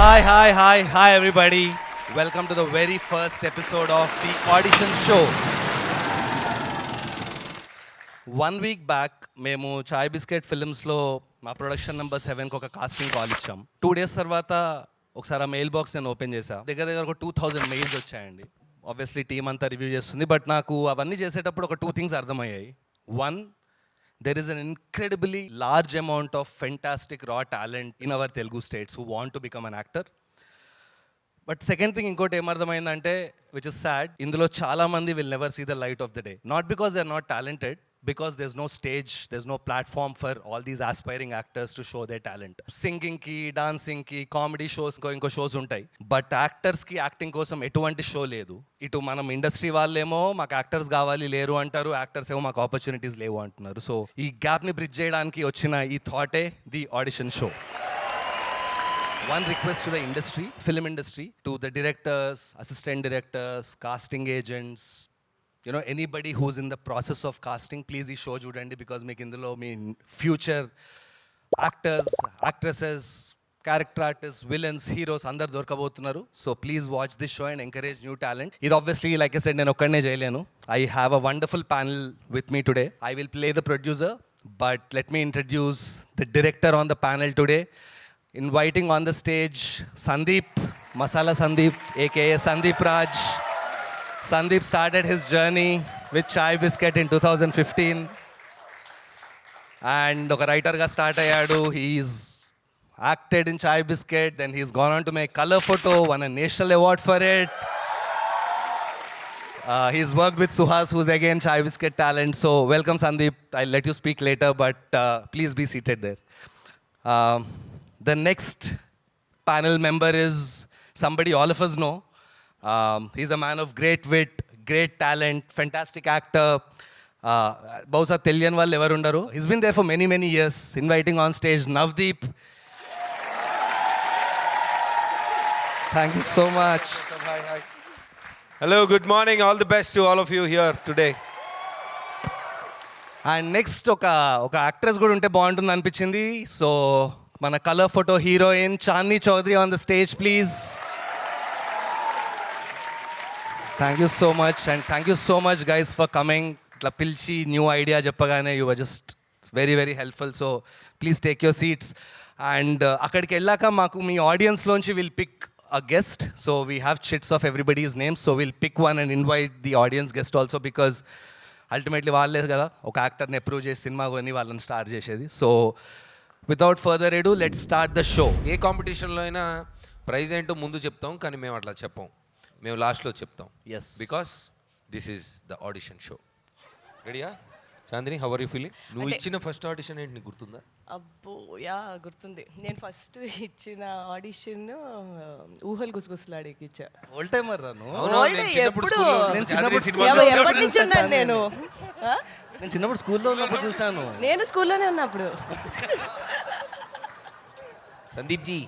Hi, everybody. Welcome to the very first episode of the audition show. 1 week back, మేము చాయ్ biscuit ఫిల్మ్స్లో మా production number 7కి ఒక casting call ఇచ్చాం. 2 days తర్వాత ఒకసారి ఆ మెయిల్ బాక్స్ నేను ఓపెన్ చేశా. దగ్గర ఒక 2000 మెయిల్స్ వచ్చాయండి. ఆబ్వియస్లీ టీమ్ అంతా రివ్యూ చేస్తుంది, బట్ నాకు అవన్నీ చేసేటప్పుడు ఒక 2 things అర్థమయ్యాయి. 1, there is an incredibly large amount of fantastic raw talent in our Telugu states who want to become an actor. But second thing ఇంకోటి ఏమర్థమైందంటే, విచ్ ఇస్ సాడ్, ఇందులో చాలా మంది will never see the light of the day. Not because they are not talented, because there is no stage, there is no platform for all these aspiring actors to show their talent. సింగింగ్కి, డాన్సింగ్కి, comedy shows ఇంకో shows ఉంటాయి, but యాక్టర్స్కి acting కోసం ఎటువంటి show లేదు. ఇటు మనం ఇండస్ట్రీ వాళ్ళేమో మాకు యాక్టర్స్ కావాలి లేరు అంటారు, యాక్టర్స్ ఏమో మాకు ఆపర్చునిటీస్ లేవు అంటున్నారు. సో ఈ గ్యాప్ని బ్రిడ్జ్ చేయడానికి వచ్చిన ఈ థాటే the audition show. One request to the industry, film industry, to the directors, assistant directors, casting agents, anybody who's in the process of casting, please ee show chudandi, because meek indulo mee future actors, actresses, character artists, villains, heroes andaru dorkabothunaru. So please watch this show and encourage new talent. It obviously, like I said, nenu okkane cheyalenu. I have a wonderful panel with me today. I will play the producer, but let me introduce the director on the panel today. Inviting on the stage Sandeep, Masala Sandeep, aka Sandeep Raj. Sandeep started his journey with Chai Biscuit in 2015 and oka writer ga start ayyadu. He's acted in Chai Biscuit, then he's gone on to make Color Photo, won a national award for it. He's worked with Suhas, who's again Chai Biscuit talent. So welcome Sandeep. I'll let you speak later, but please be seated there. The next panel member is somebody all of us know. He's a man of great wit, great talent, fantastic actor. Bausa Telyan వాళ్ళు ఎవరు ఉండరు. He's been there for many years. Inviting on stage Navdeep. Thank you so much. Hi. Hello, good morning. All the best to all of you here today. And next ఒక actress కూడా ఉంటే బాగుంటుంది అనిపించింది. So మన colour photo heroine Chandi Chowdary on the stage please. Thank you so much, and thank you so much guys for coming. ఇట్లా పిలిచి new idea చెప్పగానే you were just very helpful. So please take your seats. And అక్కడికి వెళ్ళాక మాకు మీ ఆడియన్స్లోంచి will pick a guest. So we have chits of everybody's names, so we'll pick one and invite the audience guest also, because ultimately వాళ్ళే కదా ఒక యాక్టర్ని approve చేసి cinema కొని వాళ్ళని స్టార్ చేసేది. So without further ado let's start the show. ఏ కాంపిటీషన్లో అయినా ప్రైజ్ ఏంటో ముందు చెప్తాం, కానీ మేము అట్లా చెప్పాం, మేము లాస్ట్లో చెప్తాం. Yes, because this is the audition show. రెడీయా Chandini? How are you feeling? నువ్వు ఇచ్చిన ఫస్ట్ ఆడిషన్ ఏంటి, నీకు గుర్తుందా? అబ్బో యా గుర్తుంది. నేను ఫస్ట్ ఇచ్చిన ఆడిషన్ ఊహలు గుసగుసలాడేకి ఇచ్చా. ఓల్డ్ టైమర్ రాను. ఎప్పటి నుంచి ఉన్నాను నేను చిన్నప్పుడు స్కూల్లో ఉన్నప్పుడు చూసాను. నేను స్కూల్లోనే ఉన్నప్పుడు. Sandeep ji,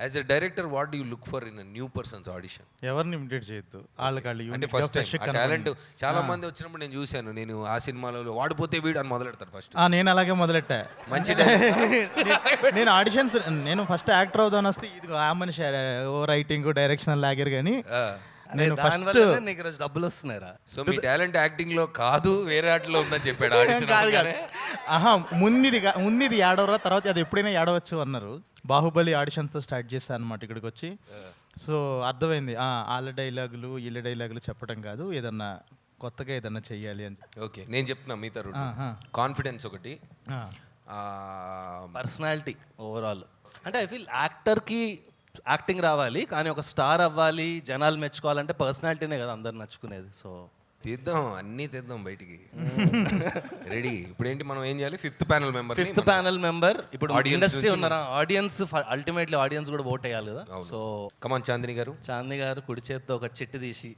as a director, what do you look for in a new persons audition? ఎవరిని ఇమిటేట్ చేయొద్దు, వాళ్ళకి అంటే ఫస్ట్ టైం టాలెంట్ చాలా మంది వచ్చినప్పుడు నేను చూశాను. నేను ఆ సినిమాలో వాడిపోతే వీడు అని మొదలెడతారు ఫస్ట్. నేను అలాగే మొదలెట్టా. మంచి నేను ఆడిషన్స్, నేను ఫస్ట్ యాక్టర్ అవుదాని వస్తే ఇది ఆ మనిషి ఓ రైటింగ్ డైరెక్షన్ లాగారు, కానీ నేను ఫస్ట్ నీకు రోజు డబ్బులు వస్తున్నారా? సో మీ టాలెంట్ యాక్టింగ్ లో కాదు, వేరే ఆటలో ఉందని చెప్పాడు ఆడిషన్. కాదు ముందు ఏడవరా, తర్వాత అది ఎప్పుడైనా ఏడవచ్చు అన్నారు. బాహుబలి ఆడిషన్స్ స్టార్ట్ చేశాను అనమాట ఇక్కడికి వచ్చి. సో అర్థమైంది, వాళ్ళ డైలాగులు వీళ్ళ డైలాగులు చెప్పడం కాదు, ఏదన్నా కొత్తగా ఏదన్నా చెయ్యాలి అని. ఓకే, నేను చెప్తున్నా మీ తరఫు. కాన్ఫిడెన్స్ ఒకటి, పర్సనాలిటీ ఓవరాల్. అంటే ఐ ఫీల్ యాక్టర్కి యాక్టింగ్ రావాలి, కానీ ఒక స్టార్ అవ్వాలి, జనాలు మెచ్చుకోవాలంటే పర్సనాలిటీనే కదా అందరు నచ్చుకునేది. సో తీద్దాం, అన్నీ తీద్దాం బయటికి. రెడీ? ఇప్పుడు ఏంటి మనం ఏం చేయాలి? ఫిఫ్త్ ప్యానల్ మెంబర్ ఇప్పుడు ఇండస్ట్రీ ఉన్నారా, ఆడియన్స్ అల్టిమేట్లీ ఆడియన్స్ కూడా ఓట్ వేయాలి కదా. సో కమాన్ చాందిని గారు కుడి చేత్తో ఒక చిట్టు తీసి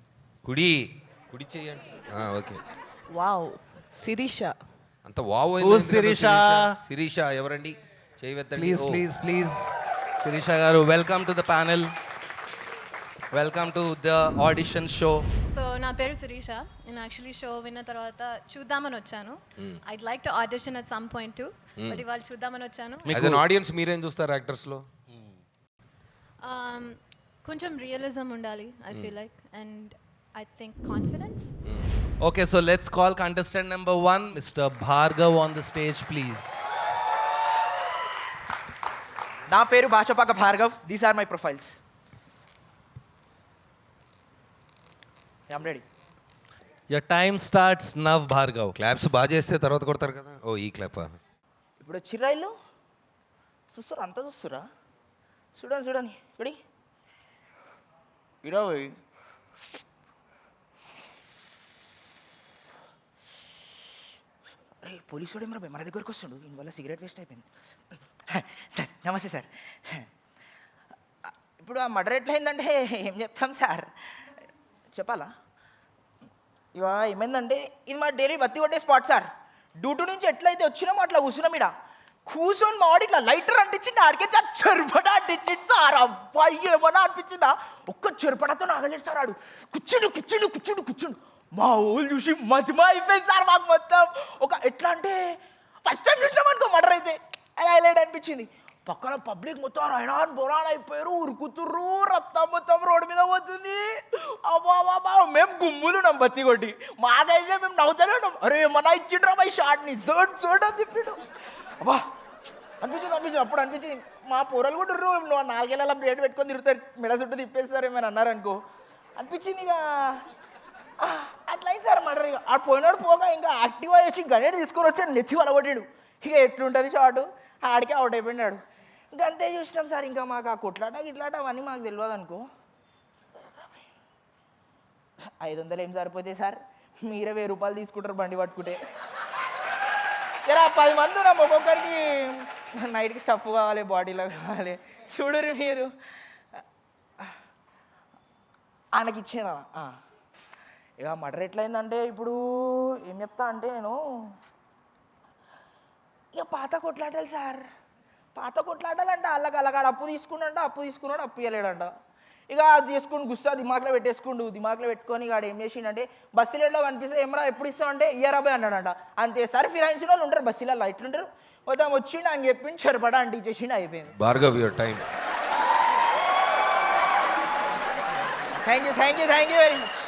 కుడి చేయండి. ఓకే. వావ్, శిరీష. అంత వావ్. శిరీష ఎవరండి? చేయవద్దండి ప్లీజ్. శిరీష గారు, welcome to the panel, welcome to the audition show. So నా పేరు శిరీష. నేను యాక్చువల్లీ షో విన్న తర్వాత చూద్దామని వచ్చాను. I'd like to audition at some point to, but ఇవాళ చూద్దామని వచ్చాను. యాజ్ ఎన్ ఆడియన్స్ మీరేం చూస్తారు యాక్టర్స్ లో? కొంచెం రియలిజం ఉండాలి I feel like and I think confidence. Okay, so let's call contestant number 1, Mr. Bhargav on the stage, please. నా పేరు Bhashapaka Bhargav. These are my profiles. I'm ready. Your time starts now, Bhargav. Claps బాగా చేస్తే తర్వాత కొడతారు కదా. ఓ ఈ clap. ఇప్పుడు చిర్రాయిలు చూస్తురా, అంతా చూస్తురా. చూడండి చూడండి ఇక్కడి ఇరవై అరే పోలీసు వాడు ఏమరా మన దగ్గరకు వస్తుండు, దీనివల్ల సిగరెట్ వేస్ట్ అయిపోయింది. సార్ నమస్తే సార్. ఇప్పుడు ఆ మర్డర్ ఎట్లయిందంటే ఏం చెప్తాం సార్, చెప్పాలా? ఇవా ఏమైందంటే ఇది మా డైలీ బత్తి కొట్టే స్పాట్ సార్. డ్యూటీ నుంచి ఎట్లయితే వచ్చినామో అట్లా కూర్చున్నాం ఇడ. కూర్చొని మా వాడికి ఇట్లా లైటర్ అంటించింది, ఆడికి చెరుపట అంటించింది సార్. అబ్బాయి ఏమన్నా అనిపించిందా? ఒక్క చెరుపటతో నాగలేదు సార్. ఆడు కూర్చుండు కూర్చుండు కూర్చుండు కూర్చుండు. మా ఊళ్ళు చూసి మజ్మా అయిపోయింది సార్ మాకు మొత్తం. ఒక ఎట్లా అంటే ఫస్ట్ టైం చూసినాం అనుకో మర్డర్ అయితే అలా హైలైట్ అనిపించింది. పక్కన పబ్లిక్ మొత్తం రైనాన్ బొరాన్ అయిపోయారు, ఉరుకుతుర్రు, రక్తం మొత్తం రోడ్డు మీద పోతుంది. అబ్బా మేము గుమ్ములున్నాం బత్తి కొట్టి. మాకైతే మేము నవ్వుతూనే ఉన్నాం. అరే మన ఇచ్చిండ్రా బై షార్ట్ని జోడ్ జోడ్ అని తిప్పిండు. అబ్బా అనిపించింది. అప్పుడు అనిపించింది మా పొరలు కూడా నువ్వు 4 ఏళ్ళ బ్లేడ్ పెట్టుకొని తిరుగుతారు, మెడ చుట్టూ తిప్పేస్తారు ఏమైనా అన్నారనుకో అనిపించింది. ఇక అట్లా అయింది సార్ మర్డర్. ఇక ఆ పోయినాడు పోగా ఇంకా యాక్టివ్గా చేసి గణేడు తీసుకొని వచ్చాడు, నెత్తి వలగొట్టాడు. ఇక ఎట్లుంటుంది షార్ట్, ఆడికే అవుట్ అయిపోయినాడు. ఇంకా అంతే చూసినాం సార్. ఇంకా మాకు ఆ కొట్లాట గిట్లాట అవన్నీ మాకు తెలియదు అనుకో. 500 ఏం సరిపోతాయి సార్, మీరే 1000 రూపాయలు తీసుకుంటారు బండి పట్టుకుంటే. ఇలా 10 మంది ఉన్నాం, ఒక్కొక్కరికి నైట్కి స్టఫ్ కావాలి, బాడీలో కావాలి. చూడరు మీరు ఆయనకి ఇచ్చేనా. ఇక మర్డర్ ఎట్లయిందంటే ఇప్పుడు ఏం చెప్తా అంటే నేను ఇక పాత కొట్లాటలు సార్. పాత కొట్లాటలు అంటే వాళ్ళకి అలాగాడు అప్పు తీసుకున్నాడు, అప్పు ఇవ్వలేడంట. ఇక అది తీసుకుని గుస్తా దిమాక్లో పెట్టేసుకుండు. దిమాక్లో పెట్టుకొని ఇక ఏం చేసిండంటే బస్సులలో కనిపిస్తే ఏమరా ఎప్పుడు ఇస్తావు అంటే ఇయ్యరాబాయ్ అన్నాడంట. అంతే సార్, ఫిరాయించిన వాళ్ళు ఉంటారు బస్సులలో, ఇట్లుంటారు. మొత్తం వచ్చిండు అని చెప్పింది, చెరపడ అంటే ఇచ్చేసిండు, అయిపోయింది. Bhargav your time. Thank you very much.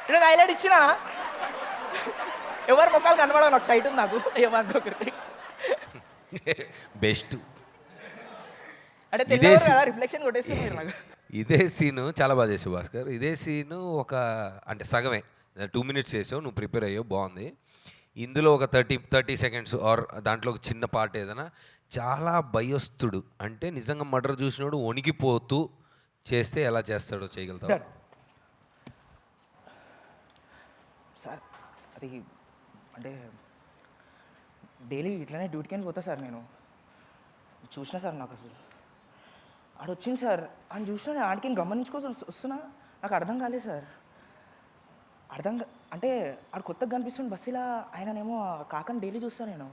ఇక్కడ హైలైట్ ఇచ్చిన ఎవరు మొక్కలు కనబడవు, నాకు సైట్ ఉంది, నాకు ఏమనుకోకరు. బెస్ట్. అంటే తెలియదు కదా, రిఫ్లెక్షన్ కొట్టేస్తుంది మీరు నాకు. ఇదే సీను చాలా బాగా చేసావు భాస్కర్. ఇదే సీను ఒక అంటే సగమే 2 minutes చేసావు, నువ్వు ప్రిపేర్ అయ్యావు, బాగుంది. ఇందులో ఒక 30 seconds ఆర్ దాంట్లో ఒక చిన్న పార్ట్ ఏదైనా చాలా భయస్తుడు అంటే నిజంగా మర్డర్ చూసినోడు వణికిపోతూ చేస్తే ఎలా చేస్తాడో చేయగలుగుతావు. సార్ అది అంటే డైలీ ఇట్లానే డ్యూటీకి అని పోతా సార్. నేను చూసినా సార్, నాకు అసలు ఆడు వచ్చింది సార్, ఆయన చూసినా ఆడికి గమనించుకోసం వస్తున్నా, నాకు అర్థం కాలేదు సార్. అంటే ఆడు కొత్తగా కనిపిస్తుంది బస్సులా. ఆయననేమో కాకని డైలీ చూస్తాను నేను.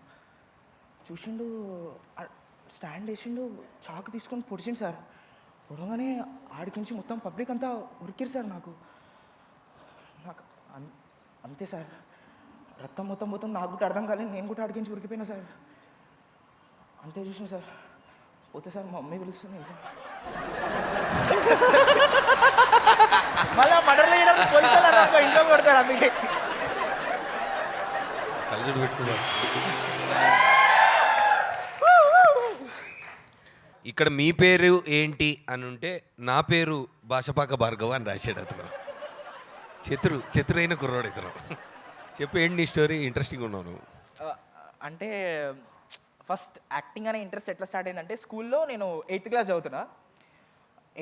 చూసిండు, స్టాండ్ వేసిండు, చాకు తీసుకొని పొడిచిండు సార్. పొడగానే ఆడికించి మొత్తం పబ్లిక్ అంతా ఉరికిరు సార్. నాకు అంతే సార్, రక్తం మొత్తం నాకు కూడా అర్థం కాలేదు. నేను కూడా ఆడికించి ఉరికిపోయినా సార్. అంతే చూసిన సార్. పోతే సార్ మా మమ్మీ పిలుస్తుంది. మళ్ళీ మర్డర్లు చేయడానికి పోలీసులు ఇంట్లో కొడతారు. అందుకే కళ్ళు పెట్టుకున్నాడు. ఇక్కడ మీ పేరు ఏంటి అని ఉంటే నా పేరు భాషపాక భార్గవ్ అని రాశాడు అతను. చతురైన కుర్రోడు ఇతను. చెప్పు ఏంటి నీ స్టోరీ, ఇంట్రెస్టింగ్ ఉన్నావు నువ్వు. అంటే ఫస్ట్ యాక్టింగ్ అనే ఇంట్రెస్ట్ ఎట్లా స్టార్ట్ అయిందంటే స్కూల్లో నేను 8th class చదువుతున్నా.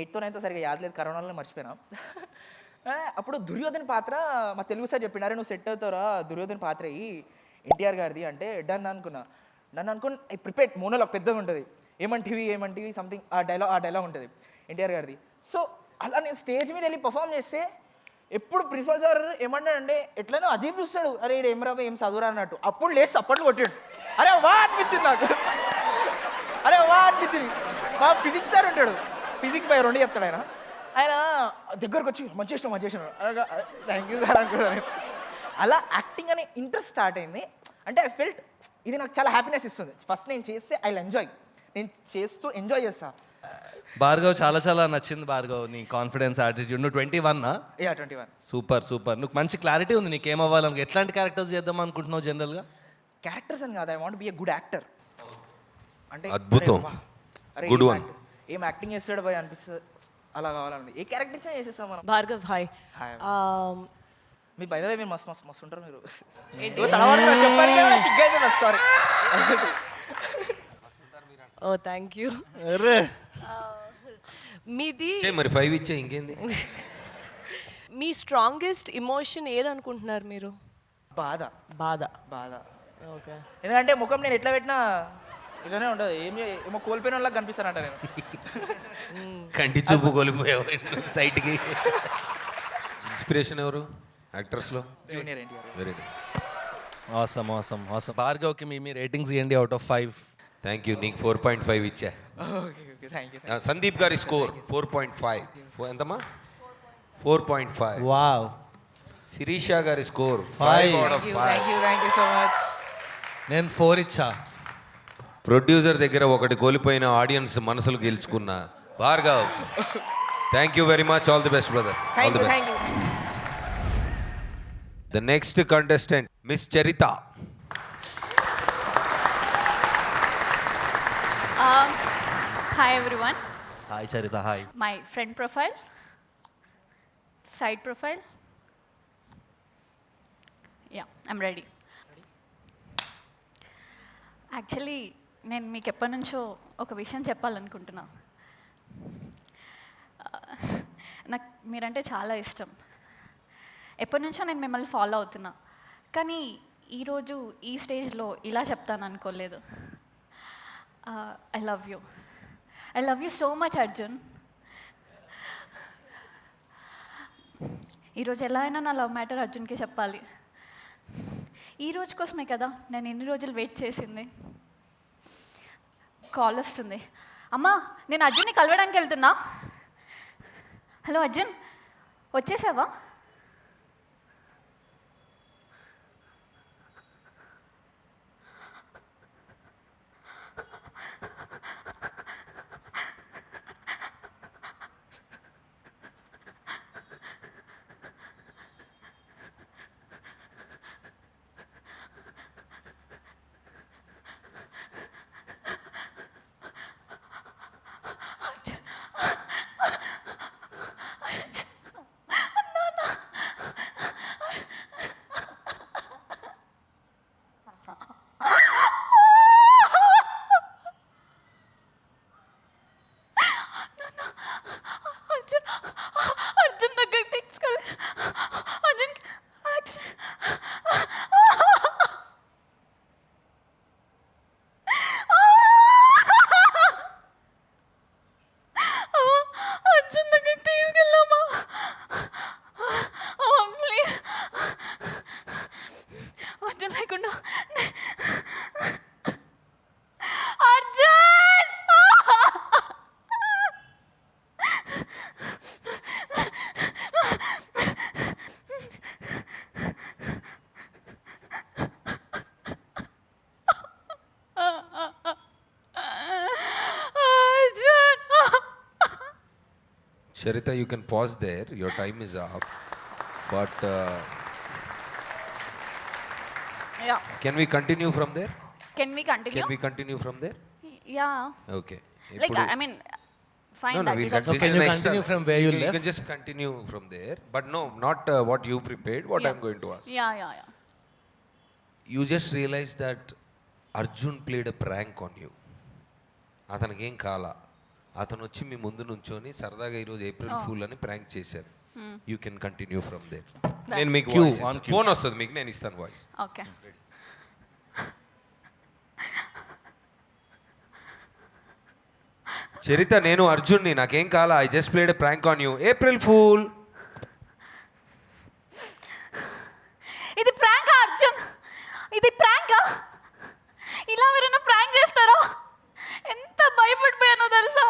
8th 9th సరిగా యాద్ లేదు, కరోనాలో మర్చిపోయినా. అప్పుడు దుర్యోధన పాత్ర మా తెలుగు సార్ చెప్పినారే నువ్వు సెట్ అవుతారా దుర్యోధన పాత్ర ఎన్టీఆర్ గారిది అంటే డన్ అనుకుని ప్రిపేర్ మోనోలాగ్ పెద్దగా ఉంటుంది. ఏమంటివి సంథింగ్ ఆ డైలాగ్ ఉంటుంది ఎన్టీఆర్ గారిది. సో అలా నేను స్టేజ్ మీద వెళ్ళి పర్ఫామ్ చేస్తే ఎప్పుడు ప్రిన్సిపల్ సార్ ఏమన్నాడంటే ఎట్లనో అజీబ్ చూస్తాడు, అరే ఇది ఏం రాబోయే ఏం చదువురా అన్నట్టు. అప్పుడు లేచి అప్పట్లో కొట్టాడు. అరే వా అనిపించింది నాకు. మా ఫిజిక్స్ సార్ ఉంటాడు, ఫిజిక్స్ బై 2 చెప్తాడు ఆయన దగ్గరకు వచ్చి మంచి చేసినాడు థ్యాంక్ యూ సార్ అనుకున్నాను. అలా యాక్టింగ్ అనే ఇంట్రెస్ట్ స్టార్ట్ అయింది. అంటే ఐ ఫెల్ట్ ఇది నాకు చాలా హ్యాపీనెస్ ఇస్తుంది. ఫస్ట్ నేను చేస్తే ఐ ఎంజాయ్, నేను చేస్తూ ఎంజాయ్ చేస్తాను. భార్గవ్ చాలా నచ్చింది భార్గవ్, నీ కాన్ఫిడెన్స్ యాటిట్యూడ్. నువ్వు 21 యా 21. సూపర్ నువ్వు మంచి క్లారిటీ ఉంది నీకేం అవ్వాలని. ఎట్లాంటి క్యారెక్టర్స్ చేద్దాం అనుకుంటున్నావు జనరల్గా? క్యారెక్టర్స్ అని కాదు, I want be a good actor. అంటే అద్భుతం. అరే వా, అరే Good ఏం one. ఏం యాక్టింగ్ చేస్తాడు భయ్ అనిపిస్తుంది. అలా కావాలండి, ఏ క్యారెక్టర్స్ చేసేస్తాం మనం. Bhargav hi. Hi. Me by the way మీరు మస్తు ఉంటారు మీరు. ఏంటి? చెప్పాలి కదా, సిగ్గైతుంది ఒకసారి. ఓ థ్యాంక్ యూ. మీది చే మరి 5 ఇచ్చే ఇంకేంది. మీ స్ట్రాంగెస్ట్ ఇమోషన్ ఏదనుకుంటున్నారు మీరు? బాధ బాధ. బాధ. ఓకే. ఎందుకంటే ముఖం నేను ఎట్లా పెట్టినా ఇలానే ఉండదు, ఏమో కోల్పోయిన వాళ్ళకి కనిపిస్తానంట నేను. కంటి చూపు కోల్పోయావు సైట్కి. ఇన్స్పిరేషన్ ఎవరు యాక్టర్స్లో? Junior NTR. Very nice. Awesome భార్గవ్కి మీ రేటింగ్స్ ఇవ్వండి అవుట్ ఆఫ్ 5. Thank you. నీకు 4.5 ఇచ్చా. Okay thank you. సందీప్ గారి స్కోర్ 4.5. ఎంతమ్మా? 4.5. వావ్. శిరీష గారి score 5 5 out of 5. Thank you so much. నేను 4 ఇచ్చా. ప్రొడ్యూసర్ దగ్గర ఒకటి కోల్పోయిన ఆడియన్స్ మనసులు గెలుచుకున్న Bhargav. Thank you very much. All the best brother. All the thank best. You. The next contestant miss Charitha. Hi everyone. Hi Charitha. Hi. My friend profile, side profile. Yeah, I'm ready. Actually నేను మీకు ఎప్పటి నుంచో ఒక విషయం చెప్పాలనుకుంటున్నా. నాకు మీరంటే చాలా ఇష్టం. ఎప్పటి నుంచో నేను మిమ్మల్ని ఫాలో అవుతున్నా, కానీ ఈరోజు ఈ స్టేజ్లో ఇలా చెప్తాను అనుకోలేదు. I love you so much Arjun. ఈరోజు ఎలా అయినా నా లవ్ మ్యాటర్ అర్జున్కి చెప్పాలి. ఈ రోజు కోసమే కదా నేను ఎన్ని రోజులు వెయిట్ చేసింది. కాల్ వస్తుంది, అమ్మా నేను అర్జున్ని కలవడానికి వెళ్తున్నా. హలో అర్జున్, వచ్చేసావా? అర్జున్ దగ్గరికి తీసుకెళ్ళి అర్జున్ అర్జున్ దగ్గరికి తీసుకెళ్ళామా? ప్లీజ్ అర్జున్ లేకుండా Arjun. Sharita, you can pause there. Your time is up. But Yeah, can we continue from there? can we continue? Can we continue from there? Yeah, Okay. like I mean, fine. No, that we'll is also continue. Can you Next continue time. from where you You left? can just continue from there. But no, not what you prepared, what Yeah. I'm going to ask. Yeah. You just realized that Arjun played a prank on you. అతనికి ఏం కాలా, అతను వచ్చి మీ ముందు నుంచొని సరదాగా ఈరోజు April fool అని ప్రాంక్ చేశారు. You can continue from there. నేను మీకు ఫోన్ వస్తుంది, మీకు నేను ఇస్తాను వాయిస్. Okay. చరిత, నేను అర్జున్ని, నాకేం కాలా. I just played a prank on you. April fool. ఇది ప్రాంకా అర్జున్? ఇది ప్రాంకా? ఇలా ఎవరైనా ప్రాంక్ చేస్తారా? ఎంత భయపడిపోయానో తెలుసా?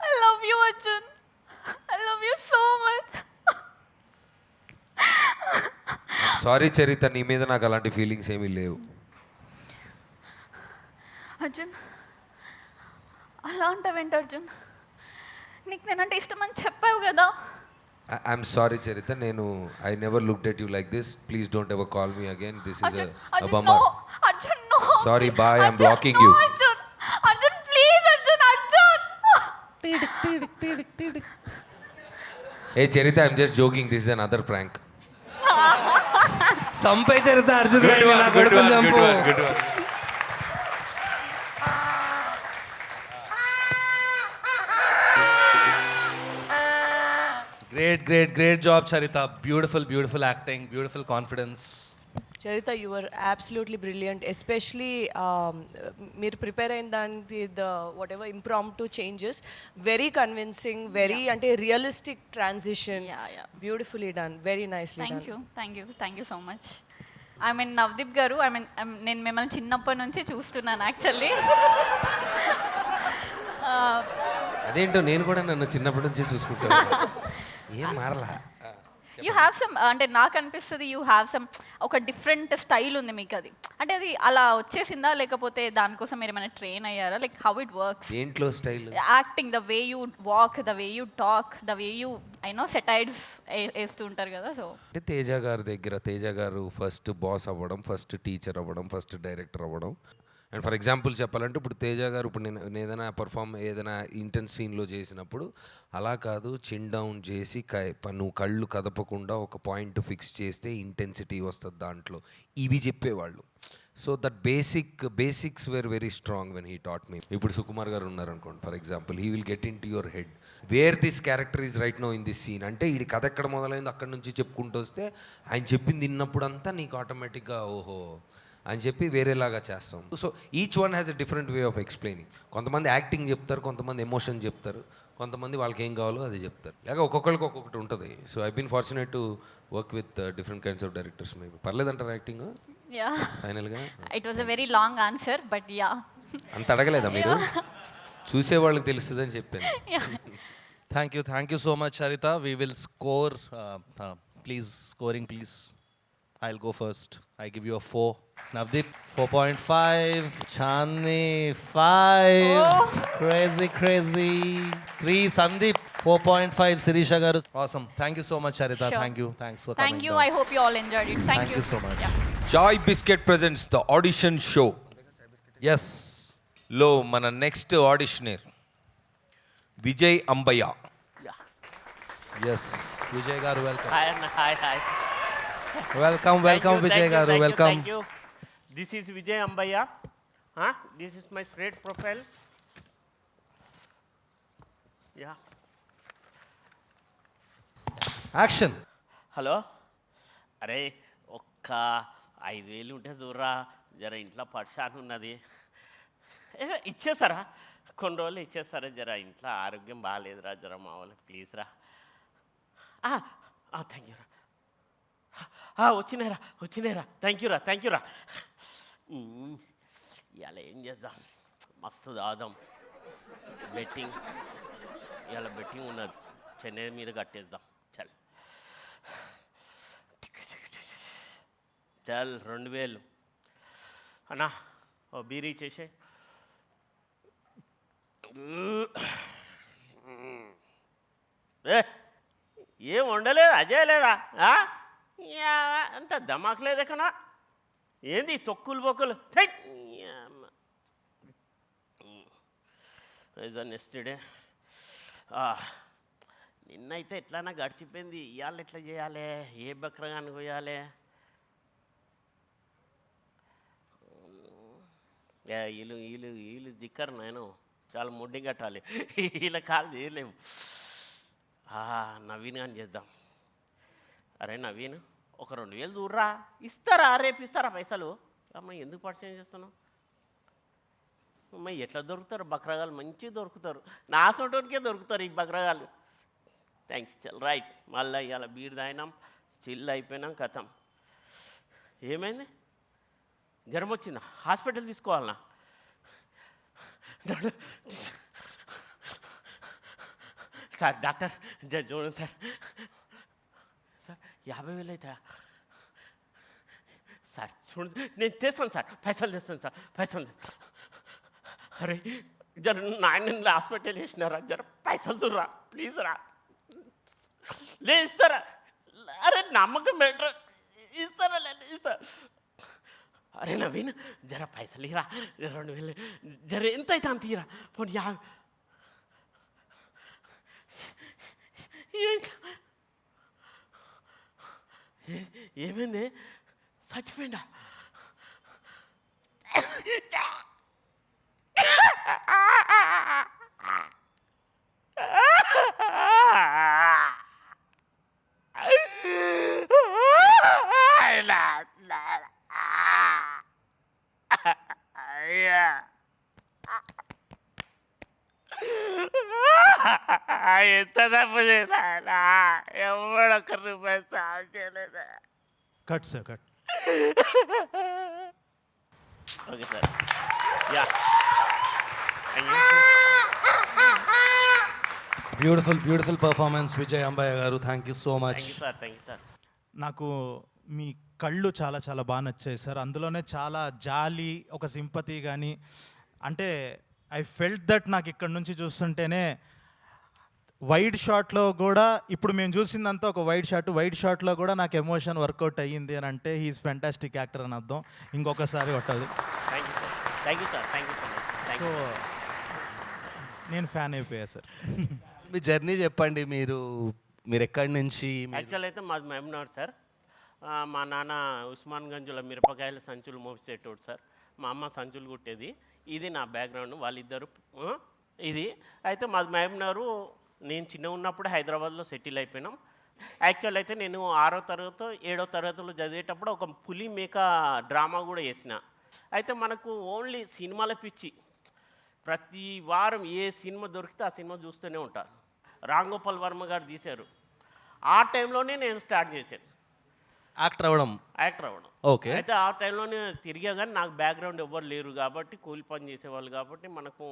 I love you Arjun. I love you so much. Sorry Charita, నీ మీద నాకు అలాంటి ఫీలింగ్స్ ఏమీ లేవు. అర్జున్, అలా అంటావేంటి అర్జున్? నీకు నేనంటే ఇష్టం అని చెప్పావు కదా. ఐఎమ్ సారీ చరిత, నేను I never looked at you like this. Please don't ever call me again. This is Arjun, uh Arjun, bummer. no. Arjun, no. Sorry, bye, I'm Arjun, blocking no, you. Arjun, Arjun, please, Arjun, Arjun. Hey Charita, I'm just joking. This is another prank. సంపే Charita Arjun Good గాడిని, one, నా good కొడుకుని one, చంపు. good one, good one. Great job, Charita. Beautiful acting, beautiful confidence. Charita, you were absolutely brilliant, especially మీరు prepare అయిన దానికి whatever impromptu changes, very convincing, very అంటే realistic transition. Yeah. Beautifully done, very nicely done. Thank you so much. I mean Navdeep గారు, నేను మిమ్మల్ని చిన్నప్పటి నుంచి చూస్తున్నాను యాక్చువల్లీ. అదేంటో నేను కూడా నన్ను చిన్నప్పటి నుంచి చూసుకుంటాను. ఏం మారలా. యూ హ్యావ్ సమ్, అంటే నాకు అనిపిస్తుంది యూ హ్యావ్ సమ్ ఒక డిఫరెంట్ స్టైల్ ఉంది మీకు. అది అంటే అది అలా వచ్చేసిందా, లేకపోతే దానికోసం మీరు ఏమైనా ట్రైన్ అయ్యారా? Like how it works? ఏంట్లో style? Acting, the way you walk, the way you talk, the way you satires వేస్తూ ఉంటారు కదా. సో అంటే తేజ గారు ఫస్ట్ బాస్ అవ్వడం, ఫస్ట్ టీచర్ అవ్వడం, ఫస్ట్ డైరెక్టర్ అవ్వడం. అండ్ ఫర్ ఎగ్జాంపుల్ చెప్పాలంటే ఇప్పుడు తేజ గారు ఇప్పుడు నేను ఏదైనా ఏదైనా ఇంటెన్స్ సీన్లో చేసినప్పుడు అలా కాదు, చిన్ డౌన్ చేసి నువ్వు కళ్ళు కదపకుండా ఒక పాయింట్ ఫిక్స్ చేస్తే ఇంటెన్సిటీ వస్తుంది దాంట్లో, ఇవి చెప్పేవాళ్ళు. So that basics were very strong when he taught me. ఇప్పుడు సుకుమార్ గారు ఉన్నారనుకోండి for example, he will get into your head where this character is right no in this scene. అంటే ఈ కథ ఎక్కడ మొదలైంది అక్కడ నుంచి చెప్పుకుంటూ వస్తే ఆయన చెప్పింది విన్నప్పుడంతా నీకు ఆటోమేటిక్గా ఓహో అని చెప్పి వేరేలాగా చేస్తాం. So each one has a different way of explaining. కొంతమంది యాక్టింగ్ చెప్తారు, కొంతమంది ఎమోషన్ చెప్తారు, కొంతమంది వాళ్ళకి ఏం కావాలో అది చెప్తారు. లేక ఒక్కొక్కరికి ఒక్కొక్కటి ఉంటుంది. So I been fortunate to work with different kinds of directors. Maybe పర్లేదంటారా యాక్టింగ్ యా, ఫైనల్గా? It was uh very long answer, but yeah. అంత అడగలేదా మీరు? చూసేవాళ్ళకి తెలుస్తుందని చెప్పాను. Thank you so much, Charita. We will score. Please, scoring, please. I'll go first. I give you a 4. Navdeep, 4.5. Chandni, 5. Crazy. 3. Sandeep, 4.5. Sirisha garu. Awesome. Thank you so much, Charita. Sure. Thank you. Thanks for Thank coming you. down. I hope you all enjoyed it. Thank Thank you so much. Yeah. Chai biscuit presents the audition show Yes. లో మన next auditioner Vijay Ambayya. Yes. Vijay garu, welcome. Hi. Welcome, Vijay garu. Welcome. Thank you. This is Vijay Ambaya. This is my straight profile. Yeah. Action. Hello, అరే ఒక్క 5,000 ఉంటే చూడరా, జర ఇంట్లో పర్షాన్ ఉన్నది. ఇచ్చేస్తారా? కొన్ని రోజులు ఇచ్చేస్తారా? జర ఇంట్లో ఆరోగ్యం బాగాలేదురా, జర మా వాళ్ళకి ప్లీజ్ రా. థ్యాంక్ యూ రా. వచ్చినాయిరా. థ్యాంక్ యూ రా. ఇవాళ ఏం చేద్దాం, మస్తు దాదాం. బెట్టింగ్ ఉన్నది, చెన్నై మీద కట్టేద్దాం. చల్ 2,000 అన్నా, ఓ బీరీ చేసే. ఏం వండలేదు, అజయ్ లేదా? అంత దమాక్ లేదు ఎక్కనా? ఏంది తొక్కులు బొక్కులు? నెక్స్ట్ డే నిన్నైతే ఎట్లన్నా గడిచిపోయింది, ఇవాళ ఎట్లా చేయాలి? ఏ బక్రగాన్ని పోయాలి? వీళ్ళు దిక్కరు, నేను చాలా ముడ్డి కట్టాలి, వీళ్ళ కాలు చేయలేము. నవీన్ కానీ చేద్దాం. అరే నవీన్, ఒక 2,000 దూర్రా, రేపు ఇస్తారా పైసలు? అమ్మ ఎందుకు పరిచయం చేస్తున్నావు? అమ్మ ఎట్లా దొరుకుతారు బక్రగాలు? మంచిగా దొరుకుతారు, నా సొంటోనికే దొరుకుతారు ఈ బక్రగాలు. థ్యాంక్స్. చల్ రైట్. మళ్ళీ ఇవాళ బీర్ తాగినాం, చిల్ అయిపోయినాం, కథం. ఏమైంది? జ్వరం వచ్చిందా? హాస్పిటల్ తీసుకోవాలనా? సార్ డాక్టర్ చూడండి సార్. 50,000 అవుతాయా సార్? చూడండి, నేను తెస్తాను సార్, పైసలు తెస్తాను సార్, పైసలు. అరే జర నాయన హాస్పిటల్ వేసినారా, జర పైసలు దుర్రా ప్లీజ్ రా, లే ఇస్తారా, అరే నమ్మకం బెటర్ ఇస్తారా, లేదు ఇస్తారా. అరే నవీన్ జర పైసలు ఇరా, 2000 జర ఎంత అయితే అంత ఇరా, పోనీ ఏమైంది, చచ్చిపోయిందా? ఎంత తప్పు చేసినా ఎవడొక్క రూపాయి సాగు చేయలేదా? Cut sir cut. Okay sir, yeah beautiful performance Vijay Ambayya garu. Thank you so much. Thank you sir, thank you sir. నాకు మీ కళ్ళు చాలా చాలా బాగా నచ్చాయి సార్. అందులోనే చాలా జాలి, ఒక సింపతి కానీ, అంటే ఐ ఫెల్ట్ దట్ నాకు ఇక్కడ నుంచి చూస్తుంటేనే వైడ్ షాట్లో కూడా, ఇప్పుడు మేము చూసిందంతా ఒక వైడ్ షాట్లో కూడా నాకు ఎమోషన్ వర్కౌట్ అయ్యింది అని అంటే హీఈస్ ఫెంటాస్టిక్ యాక్టర్ అని అర్థం. ఇంకొకసారి కొట్టాలి. Thank you sir, thank you sir, thank you so much. Thank so you. నేను ఫ్యాన్ అయిపోయా సార్. మీ జర్నీ చెప్పండి. మీరు ఎక్కడి నుంచి? యాక్చువల్ అయితే మాది మహబూబ్నగర్ సార్. మా నాన్న ఉస్మాన్గంజ్లో మిరపకాయల సంచులు మోసేటోడు సార్. మా అమ్మ సంచులు కుట్టేది. ఇది నా బ్యాక్గ్రౌండ్. వాళ్ళిద్దరు ఇది అయితే మాది మహబూబ్నగర్. నేను చిన్న ఉన్నప్పుడు హైదరాబాద్లో సెటిల్ అయిపోయినాం. యాక్చువల్ అయితే నేను 6వ తరగతి 7వ తరగతిలో చదివేటప్పుడు ఒక పులి మేక డ్రామా కూడా చేసిన. అయితే మనకు ఓన్లీ సినిమాల పిచ్చి. ప్రతి వారం ఏ సినిమా దొరికితే ఆ సినిమా చూస్తూనే ఉంటాను. రామ్ గోపాల్ వర్మ గారు తీశారు. ఆ టైంలోనే నేను స్టార్ట్ చేశాను యాక్టర్ అవ్వడం. ఓకే. అయితే ఆ టైంలోనే తిరిగా, కానీ నాకు బ్యాక్గ్రౌండ్ ఎవ్వరు లేరు కాబట్టి, కూలి పని చేసేవాళ్ళు కాబట్టి మనకు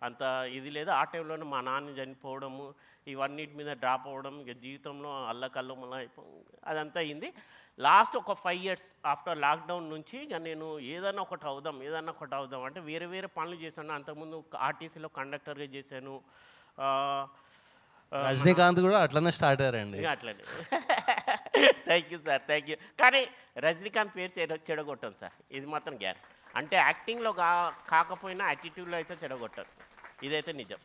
అంత ఇది లేదు. ఆ టైంలోనే మా నాన్న చనిపోవడము, ఇవన్నిటి మీద డ్రాప్ అవ్వడం, ఇక జీవితంలో అల్లకల్లోమల్ల అదంతా అయింది. లాస్ట్ ఒక 5 years ఆఫ్టర్ లాక్డౌన్ నుంచి ఇక నేను ఏదైనా ఒకటి అవుదాం అంటే వేరే వేరే పనులు చేశాను. అంతకుముందు ఆర్టీసీలో కండక్టర్గా చేశాను. రజనీకాంత్ కూడా అట్లనే స్టార్ట్ అయ్యారండి. ఇక అట్లనే. Thank you sir, thank you. కానీ రజనీకాంత్ పేరు చెడగొట్టాను సార్, ఇది మాత్రం గ్యారెంటీ. అంటే యాక్టింగ్లో కాకపోయినా యాటిట్యూడ్లో అయితే చెడగొట్టారు, ఇదైతే నిజం.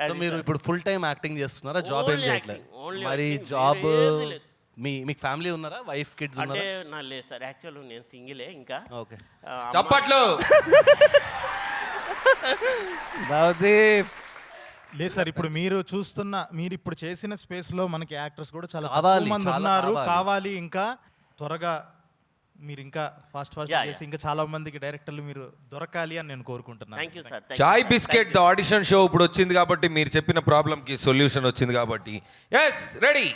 సో మీరు ఇప్పుడు ఫుల్ టైం యాక్టింగ్ చేస్తున్నారా? జాబ్ ఏం Only చేయట్లేదు? acting, only మరి acting, జాబ్ వేరేది లేదు. మీకు ఫ్యామిలీ ఉన్నారా? వైఫ్, కిడ్స్ అంటే ఉన్నారా? నా లేదు సార్, యాక్చువల్ నేను సింగిలే. ఇంకా ఓకే. చప్పట్లు. లేదు సార్, ఇప్పుడు మీరు ఇప్పుడు చేసిన స్పేస్లో మనకి యాక్టర్స్ కూడా చాలా కావాలి, తక్కువ మంది చాలా ఉన్నారు. కావాలి. కావాలి ఇంకా త్వరగా మీరు ఇంకా ఫాస్ట్ Yeah, చేసి ఇంకా చాలా మందికి డైరెక్టర్లు మీరు దొరకాలి అని నేను కోరుకుంటున్నాను. Thank you sir. Chai biscuit the audition show ఇప్పుడు వచ్చింది కాబట్టి, మీరు చెప్పిన ప్రాబ్లంకి సొల్యూషన్ వచ్చింది కాబట్టి, ఎస్ రెడీ.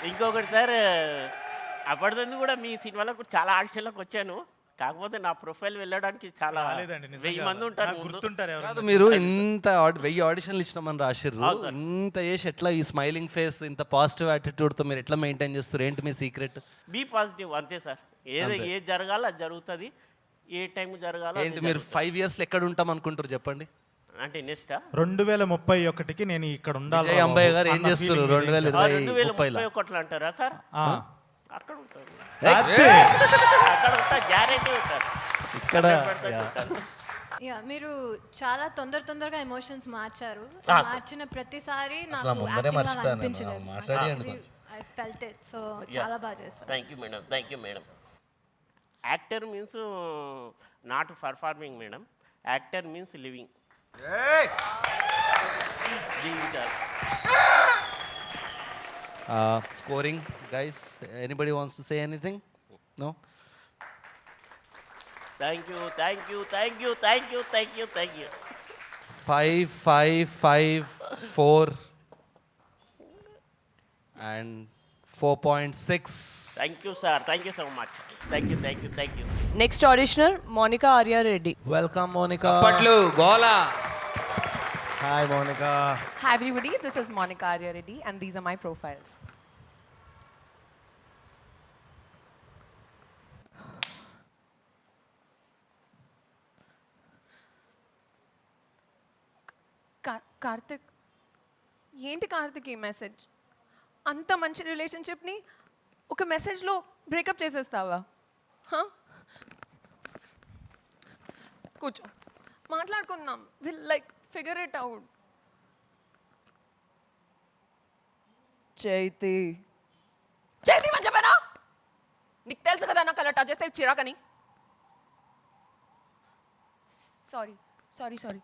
ఇంకొకటి సార్, అప్పటిదాన్ని కూడా మీ సినిమాలకు చాలా ఆడిషన్లకు వచ్చాను. కాకపోతే నా ప్రొఫైల్ వెళ్ళడానికి చాలా రాలేదండి, నిజంగా. 1000 మంది ఉంటారు నాకు ముందు. గుర్తుంటారు ఎవరైనా. కాదు, మీరు ఇంత 1000 ఆడిషన్లు ఇచ్చినామని రాసిర్రు. అవును సార్. ఇంత చేసి ఎట్లా ఈ స్మైలింగ్ ఫేస్, ఇంత పాజిటివ్ యాటిట్యూడ్తో మీరు ఎట్లా మెయింటైన్ చేస్తారు? ఏంటి మీ సీక్రెట్? బీ పాజిటివ్, అంతే సార్. ఏది జరగాలో అది జరుగుతుంది, ఏ టైం జరగాలో అది ఏంటి మీరు జరుగుతుంది. 5 yearsలో ఎక్కడ ఉంటాం అనుకుంటారు చెప్పండి? అంటే నెక్స్టా 2031కి నేను ఇక్కడ ఉండాలి. విజయ్ అంబయ్య గారు ఏం అన్న చేస్తారు feeling ఇది. 2030? 2031 అంటారా సార్? ఆ. అక్కడ ఉంటారు, అదే. అక్కడ ఉంటా, గ్యారెంటీ ఉంటారు. ఇక్కడ యా, మీరు చాలా తొందరగా ఎమోషన్స్ మార్చారు. మార్చిన ప్రతిసారి నాకు acting లాగా అనిపించలేదు. I felt it. సో చాలా బాగా చేశారు. Thank you madam. Actor means not performing madam. Actor means living. జీవితాలు. Scoring guys, anybody wants to say anything? No? Thank you. 5, 5, 5, 4 and 4.6. Thank you sir, thank you so much. Thank you. Next auditioner Monika Arya Reddy. Welcome Monika. చప్పట్లు గోలా. Hi Monika. Hi everybody, this is Monica Arya Reddy and these are my profiles. Karthik, ఏంటి కార్తిక్ ఈ message? అంత మంచి రిలేషన్షిప్ని ఒక మెసేజ్లో breakup చేసేస్తావా? హా? కూర్చో, మాట్లాడుకుందాం. Will like figure it out. Chaiti Chaiti అని చెప్పానా? నీకు తెలుసు కదా నాకు అలా టచ్ చేస్తే చిరాకని. Sorry sorry sorry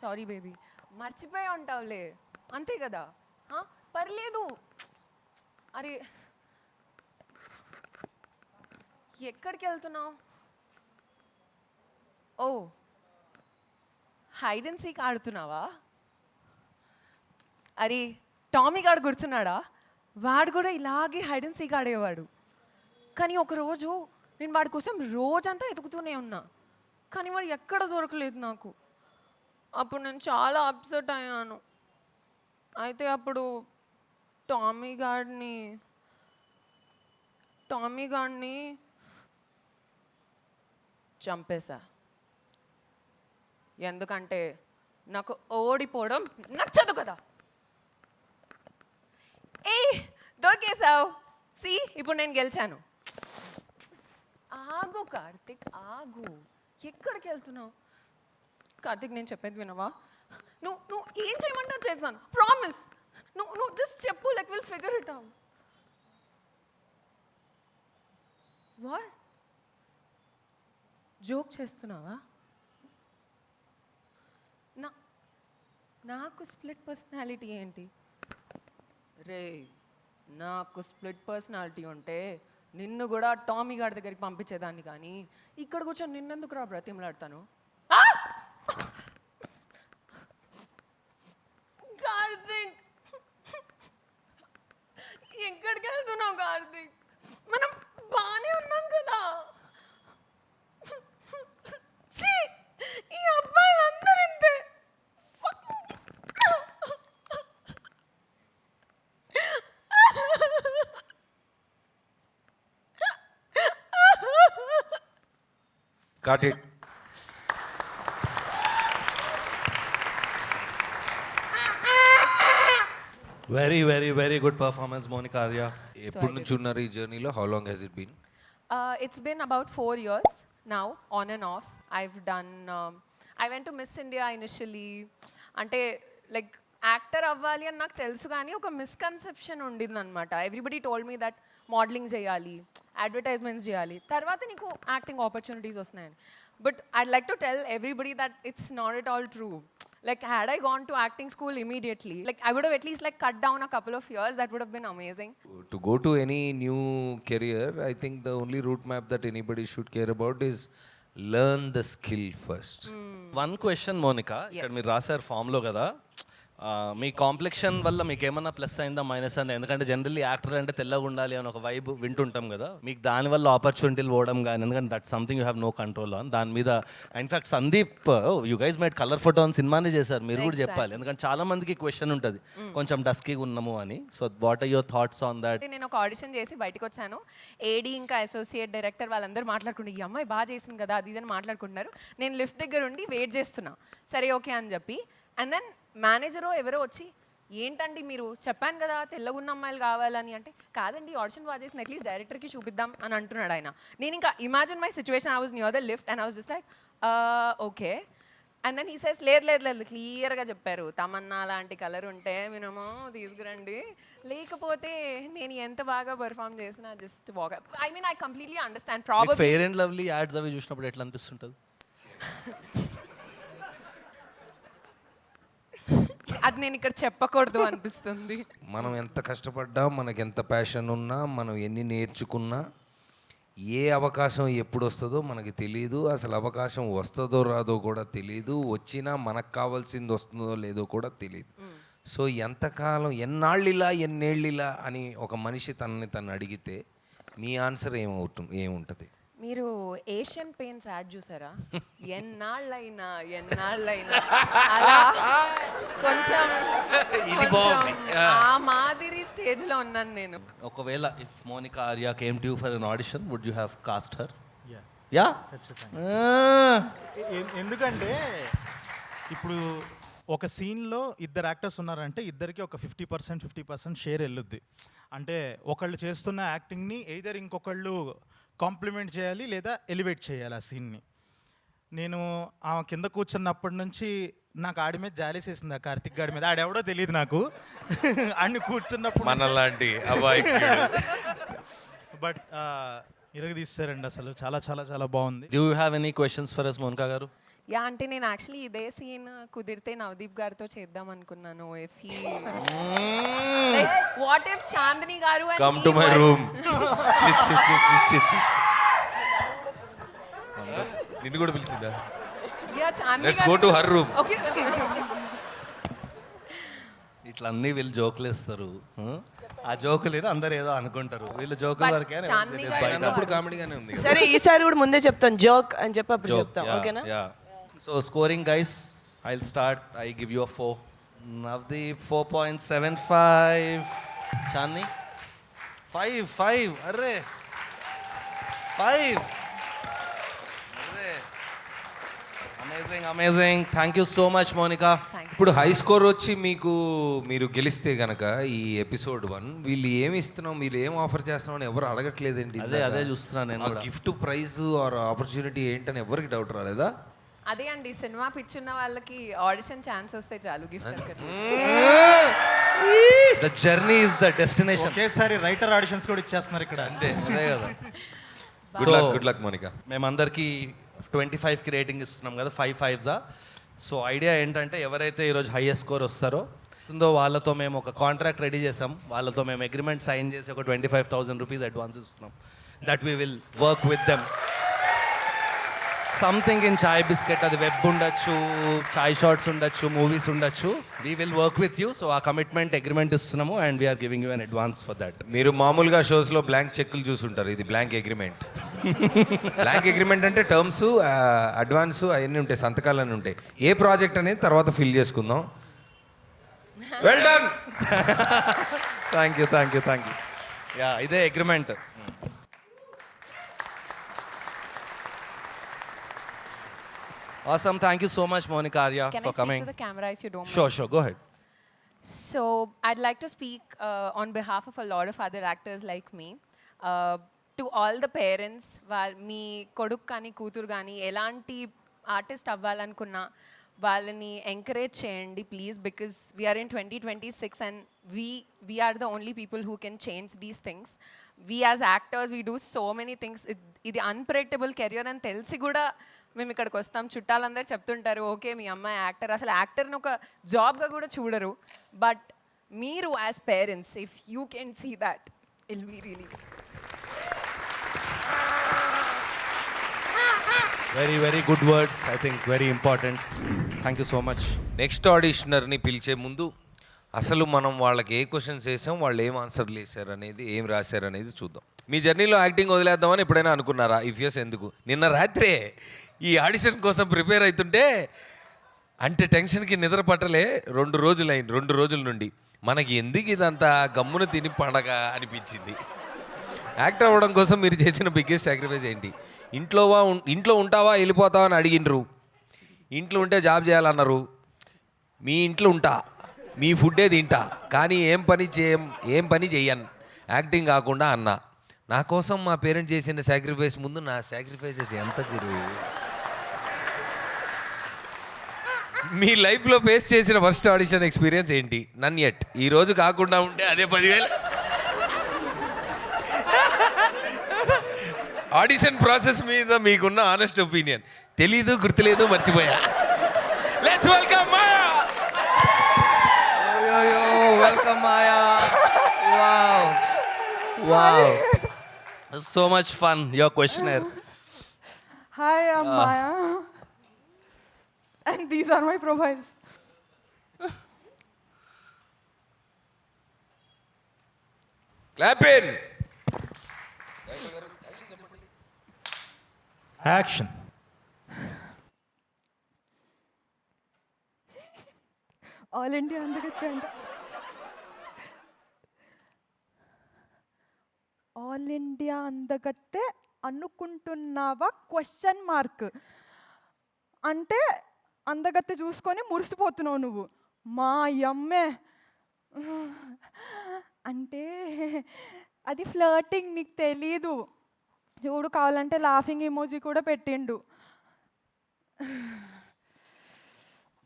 sorry baby, మర్చిపోయి ఉంటావులే, అంతే కదా. హా? పర్లేదు. అరే ఎక్కడికి వెళ్తున్నావు? ఓ, హైడ్ అండ్ సీక్ ఆడుతున్నావా? అరే టామీ గాడు గుర్తున్నాడా? వాడు కూడా ఇలాగే హైడ్ అండ్ సీక్ ఆడేవాడు. కానీ ఒకరోజు నేను వాడి కోసం రోజంతా ఎతుకుతూనే ఉన్నా, కానీ వాడు ఎక్కడ దొరకలేదు నాకు. అప్పుడు నేను చాలా అప్సెట్ అయ్యాను. అయితే అప్పుడు టామీ గాడిని చంపేశా. ఎందుకంటే నాకు ఓడిపోవడం నచ్చదు కదా. ఏ దొరికేసావు. సి, ఇప్పుడు నేను గెలిచాను. ఆగు కార్తిక్, ఆగు. ఎక్కడికి వెళ్తున్నావు? కార్తిక్, నేను చెప్పేది వినవా? నువ్వు ఏం చేయమంటావు చేస్తాను, ప్రామిస్. నువ్వు జస్ట్ చెప్పు, like will figure it out. What? Joke చేస్తున్నావా? నాకు స్ప్లిట్ పర్సనాలిటీ ఏంటి? రే, నాకు స్ప్లిట్ పర్సనాలిటీ ఉంటే నిన్ను కూడా టామీ గారి దగ్గరికి పంపించేదాన్ని, కానీ ఇక్కడ కూర్చొని నిన్నెందుకు రా బ్రతిమలాడతాను? కార్తిక్, ఎక్కడికి వెళ్తున్నావు కార్తిక్? మనం బాగానే ఉన్నాం కదా. ఛీ, ఈ అబ్బాయిలందరూ ఇంతే. Got it. Very very very good performance Monica Arya. ఎప్పటి నుంచి ఉన్నారు ఈ జర్నీలో? How long has it been? It's been about 4 years now, on and off. I went to Miss India initially. అంటే లైక్ యాక్టర్ అవ్వాలి అని నాకు తెలుసు, కానీ ఒక మిస్కన్సెప్షన్ ఉండింది అనమాట. Everybody told me that modelling చేయాలి, అడ్వర్టైజ్మెంట్స్ చేయాలి, తర్వాత నీకు యాక్టింగ్ ఆపర్చునిటీస్ వస్తున్నాయని. But I'd like to tell everybody that it's not at all true. Like, had I gone to acting school immediately, like I would have at least like cut down a couple of years. That would have been amazing. To go to any new career, I think the only route map that anybody should care about is learn the skill first. One question Monica, ఇక్కడ మీరు రాశారు ఫామ్లో కదా, మీ complexion వల్ల మీకు ఏమన్నా plus అయిందా minus అయిందా? ఎందుకంటే జనరల్లీ యాక్టర్ అంటే తెల్లగా ఉండాలి అని ఒక వైబ్ వింటుంటాం కదా, మీకు దానివల్ల ఆపర్చునిటీలు పోవడం కానీ, ఎందుకంటే that something you have no control on. దాని మీద in fact Sandeep, you guys made colour photo అని సినిమానే చేశారు, మీరు కూడా చెప్పాలి. ఎందుకంటే చాలా మందికి క్వశ్చన్ ఉంటుంది కొంచెం డస్కీగా ఉన్నాము అని. So what are your thoughts on that? నేను ఒక ఆడిషన్ చేసి బయటకు వచ్చాను. ఏడీ ఇంకా అసోసియేట్ డైరెక్టర్ వాళ్ళందరూ మాట్లాడుకుంటే ఈ అమ్మాయి బాగా చేసింది కదా అది ఇదని మాట్లాడుకుంటున్నారు. నేను లిఫ్ట్ దగ్గర ఉండి వెయిట్ చేస్తున్నా, సరే ఓకే అని చెప్పి. అండ్ దెన్ మేనేజరో ఎవరో వచ్చి, ఏంటండి మీరు చెప్పాను కదా తెల్లగున్న అమ్మాయిలు కావాలని అంటే, కాదండి ఆడిషన్ బాగా చేసిన అట్లీస్ట్ డైరెక్టర్కి చూపిద్దాం అని అంటున్నాడు ఆయన. నేను ఇంకా imagine my situation, I was near the lift and I was just like okay. And then he says లేదు క్లియర్గా చెప్పారు, తమన్నా లాంటి కలర్ ఉంటే మినిమం తీసుకురండి, లేకపోతే నేను ఎంత బాగా పర్ఫామ్ చేసినా just walk. I mean I completely understand. Probably fair and lovely ads అవి చూసినప్పుడు ఎట్లా అనిపిస్తుంటుంది? అది నేను ఇక్కడ చెప్పకూడదు అనిపిస్తుంది. మనం ఎంత కష్టపడ్డా, మనకి ఎంత ప్యాషన్ ఉన్నా, మనం ఎన్ని నేర్చుకున్నా, ఏ అవకాశం ఎప్పుడు వస్తుందో మనకి తెలియదు. అసలు అవకాశం వస్తుందో రాదో కూడా తెలియదు. వచ్చినా మనకు కావాల్సింది వస్తుందో లేదో కూడా తెలియదు. సో ఎంతకాలం, ఎన్నాళ్ళిలా ఎన్నేళ్ళిలా అని ఒక మనిషి తనని తను అడిగితే మీ ఆన్సర్ ఏముంటుంది? మీరు ఏషియన్ పెయింట్స్ యాడ్ చూసారా? ఎన్నాళ్ళైనా అలా కొంచెం ఆ మాదిరి స్టేజ్ లో ఉన్నాను నేను. ఒకవేళ if Monica Arya came to you for an audition, would you have cast her? Yeah. Yeah, ఖచ్చితంగా. ఎందుకంటే ఇప్పుడు ఒక సీన్లో ఇద్దరు యాక్టర్స్ ఉన్నారంటే ఇద్దరికి ఒక 50% షేర్ వెళ్ళుద్ది. అంటే ఒకళ్ళు చేస్తున్న యాక్టింగ్ని ఎయిదర్ ఇంకొకళ్ళు కాంప్లిమెంట్ చేయాలి లేదా ఎలివేట్ చేయాలి ఆ సీన్ని. నేను ఆ కింద కూర్చున్నప్పటి నుంచి నాకు ఆడి మీద జాలేసేసింది, ఆ కార్తిక్ గాడి మీద. ఆడెవడో తెలియదు నాకు. ఆడిని కూర్చున్నప్పుడు మనలాంటి అబ్బాయి బట్ ఇరగదీస్తారండి అసలు. చాలా చాలా చాలా బాగుంది. Do you have any questions for us Monica గారు? యా, అంటే నేను యాక్చువల్లీ ఇదే సీన్ కుదిరితే నవదీప్ గారితో చేద్దాం అనుకున్నాను. If he what if Chandini గారు and come me to my were- room. నిన్ను కూడా పిలిచిందా? Yeah, చాందిని లెట్స్ గారు- go to her room. Okay. ఇట్లా అన్నీ వీళ్ళు జోకులు వేస్తారు. ఆ జోకులు అందరు ఏదో అనుకుంటారు, వీళ్ళు జోకుల But వరకే చాందిని గారు- అన్నప్పుడు కామెడీగానే ఉంది కదా. సరే ఈసారి కూడా ముందే చెప్తాను జోక్ అని చెప్పి అప్పుడు చెప్తాం. ఓకేనా? So scoring guys, I'll start. I give you 4. Navdeep 4.75. Chandini 5. అర్రే 5. Amazing. Thank you so much Monica. ఇప్పుడు హై స్కోర్ వచ్చి మీరు గెలిస్తే గనక ఈ ఎపిసోడ్ 1 వీళ్ళు ఏమి ఇస్తున్నాం, మీరు ఏం ఆఫర్ చేస్తున్నాం అని ఎవరు అడగట్లేదండి. అదే చూస్తున్నాను నేను కూడా. గిఫ్ట్ ప్రైజ్ ఆర్ ఆపర్చునిటీ ఏంటని ఎవరికి డౌట్ రాలేదా? అదే అండి, సినిమా పిచ్చున్న వాళ్ళకి ఆడిషన్ ఛాన్స్ వస్తే చాలు gift. The journey is the destination. ఒకేసారి రైటర్ ఆడిషన్స్ కూడా ఇచ్చేస్తున్నారు ఇక్కడ. అదే కదా. Good luck Monika. మేమందరికీ 25కి రేటింగ్ ఇస్తున్నాం కదా, 5 5s. సో ఐడియా ఏంటంటే ఎవరైతే ఈరోజు హైయెస్ట్ స్కోర్ వస్తారో వాళ్ళతో మేము ఒక కాంట్రాక్ట్ రెడీ చేసాం. వాళ్ళతో మేము అగ్రిమెంట్ సైన్ చేసి ఒక 25,000 రూపీస్ అడ్వాన్స్ ఇస్తున్నాం. That we will work with them something in Chai Bisket. అది వెబ్ ఉండొచ్చు, చాయ్ షార్ట్స్ ఉండొచ్చు, మూవీస్ ఉండొచ్చు. We will work with you. So ఆ కమిట్మెంట్ అగ్రిమెంట్ ఇస్తున్నాము and we're giving you an advance for that. మీరు మామూలుగా షోస్లో బ్లాంక్ చెక్కులు చూసుంటారు, ఇది బ్లాంక్ అగ్రిమెంట్. బ్లాంక్ అగ్రిమెంట్ అంటే టర్మ్స్, అడ్వాన్స్ అవన్నీ ఉంటాయి, సంతకాలు అన్నీ ఉంటాయి. ఏ ప్రాజెక్ట్ అనేది తర్వాత ఫిల్ చేసుకుందాం. Well done. Thank you. Yeah, ఇదే agreement. Awesome. Thank you so much, Monica Arya, Can for I speak coming. to the camera if you don't mind? Sure. Go ahead. So I'd like to speak on behalf of a lot of other actors like me. To all the parents, మీ కొడుకు కానీ కూతురు కానీ ఎలాంటి artist అవ్వాలనుకున్నా వాళ్ళని encourage చేయండి please, because we're in 2026 and we are the only people who can change these things. We as actors, we do so many things. ఇది unpredictable career అని తెలిసి కూడా మేము ఇక్కడికి వస్తాం. చుట్టాలందరూ చెప్తుంటారు ఓకే మీ అమ్మాయి యాక్టర్, అసలు యాక్టర్ని ఒక జాబ్గా కూడా చూడరు. బట్ మీరు as parents, if you can see that, it'll be really Very good words. I think very important. Thank you so much. Next ఆడిషనర్ని పిలిచే ముందు అసలు మనం వాళ్ళకి ఏ క్వశ్చన్స్ వేసాం, వాళ్ళు ఏం ఆన్సర్లు వేసారు అనేది, ఏం రాశారు అనేది చూద్దాం. మీ జర్నీలో యాక్టింగ్ వదిలేద్దామని ఎప్పుడైనా అనుకున్నారా? ఇఫ్ యస్ ఎందుకు? నిన్న రాత్రే ఈ ఆడిషన్ కోసం ప్రిపేర్ అవుతుంటే అంటే టెన్షన్కి నిద్ర పట్టలే. 2 రోజుల నుండి మనకి ఎందుకు ఇదంతా గమ్మున తిని పండగ అనిపించింది. యాక్టర్ అవ్వడం కోసం మీరు చేసిన బిగ్గెస్ట్ సాక్రిఫైస్ ఏంటి? ఇంట్లో ఉంటావా వెళ్ళిపోతావా అని అడిగినరు. ఇంట్లో ఉంటే జాబ్ చేయాలన్నారు. మీ ఇంట్లో ఉంటా, మీ ఫుడ్డే తింటా, కానీ ఏం పని చెయ్యను యాక్టింగ్ కాకుండా అన్నా. నా కోసం మా పేరెంట్స్ చేసిన సాక్రిఫైస్ ముందు నా సాక్రిఫైసెస్ ఎంత గురు. మీ లైఫ్లో ఫేస్ చేసిన ఫస్ట్ ఆడిషన్ ఎక్స్పీరియన్స్ ఏంటి? నన్ ఎట్. ఈరోజు కాకుండా ఉంటే అదే 10,000. ఆడిషన్ ప్రాసెస్ మీద మీకున్న ఆనెస్ట్ ఒపీనియన్. తెలీదు, గుర్తులేదు, మర్చిపోయా. Let's welcome Maya. Welcome, Maya. Wow. So much fun. Your questionnaire. Hi, I'm Maya. And these are my profiles. Clap in. Action. All India అందగత్తె అంట. ఆల్ ఇండియా అందగత్తె అనుకుంటున్నావా? Question mark. అంటే అందగత్తె చూసుకొని మురిసిపోతున్నావు నువ్వు. మా యమ్మే అంటే అది ఫ్లర్టింగ్, నీకు తెలీదు. చూడు, కావాలంటే లాఫింగ్ ఇమోజీ కూడా పెట్టిండు.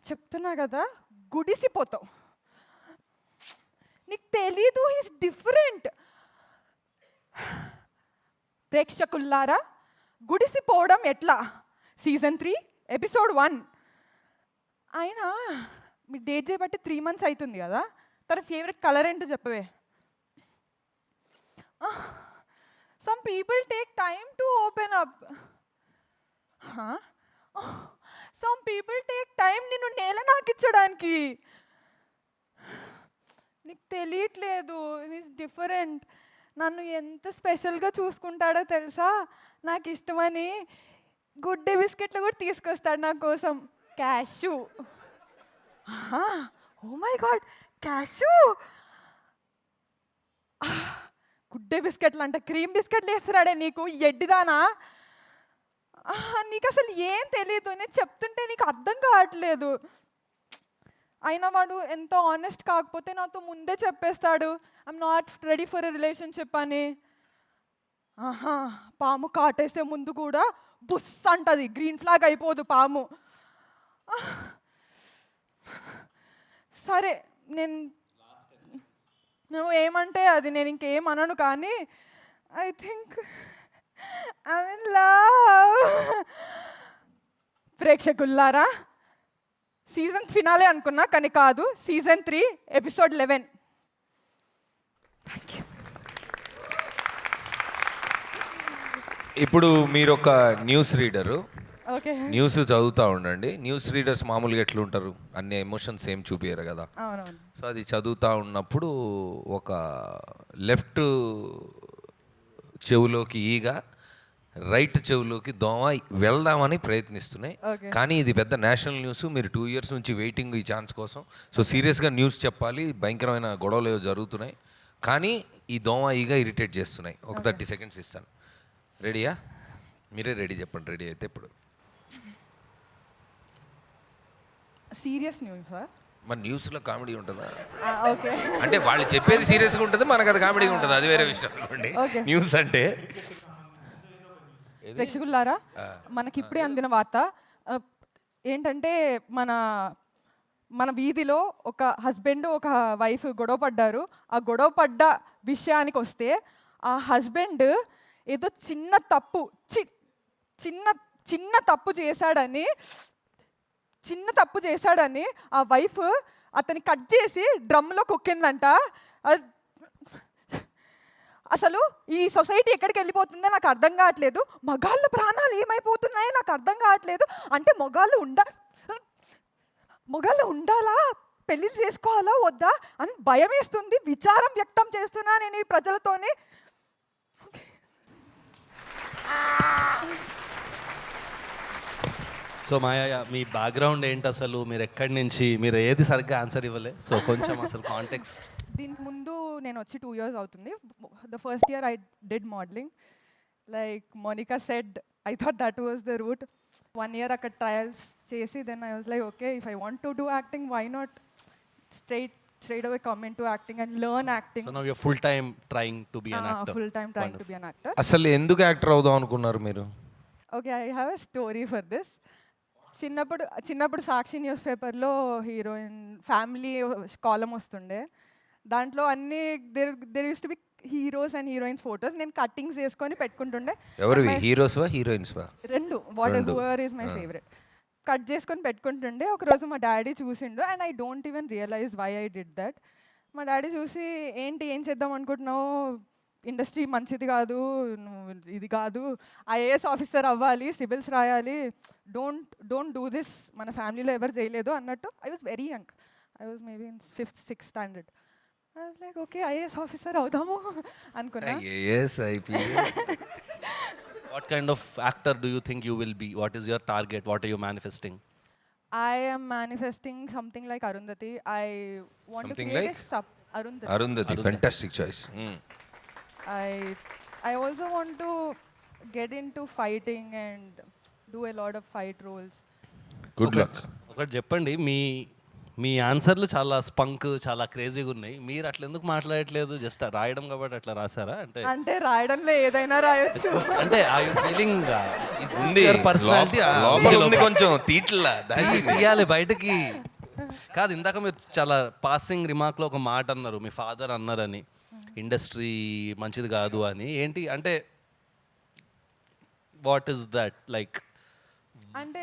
చెప్తున్నా కదా, గుడిసిపోతావు. నీకు తెలీదు, ఈజ్ డిఫరెంట్. ప్రేక్షకుల్లారా, గుడిసిపోవడం ఎట్లా? Season 3 episode 1. అయినా మీ డేట్ చేయబట్టి 3 months అవుతుంది కదా, తన ఫేవరెట్ కలర్ ఏంటో చెప్పవే. Some people take time to open up. Some people take time నిన్ను నేల నాకిచ్చడానికి. నీకు తెలియట్లేదు, ఈజ్ డిఫరెంట్. నన్ను ఎంత స్పెషల్గా చూసుకుంటాడో తెలుసా, నాకు ఇష్టమని గుడ్ డే బిస్కెట్లు కూడా తీసుకొస్తాడు నా కోసం. Cashew. Oh my god, cashew. Good Day బిస్కెట్లు అంట, క్రీమ్ బిస్కెట్లు వేస్తున్నాడే నీకు, ఎడ్డిదానా. నీకు అసలు ఏం తెలియదు, నేను చెప్తుంటే నీకు అర్థం కావట్లేదు. అయినా వాడు ఎంతో ఆనెస్ట్ కాకపోతే నాతో ముందే చెప్పేస్తాడు, I'm not ready for a relationship అని. పాము కాటేసే ముందు కూడా బుస్ అంటది, గ్రీన్ ఫ్లాగ్ అయిపోదు పాము. సరే, నువ్వు ఏమంటే అది, నేను ఇంకేం అనను. కానీ I think I'm in love. ప్రేక్షకుల్లారా, సీజన్ ఫినాలే అనుకున్నా, కానీ కాదు, సీజన్ 3 ఎపిసోడ్ 11. Thank you. ఇప్పుడు మీరు ఒక న్యూస్ రీడరు, ఓకే. న్యూస్ చదువుతూ ఉండండి. న్యూస్ రీడర్స్ మామూలుగా ఎట్లుంటారు, అన్ని ఎమోషన్స్ ఏం చూపించారు కదా. అవునవును. సో అది చదువుతూ ఉన్నప్పుడు ఒక లెఫ్ట్ చెవులోకి ఈగ, రైట్ చెవులోకి దోమ వెళ్దామని ప్రయత్నిస్తున్నాయి. కానీ ఇది పెద్ద నేషనల్ న్యూస్, మీరు 2 years నుంచి వెయిటింగ్ ఈ ఛాన్స్ కోసం. సో సీరియస్గా న్యూస్ చెప్పాలి, భయంకరమైన గొడవలు ఏవో జరుగుతున్నాయి. కానీ ఈ దోమ ఈగ ఇరిటేట్ చేస్తున్నాయి. ఒక 30 seconds ఇస్తాను. రెడీయా? మీరే రెడీ చెప్పండి. రెడీ అయితే ఇప్పుడు. Serious news sir. మరి న్యూస్లో కామెడీ ఉంటుందా? ఓకే. అంటే వాళ్ళు చెప్పేది సీరియస్గా ఉంటుంది, మనకు అది కామెడీగా ఉంటుంది, అది వేరే విషయం అనుకోండి. న్యూస్ అంటే ప్రేక్షకులారా, మనకి ఇప్పుడే అందిన వార్త ఏంటంటే, మన వీధిలో ఒక హస్బెండ్ ఒక వైఫ్ గొడవ పడ్డారు. ఆ గొడవ పడ్డ విషయానికి వస్తే, ఆ హస్బెండ్ ఏదో చిన్న తప్పు చేశాడని ఆ వైఫ్ అతన్ని కట్ చేసి డ్రమ్లో కుక్కిందంట. అసలు ఈ సొసైటీ ఎక్కడికి వెళ్ళిపోతుందో నాకు అర్థం కావట్లేదు. మగాళ్ళ ప్రాణాలు ఏమైపోతున్నాయో నాకు అర్థం కావట్లేదు. అంటే మొగాళ్ళు ఉండాలా, పెళ్ళిళ్ళు చేసుకోవాలా వద్దా అని భయం వేస్తుంది. విచారం వ్యక్తం చేస్తున్నా నేను ఈ ప్రజలతోని. సో మాయా, మీ బ్యాక్గ్రౌండ్ ఏంటి అసలు, మీరు ఎక్కడి నుంచి, మీరు ఏది సరిగ్గా ఆన్సర్ ఇవ్వలే. సో కొంచెం అసలు కాంటెక్స్ట్. దీనికి ముందు నేను వచ్చి 2 years అవుతుంది. The first year I did modelling. Like Monica said, I thought that was the route. 1 year అక్కడ ట్రయల్స్ చేసి then I was like, okay, if I want to do acting, why not straight away come into acting and learn acting. So now you're full time trying to be an actor. Full time trying to be an actor. అసలు ఎందుకు actor అవుదాం అనుకున్నారు మీరు? Okay, I have a story for this. చిన్నప్పుడు Sakshi news పేపర్లో heroine family కాలం వస్తుండే. దాంట్లో అన్ని there use to be heroes and heroines photos. నేను కట్టింగ్స్ చేసుకొని పెట్టుకుంటుండే. ఎవరివి, హీరోస్వా హీరోయిన్స్వా? రెండు. Whatever is my favourite. Cut చేసుకొని పెట్టుకుంటుండే. ఒకరోజు మా డాడీ చూసిండు and I don't even realise why I did that. మా డాడీ చూసి, ఏం చేద్దాం అనుకుంటున్నావు, ఇండస్ట్రీ మంచిది కాదు, నువ్వు ఇది కాదు, ఐఏఎస్ ఆఫీసర్ అవ్వాలి, సివిల్స్ రాయాలి, డోంట్ డూ దిస్, మన ఫ్యామిలీలో ఎవరు చేయలేదు అన్నట్టు. I was very young, I was maybe in 5th 6th standard. I was like, okay, IAS officer అవుదాము అనుకున్నా. IAS, IPS. What kind of actor do you think you will be? What is your target? What are you manifesting? I am manifesting something like Arundhati. I want Something to create like? Arundhati. Arundhati, fantastic choice. I also want to get into fighting and do a lot of fight roles. Good luck. ఒకటి చెప్పండి, మీ ఆన్సర్లు చాలా స్పంక్, చాలా క్రేజీగా ఉన్నాయి. మీరు అట్లా ఎందుకు మాట్లాడట్లేదు? జస్ట్ రాయడం కాబట్టి అట్లా రాసారా? అంటే రాయడంలో ఏదైనా రాయొచ్చు. అంటే ఐ యు ఫీలింగ్ ఉంది పర్సనాలిటీ లోపల ఉంది కొంచెం తీట్లా తీయాలి బయటకి. కాదు, ఇందాక మీరు చాలా పాసింగ్ రిమార్క్లో ఒక మాట అన్నారు, మీ ఫాదర్ అన్నారని, ఇండస్ట్రీ మంచిది కాదు అని. ఏంటి అంటే వాట్ ఈస్ దట్ లైక్? అంటే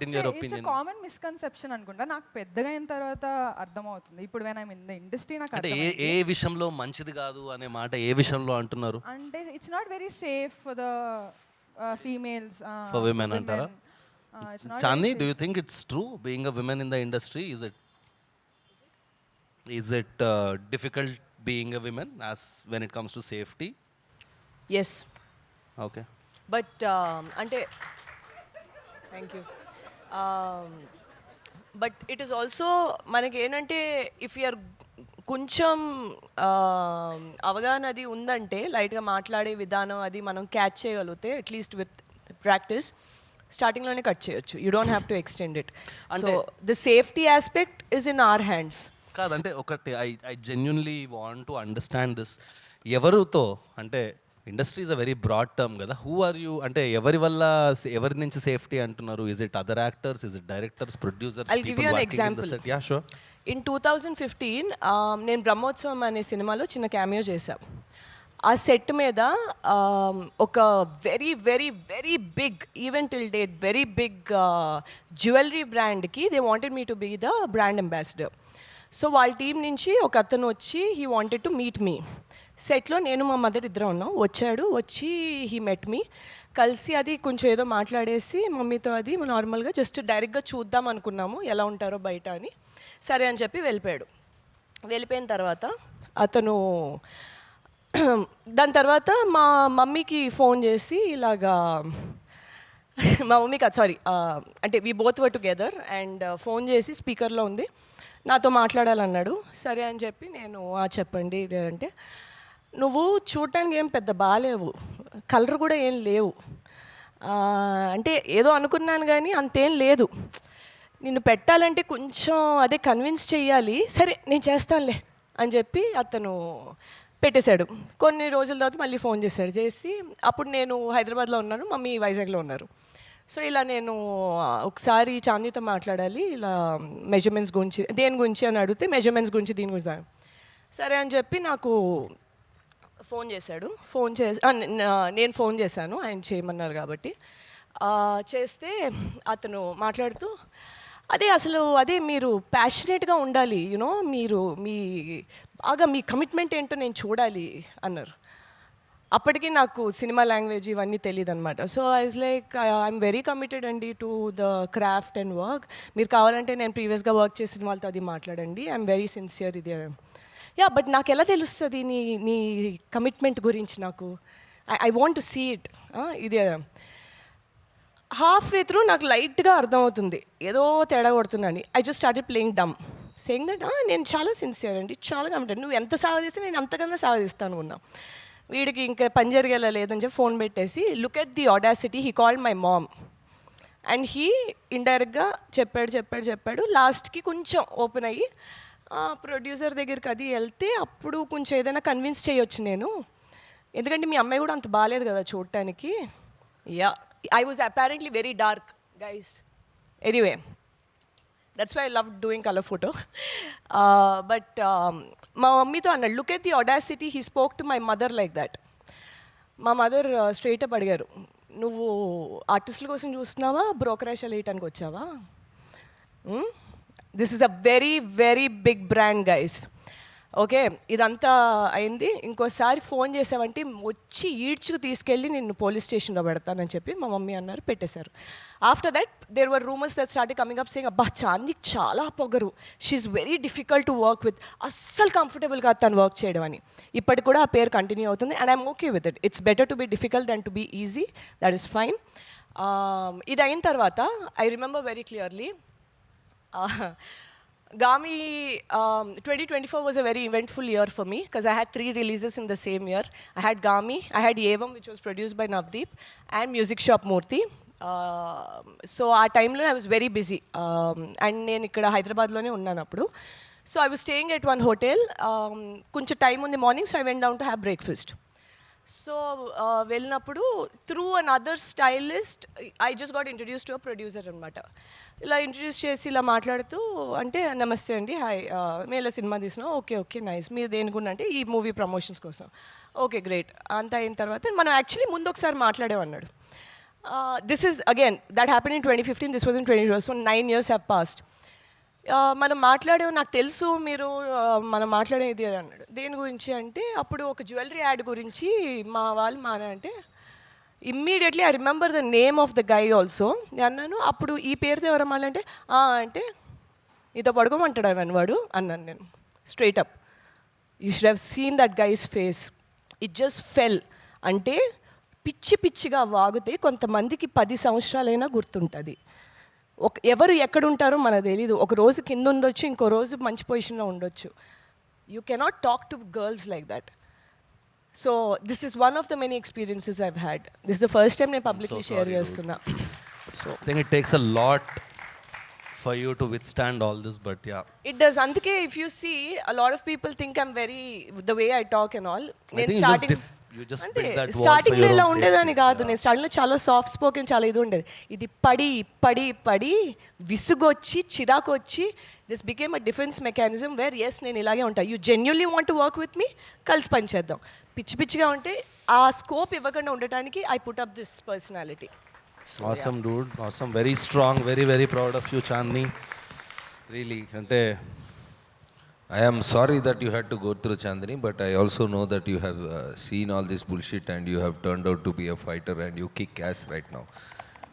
in your opinion? Common misconception అనుకుంటా. నాకు పెద్దగా అయిన తర్వాత అర్థమవుతుంది. ఇప్పుడు when I in the industry నాకు అంటే ఏ విషయంలో మంచిది కాదు అనే మాట ఏ విషయంలో అంటున్నారు? అంటే it's not very safe for the females, for women అంటారా? Chandi, do you think it's true being a women in the industry? Is it difficult being a women as when it comes to safety? Yes, okay. But అంటే thank you. But it is also మనకి ఏంటంటే if you're కొంచెం అవగాహన అది ఉందంటే, లైట్గా మాట్లాడే విధానం అది మనం క్యాచ్ చేయగలిగితే అట్లీస్ట్ విత్ ప్రాక్టీస్ స్టార్టింగ్లోనే కట్ చేయొచ్చు. You don't have to extend it. So the safety aspect is in our hands. కాదంటే ఒకటి I genuinely want to understand this. ఎవరితో అంటే industry is a very broad term కదా. Who are you అంటే ఎవరి వల్ల, ఎవరి నుంచి సేఫ్టీ అంటున్నారు? Is it other actors, is it directors, producers? I'll give you an example. Yeah sure. In 2015 నేను బ్రహ్మోత్సవం అనే సినిమాలో చిన్న క్యామియో చేశాను. ఆ సెట్ మీద ఒక very very very big even till date very big jewellery బ్రాండ్కి they wanted me to be the brand ambassador. So వాళ్ళ టీం నుంచి ఒక అతను వచ్చి he wanted to meet me. సెట్లో నేను మా మదర్ ఇద్దరం ఉన్నాం. వచ్చి హీ మెట్ మీ. కలిసి అది కొంచెం ఏదో మాట్లాడేసి మమ్మీతో అది నార్మల్గా జస్ట్ డైరెక్ట్గా చూద్దాం అనుకున్నాము ఎలా ఉంటారో బయట అని. సరే అని చెప్పి వెళ్ళిపోయాడు. వెళ్ళిపోయిన తర్వాత అతను దాని తర్వాత మా మమ్మీకి ఫోన్ చేసి ఇలాగా మా మమ్మీకి సారీ అంటే we both were together and phone చేసి స్పీకర్లో ఉంది, నాతో మాట్లాడాలన్నాడు. సరే అని చెప్పి నేను చెప్పండి ఇది అంటే, నువ్వు చూడటానికి ఏం పెద్ద బాగాలేవు, కలర్ కూడా ఏం లేవు, అంటే ఏదో అనుకున్నాను కానీ అంతేం లేదు, నిన్ను పెట్టాలంటే కొంచెం అదే కన్విన్స్ చెయ్యాలి, సరే నేను చేస్తానులే అని చెప్పి అతను పెట్టేశాడు. కొన్ని రోజుల తర్వాత మళ్ళీ ఫోన్ చేసి అప్పుడు నేను హైదరాబాద్లో ఉన్నాను, మమ్మీ వైజాగ్లో ఉన్నారు. సో ఇలా నేను ఒకసారి చాందీతో మాట్లాడాలి ఇలా మెజర్మెంట్స్ గురించి, దేని గురించి అని అడిగితే మెజర్మెంట్స్ గురించి దీని గురించి సరే అని చెప్పి నాకు ఫోన్ చేశాడు. నేను ఫోన్ చేశాను, ఆయన చేయమన్నారు కాబట్టి. చేస్తే అతను మాట్లాడుతూ అదే మీరు ప్యాషనేట్గా ఉండాలి, యూనో మీరు బాగా మీ కమిట్మెంట్ ఏంటో నేను చూడాలి అన్నారు. అప్పటికి నాకు సినిమా లాంగ్వేజ్ ఇవన్నీ తెలియదు అనమాట. So I was like I'm very committed అండి to the craft and work. మీరు కావాలంటే నేను ప్రీవియస్గా వర్క్ చేసిన వాళ్ళతో అది మాట్లాడండి, ఐఎమ్ వెరీ సిన్సియర్ ఇది. యా, బట్ నాకు ఎలా తెలుస్తుంది నీ కమిట్మెంట్ గురించి? నాకు I want to see it. ఇది హాఫ్ వే త్రూ నాకు లైట్గా అర్థమవుతుంది ఏదో తేడా కొడుతున్నాను. I just started playing dumb, saying that నేను చాలా సిన్సియర్ అండి, చాలా కమిటెడ్, నువ్వు ఎంత సాగదీస్తే నేను అంతకన్నా సాగదీస్తాను ఉన్నా. వీడికి ఇంకా పని జరిగేలా లేదని చెప్పి ఫోన్ పెట్టేసి look at the audacity, he called my mom and he ఇండైరెక్ట్గా చెప్పాడు. లాస్ట్కి కొంచెం ఓపెన్ అయ్యి ప్రొడ్యూసర్ దగ్గరికి అది వెళ్తే అప్పుడు కొంచెం ఏదైనా కన్విన్స్ చేయొచ్చు నేను, ఎందుకంటే మీ అమ్మాయి కూడా అంత బాగాలేదు కదా చూడటానికి. Yeah, I was apparently very dark, guys. Anyway, that's why I loved doing color photo. But my mummy to anna, look at the audacity, he spoke to my mother like that. మా mother straight up అడిగారు, నువ్వు ఆర్టిస్టుల కోసం చూస్తున్నావా, brokerage వేయటానికి వచ్చావా? This is a very very big brand guys. Okay, ఇదంతా అయింది. ఇంకోసారి ఫోన్ చేసావంటే వచ్చి ఈడ్చుకు తీసుకెళ్ళి నిన్ను పోలీస్ స్టేషన్లో పెడతానని చెప్పి మా మమ్మీ అన్నారు, పెట్టేశారు. After that there were rumours that start coming up saying, అబ్బా చాందీకి చాలా పొగరు, she's very difficult to work with, అస్సలు కంఫర్టబుల్ కాదు తను వర్క్ చేయడం అని. ఇప్పటికి కూడా ఆ పేరు కంటిన్యూ అవుతుంది and I'm okay with it. It's better to be difficult then to be easy, that is fine. ఇది అయిన తర్వాత I remember very clearly, Gami 2024 was a very eventful year for me because I had 3 releases in the same year. I had Gami, I had Yevam, which was produced by Navdeep, and Music Shop Murthy. So ఆ టైంలో I was very busy and నేను ఇక్కడ హైదరాబాద్లోనే ఉన్నాను అప్పుడు. So I was staying at one hotel. కొంచెం time ఉంది morning, so I went down to have breakfast. So వెళ్ళినప్పుడు through an other stylist I just got introduce to a producer అనమాట. ఇలా ఇంట్రడ్యూస్ చేసి ఇలా మాట్లాడుతూ అంటే నమస్తే అండి, హాయ్, మేము ఇలా సినిమా తీసినాం, ఓకే ఓకే నైస్, మీరు దేనికున్నా అంటే ఈ మూవీ ప్రమోషన్స్ కోసం, ఓకే గ్రేట్. అంత అయిన తర్వాత మనం యాక్చువల్లీ ముందు ఒకసారి మాట్లాడేమన్నాడు. This is again that happen in 2015, this was in 2012, so 9 years have passed. మనం మాట్లాడే నాకు తెలుసు మీరు మనం మాట్లాడేది అన్నాడు. దేని గురించి అంటే అప్పుడు ఒక జ్యువెలరీ యాడ్ గురించి మా వాళ్ళు అంటే immediately I remember the name of the guy also. అన్నాను అప్పుడు ఈ పేరుతో ఎవరమ్మా అంటే అంటే ఇదో పడుకోమంటాడు అని వాడు అన్నాను నేను straight up. You should have seen that guys face, it just fell. అంటే పిచ్చి పిచ్చిగా వాగితే కొంతమందికి 10 సంవత్సరాలైనా గుర్తుంటుంది. ఎవరు ఎక్కడ ఉంటారో మనకు తెలీదు. ఒక రోజు కింద ఉండొచ్చు, ఇంకో రోజు మంచి పొజిషన్లో ఉండొచ్చు. You cannot talk to girls like that. So this is one of the many experiences I've had. This the first time నేను పబ్లిక్లీ షేర్ చేస్తున్నా. So I think it takes a lot for you to withstand all this, but yeah it does. అందుకే if you see a lot of people think I'm very the way I talk and all. నేను స్టార్టింగ్లో ఇలా ఉండేదని కాదు. నేను స్టార్టింగ్లో చాలా soft spoken, చాలా ఇది ఉండేది. ఇది పడి పడి పడి విసుగొచ్చి చిరాకు వచ్చి this became a defence mechanism whereas నేను ఇలాగే ఉంటాను. You genuinely want to work with me, కలిసి పనిచేద్దాం. పిచ్చి పిచ్చిగా ఉంటే ఆ స్కోప్ ఇవ్వకుండా ఉండటానికి I put up this personality. awesome dude, awesome, very strong, very very proud of you Chandni, really. Ante I am sorry that you had to go through, Chandni, but I also know that you have seen all this bullshit and you have turned out to be a fighter and you kick ass right now.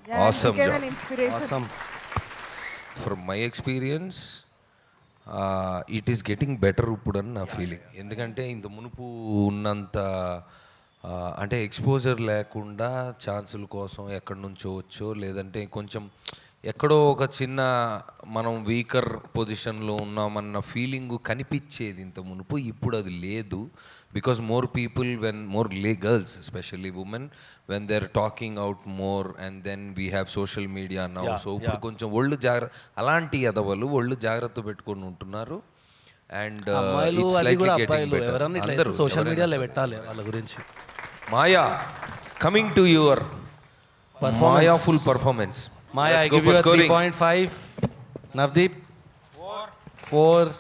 Yeah, Awesome became job. an inspiration. awesome. From my experience, it is getting better ఇప్పుడు అని నా feeling. ఎందుకంటే ఇంత మునుపు ఉన్నంత అంటే exposure లేకుండా ఛాన్సుల కోసం ఎక్కడి నుంచో వచ్చో లేదంటే కొంచెం ఎక్కడో ఒక చిన్న మనం వీకర్ పొజిషన్లో ఉన్నామన్న ఫీలింగ్ కనిపించేది ఇంత మునుపు. ఇప్పుడు అది లేదు. Because more people when more girls especially women when they are talking out more and then we have social media now. So ఇప్పుడు కొంచెం అలాంటి ఎదవలు ఒళ్ళు జాగ్రత్త పెట్టుకొని ఉంటున్నారు. అండ్ అమ్మాయిలు అది కూడా అబ్బాయిలు ఎవరన్నా ఇట్లా సోషల్ మీడియాలో పెట్టాలి వాళ్ళ గురించి. Maya, coming to your Maya full performance. Maya, I give you a 3.5. Navdeep 4.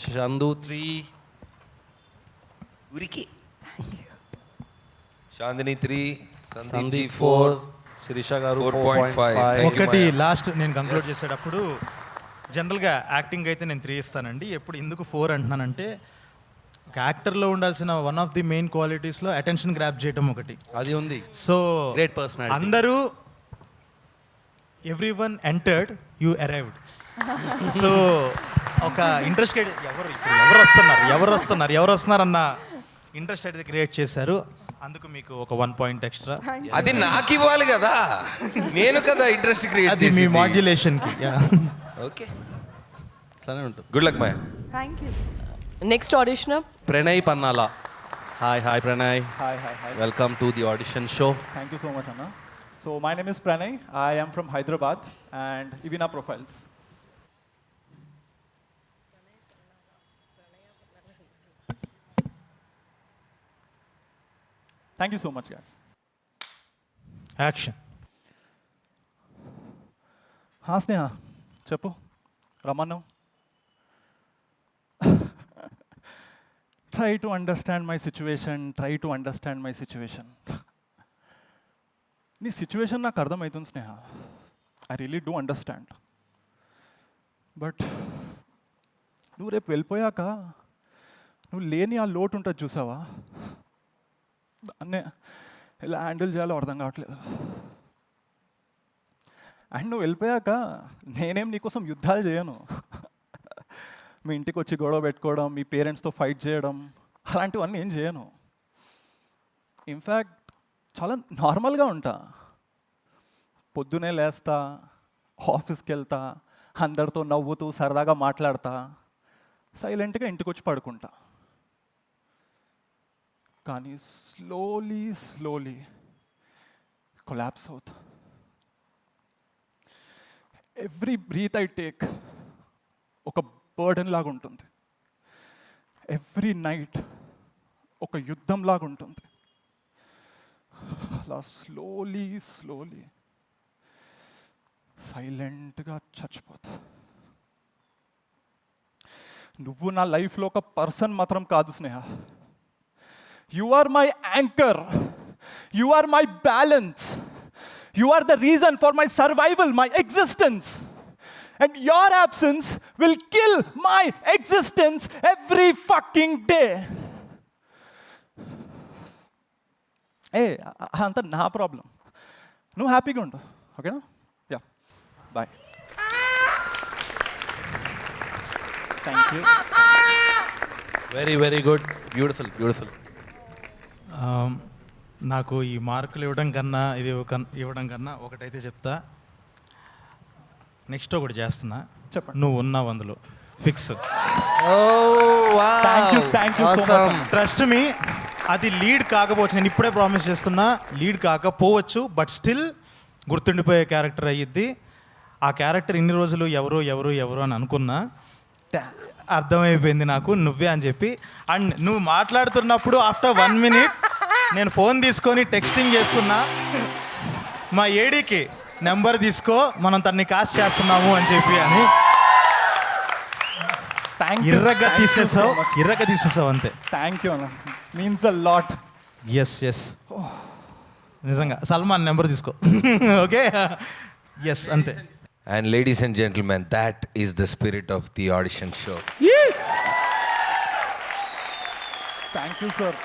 Chandu 3. Uriki. Chandni 3. Sandeep 4. Sirisha garu 4.5. ఒకటి లాస్ట్ నేను కంక్లూడ్ చేసేటప్పుడు జనరల్గా యాక్టింగ్ అయితే నేను 3 ఇస్తానండి. ఎప్పుడు ఎందుకు 4 అంటున్నానంటే ఒక యాక్టర్లో ఉండాల్సిన వన్ ఆఫ్ ది మెయిన్ క్వాలిటీస్లో అటెన్షన్ గ్రాప్ చేయడం ఒకటి అది ఉంది. So great personality. అందరూ everyone entered, you arrived. So ఒక ఇంట్రెస్ట్ ఎవరు వస్తున్నారు అన్న ఇంట్రెస్ట్ అయితే క్రియేట్ చేశారు. అందుకు మీకు ఒక 1 point ఎక్స్ట్రా. అది నాకు ఇవ్వాలి కదా, నేను కదా ఇంట్రెస్ట్ క్రియేట్ అది మీ మాడ్యులేషన్కి. ఓకే, అట్లానే ఉంటుంది. Good luck Maya. Thank you. Next audition Pranay Pannala. Hi Pranay. Hi. Welcome to the audition show. Thank you so much, Anna. So my name is Pranay. I am from Hyderabad and Ivina Profiles. Thank you so much, guys. Action. Sneha చెప్పు, రమణం. Try to understand my situation. నీ situation నాకు అర్థమవుతుంది Sneha. I really do understand. But నువ్వు రేపు వెళ్ళిపోయాక నువ్వు లేని ఆ లోటు ఉంటుంది చూసావా, దాన్నే ఎలా హ్యాండిల్ చేయాలో అర్థం కావట్లేదు. అండ్ నువ్వు వెళ్ళిపోయాక నేనేం నీకోసం యుద్ధాలు చేయను. మీ ఇంటికి వచ్చి గొడవ పెట్టుకోవడం, మీ పేరెంట్స్తో ఫైట్ చేయడం, అలాంటివన్నీ ఏం చేయను. ఇన్ఫ్యాక్ట్ చాలా నార్మల్గా ఉంటా. పొద్దునే లేస్తా, ఆఫీస్కి వెళ్తా, అందరితో నవ్వుతూ సరదాగా మాట్లాడతా, సైలెంట్గా ఇంటికి వచ్చి పడుకుంటా. కానీ స్లోలీ కొలాప్స్ అవుతా. ఎవ్రీ బ్రీత్ ఐ టేక్ ఒక బర్డెన్ లాగా ఉంటుంది. ఎవ్రీ నైట్ ఒక యుద్ధం లాగా ఉంటుంది. అలా స్లోలీ సైలెంట్గా చచ్చిపోతా. నువ్వు నా లైఫ్లో ఒక పర్సన్ మాత్రం కాదు Sneha. You are my anchor, you are my balance, you are the reason for my survival, my existence. And your absence will kill my existence every fucking day. Hey, అంత నా ప్రాబ్లం. నువ్వు హ్యాపీగా ఉండు, ఓకేనా? Yeah, bye. Thank you. Very good, beautiful. నాకు ఈ మార్కులు ఇవ్వడం కన్నా ఇది ఇవ్వడం కన్నా ఒకటైతే చెప్తా. నెక్స్ట్ ఒకటి చేస్తున్నా, చెప్పండి. నువ్వు ఉన్నావు అందులో fix. Thank you so much. Trust me, అది లీడ్ కాకపోవచ్చు, నేను ఇప్పుడే ప్రామిస్ చేస్తున్నా, లీడ్ కాకపోవచ్చు, బట్ స్టిల్ గుర్తుండిపోయే క్యారెక్టర్ అయ్యిద్ది. ఆ క్యారెక్టర్ ఇన్ని రోజులు ఎవరు అని అనుకున్నా, అర్థమైపోయింది నాకు నువ్వే అని చెప్పి. అండ్ నువ్వు మాట్లాడుతున్నప్పుడు ఆఫ్టర్ 1 minute నేను ఫోన్ తీసుకొని టెక్స్టింగ్ చేస్తున్నా, మా ఏడీకి నెంబర్ తీసుకో, మనం తన్ని కాస్ట్ చేస్తున్నాము అని చెప్పి అని. ఇర్రగా తీసేసావు అంతే. థ్యాంక్ యూ అన్న, మీన్స్ అ లాట్. ఎస్ నిజంగా సల్మాన్ నెంబర్ తీసుకో. ఓకే, ఎస్ అంతే. And ladies and gentlemen, that is the spirit of the audition show. Thank you sir.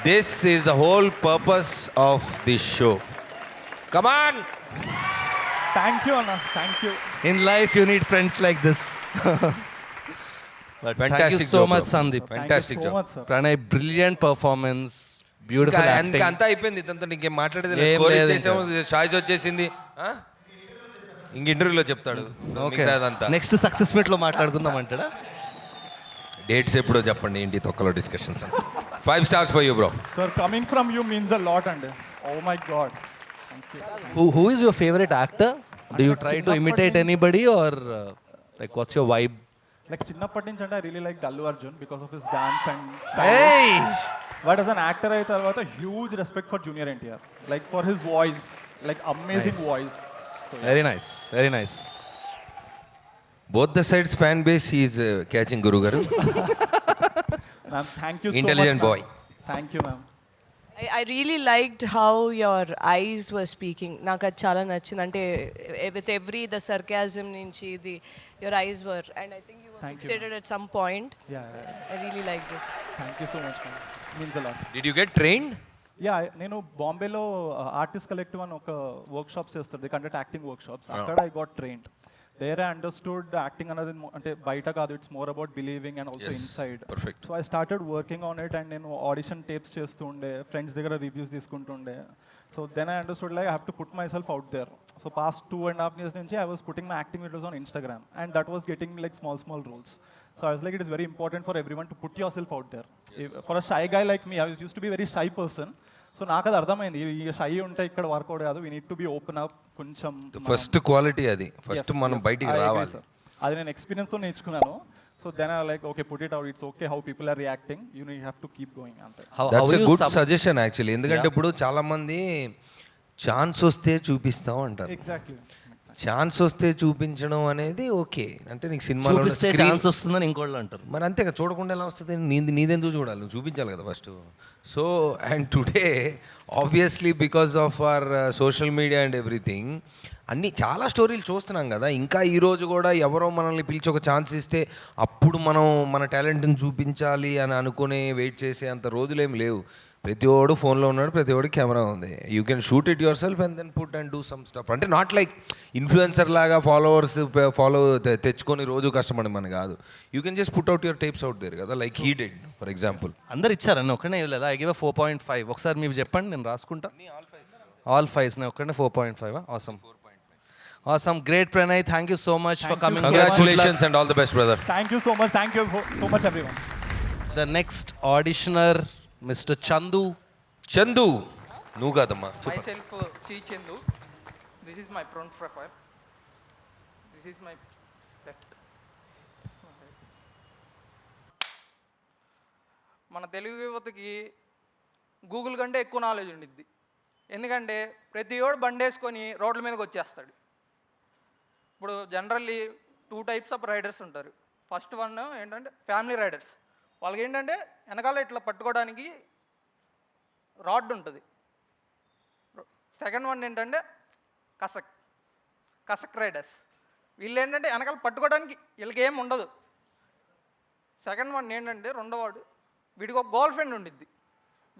This is the whole purpose of this show. Come on! Thank you అన్న, thank you. In life you need friends like this. But thank you Fantastic so job, much, bro. Sandeep. Fantastic so job. Much sir. Pranay, brilliant performance, beautiful acting. ఇంకా అంతా అయిపోయింది, ఇదంతా ఇంకేం మాట్లాడేది ఏం score లేదు ఇచ్చేసాము, choice వచ్చేసింది. ఇంక ఇంటర్వ్యూలో చెప్తాడు ఓకే, అదంతా. నెక్స్ట్ సక్సెస్ మీట్ లో మాట్లాడుకుందాం అంటాడా? డేట్స్ ఎప్పుడో చెప్పండి, ఏంటి తొక్కలో discussions. 5 stars for you, bro. Sir, coming from you means a lot అండి. Oh my God. Who is your favorite actor? Do you try to imitate anybody or like what's your vibe? Like చిన్నప్పటి నుంచి అంటే I really like Allu Arjun because of his dance and Hey! But as an actor అయిన తర్వాత huge respect for junior NTR, like for his voice, like amazing voice. Very nice. Both the sides fan base, he is catching Guru Garu. Ma'am thank you. Intelligent boy. Thank you ma'am. I really liked how your eyes were speaking. నాకు అది చాలా నచ్చింది. అంటే with every the sarcasm నుంచి your eyes were, and I think you were fixated at some point. Yeah. I really liked it. Thank you so much ma'am, means a lot. Did you get trained? Yeah, నేను బాంబేలో artist collective అని ఒక workshops చేస్తారు, they conduct acting workshops. అక్కడ I got trained. There I understood acting అనేది అంటే బయట కాదు, it's more about believing and also inside. Perfect. So I started working on it, and నేను ఆడిషన్ టేప్స్ చేస్తూ ఉండే, ఫ్రెండ్స్ దగ్గర రివ్యూస్ తీసుకుంటుండే. So then I understood like I have to put myself out there. So past 2.5 years నుంచి I was putting my acting videos on Instagram, and that was getting me like small roles. So I was like, it is very important for everyone to put yourself out there. For a shy guy like me, I used to be a very shy person. So నాకు అది అర్థమైంది, ఈ shy ఉంటే ఇక్కడ work out కాదు, we need to be open up కొంచెం. First quality అది, first మనం బయటికి రావాలి. అది నేను ఎక్స్పీరియన్స్తో నేర్చుకున్నాను. So then I like okay, put it out, it's okay how people are reacting, you have to keep going అంతే. That's a good suggestion actually. ఎందుకంటే ఇప్పుడు చాలా మంది ఛాన్స్ వస్తే చూపిస్తాం అంటారు. ఎగ్జాక్ట్లీ. ఛాన్స్ వస్తే చూపించడం అనేది ఓకే, అంటే నీకు సినిమాలో చూపిస్తే ఛాన్స్ వస్తుందని ఇంకోళ్ళు అంటారు. మరి అంతే కదా, చూడకుండా ఎలా వస్తుంది? నీదెందుకు చూడాలి, నువ్వు చూపించాలి కదా first. So and today obviously because of our social media and everything అన్నీ చాలా స్టోరీలు చూస్తున్నాం కదా. ఇంకా ఈరోజు కూడా ఎవరో మనల్ని పిలిచి ఒక ఛాన్స్ ఇస్తే అప్పుడు మనం మన టాలెంట్ని చూపించాలి అని అనుకుని వెయిట్ చేసే అంత రోజులేం లేవు. ప్రతి ఓడు ఫోన్లో ఉన్నాడు, ప్రతి ఓడి కెమెరా ఉంది. You can shoot it yourself and then put and do some stuff. అంటే నాట్ లైక్ ఇన్ఫ్లుయెన్సర్ లాగా ఫాలో తెచ్చుకొని రోజు కష్టపడి మన కాదు. You can just put out your tapes out there కదా, like he did for example. అందరు ఇచ్చారని ఒక్కనే ఇవ్వలేదా? I give 4.5. ఒకసారి మీరు చెప్పండి, నేను రాసుకుంటా. ఆల్ 5 నేను ఒక్కనే 4.5. Awesome. Great, Pranay. Thank you so much for coming. Congratulations and all the best, brother. Thank you so much. Thank you so much, everyone. The next auditioner, Mr. Chandu. నువ్వు కాదమ్మా చెప్పు. myself Chi Chendu. This is my front profile. This is my left. మన తెలుగు యువతకి Google కంటే ఎక్కువ knowledge ఉండిద్ది. ఎందుకంటే ప్రతి ఓడు బండి వేసుకొని రోడ్ల మీదకి వచ్చేస్తాడు. ఇప్పుడు జనరల్లీ 2 types ఆఫ్ రైడర్స్ ఉంటారు. ఫస్ట్ వన్ ఏంటంటే ఫ్యామిలీ రైడర్స్. వాళ్ళకి ఏంటంటే వెనకాల ఇట్లా పట్టుకోవడానికి రాడ్ ఉంటుంది. సెకండ్ వన్ ఏంటంటే కసక్ రైడర్స్. వీళ్ళు ఏంటంటే వెనకాల పట్టుకోవడానికి వీళ్ళకి ఏం ఉండదు. సెకండ్ వన్ ఏంటంటే రెండో వాడు, వీడికి ఒక గర్ల్ ఫ్రెండ్ ఉండిద్ది.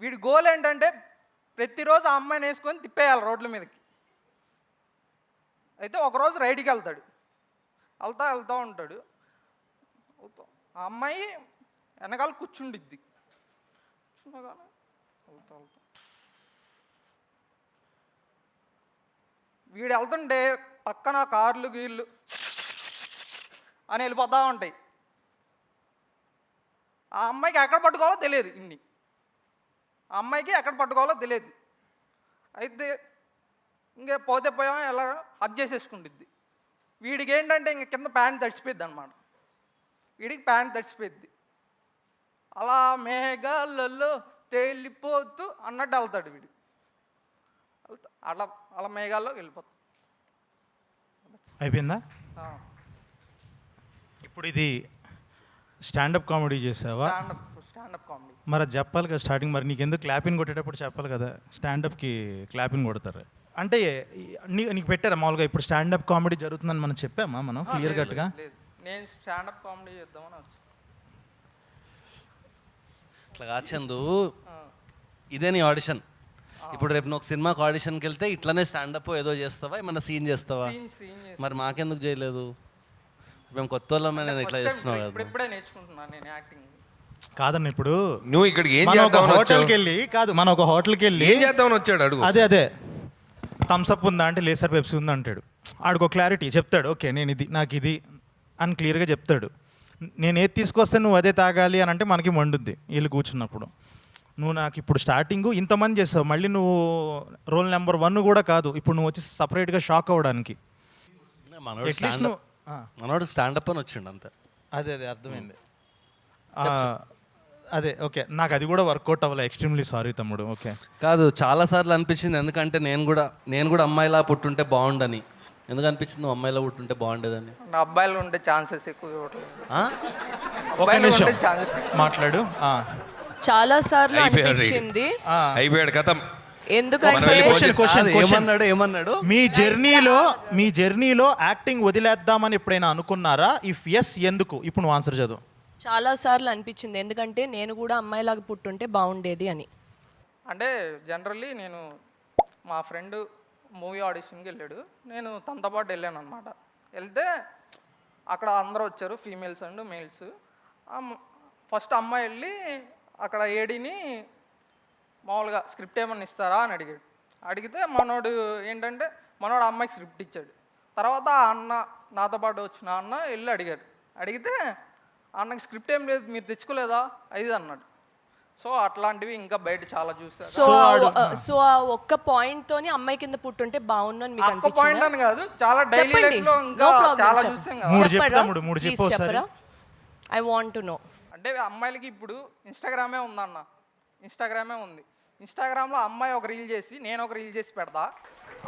వీడి గోల్ ఏంటంటే ప్రతిరోజు ఆ అమ్మాయిని వేసుకొని తిప్పేయాలి రోడ్ల మీదకి. అయితే ఒకరోజు రైడ్కి వెళ్తాడు. వెళ్తూ ఉంటాడు. ఆ అమ్మాయి వెనకాల కూర్చుండిద్ది. వీడు వెళ్తుంటే పక్కన కార్లు గీళ్ళు అని వెళ్ళిపోతూ ఉంటాయి. ఆ అమ్మాయికి ఎక్కడ పట్టుకోవాలో తెలియదు. ఆ అమ్మాయికి ఎక్కడ పట్టుకోవాలో తెలియదు. అయితే ఇంకే పోతే పోయాం ఎలా హగ్ చేసేసుకుంటుంది. వీడికి ఏంటంటే ఇంక కింద ప్యాంట్ తడిసిపోద్ది అనమాట. వీడికి ప్యాంట్ తడిసిపోద్ది. అలా మేఘాలలో తేలిపోతూ అన్నట్టు వెళ్తాడు వీడు. అలా మేఘాల్లో వెళ్ళిపోతాడు. అయిపోయిందా? ఇప్పుడు ఇది స్టాండప్ కామెడీ చేసావా? Standup comedy. మరి అది చెప్పాలి కదా స్టార్టింగ్. మరి నీకు ఎందుకు క్లాపింగ్ కొట్టేటప్పుడు చెప్పాలి కదా. స్టాండప్కి క్లాపింగ్ కొడతారు అంటే నీకు పెట్టారా మామూలుగా? ఇప్పుడు స్టాండప్ కామెడీ జరుగుతుందని మనం చెప్పామా మనం క్లియర్ కట్గా? లేదు, నేను స్టాండప్ కామెడీ చేద్దామని వచ్చి. ఇట్లా కాదు చందు, ఇదే నీ ఆడిషన్. ఇప్పుడు రేపు నువ్వు ఒక సినిమాకి ఆడిషన్కి వెళ్తే ఇట్లానే స్టాండప్ ఏదో చేస్తావా, ఏమన్నా సీన్ చేస్తావా? మరి మాకెందుకు చేయలేదు? మేము కొత్త వాళ్ళమే, నేను ఇట్లా చేస్తున్నావు కదా. ఇప్పుడే నేర్చుకుంటున్నాను నేను యాక్టింగ్. కాదన్న ఇప్పుడు నువ్వు ఇక్కడికి ఏం మనం ఒక చేద్దామని హోటల్కి వచ్చావు? వెళ్ళి కాదు, మనం ఒక హోటల్కి వెళ్ళి ఏం చేద్దామని వచ్చాడు అడుగు. అదే థమ్స్అప్ ఉందా అంటే లేసర్ పెప్సీ ఉందా అంటాడు. ఆడికో క్లారిటీ చెప్తాడు. ఓకే నేను ఇది నాకు ఇది అని క్లియర్గా చెప్తాడు. నేను ఏది తీసుకొస్తే నువ్వు అదే తాగాలి అని అంటే మనకి మండుద్ది వీళ్ళు కూర్చున్నప్పుడు. నువ్వు నాకు ఇప్పుడు స్టార్టింగ్ ఇంతమంది చేస్తావు, మళ్ళీ నువ్వు రోల్ నెంబర్ 1 కూడా కాదు. ఇప్పుడు నువ్వు వచ్చి సపరేట్గా షాక్ అవ్వడానికి అట్లీస్ట్ నువ్వు మనోడు స్టాండప్ అని వచ్చిండు అంతే. అదే అర్థమైంది. అదే ఓకే, నాకు అది కూడా వర్కౌట్ అవ్వలే. ఎక్స్ట్రీమ్లీ సారీ తమ్ముడు. ఓకే కాదు, చాలాసార్లు అనిపించింది. ఎందుకంటే నేను కూడా అమ్మాయిలా పుట్టుంటే బాగుండని. ఎందుకు అనిపించింది నువ్వు అమ్మాయిలా పుట్టుంటే బాగుండేదని? నా అబ్బాయిలు ఉండే ఛాన్సెస్ ఎక్కువ ఇవ్వట్లేదు. ఒక నిమిషం ఛాన్సెస్ మాట్లాడు. చాలా సార్లు అయిపోయాడు అనిపించింది. అయిపోయాడు కథం. ఎందుకంటే ఏమన్నాడు? మీ జర్నీలో యాక్టింగ్ వదిలేద్దామని ఎప్పుడైనా అనుకున్నారా? ఇఫ్ ఎస్ ఎందుకు? ఇప్పుడు నువ్వు ఆన్సర్ చదువు. చాలా సార్లు అనిపించింది, ఎందుకంటే నేను కూడా అమ్మాయిలాగా పుట్టుంటే బాగుండేది అని. అంటే జనరల్లీ నేను మా ఫ్రెండ్ మూవీ ఆడిషన్కి వెళ్ళాడు. నేను తనతో పాటు వెళ్ళాను అనమాట. వెళ్తే అక్కడ అందరూ వచ్చారు, ఫీమేల్స్ అండ్ మేల్స్. ఫస్ట్ అమ్మాయి వెళ్ళి అక్కడ ఏడీని మామూలుగా స్క్రిప్ట్ ఏమన్నా ఇస్తారా అని అడిగాడు. అడిగితే మనోడు ఏంటంటే మనోడు అమ్మాయికి స్క్రిప్ట్ ఇచ్చాడు. తర్వాత ఆ అన్న నాతో పాటు వచ్చిన అన్న వెళ్ళి అడిగాడు. అడిగితే అన్నకి స్క్రిప్ట్ ఏం లేదు, మీరు తెచ్చుకోలేదా అది అన్నాడు. సో అట్లాంటివి ఇంకా బయట చాలా చూసారు. సో ఆ ఒక్క పాయింట్ తోని అమ్మాయి కింద పుట్టుంటే బాగుండు అని మీకు ఒక్క పాయింట్ అని కాదు, చాలా డైలీ లైఫ్ లో ఇంకా చాలా చూసాం కదా. I want to know. అంటే అమ్మాయిలకి ఇప్పుడు ఇన్స్టాగ్రామే ఉందన్న. ఇన్స్టాగ్రామే ఉంది. ఇన్స్టాగ్రామ్లో అమ్మాయి ఒక రీల్ చేసి నేను ఒక రీల్ చేసి పెడతా.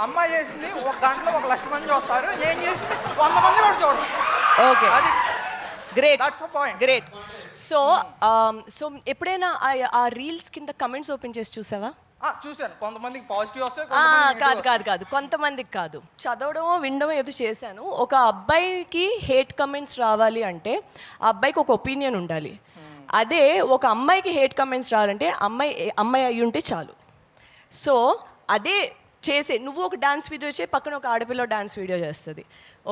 అమ్మాయి చేసింది 1 గంటలో 1 లక్ష మంది చూస్తారు, నేను చేసింది 100 మంది కూడా చూడరు. ఓకే, అది great, that's a point. Great. So ఎప్పుడైనా ఆ రీల్స్ కింద కమెంట్స్ ఓపెన్ చేసి చూసావా? చూశాను. కొంతమందికి పాజిటివ్ వస్తాయి, కాదు కొంతమందికి కాదు. చదవడమో వినడమో ఏదో చేశాను. ఒక అబ్బాయికి హేట్ కమెంట్స్ రావాలి అంటే ఆ అబ్బాయికి ఒక ఒపీనియన్ ఉండాలి. అదే ఒక అమ్మాయికి హేట్ కమెంట్స్ రావాలంటే అమ్మాయి అయ్యి ఉంటే చాలు. సో అదే చేసే నువ్వు ఒక డాన్స్ వీడియో చేయి, పక్కన ఒక ఆడపిల్ల డాన్స్ వీడియో చేస్తుంది.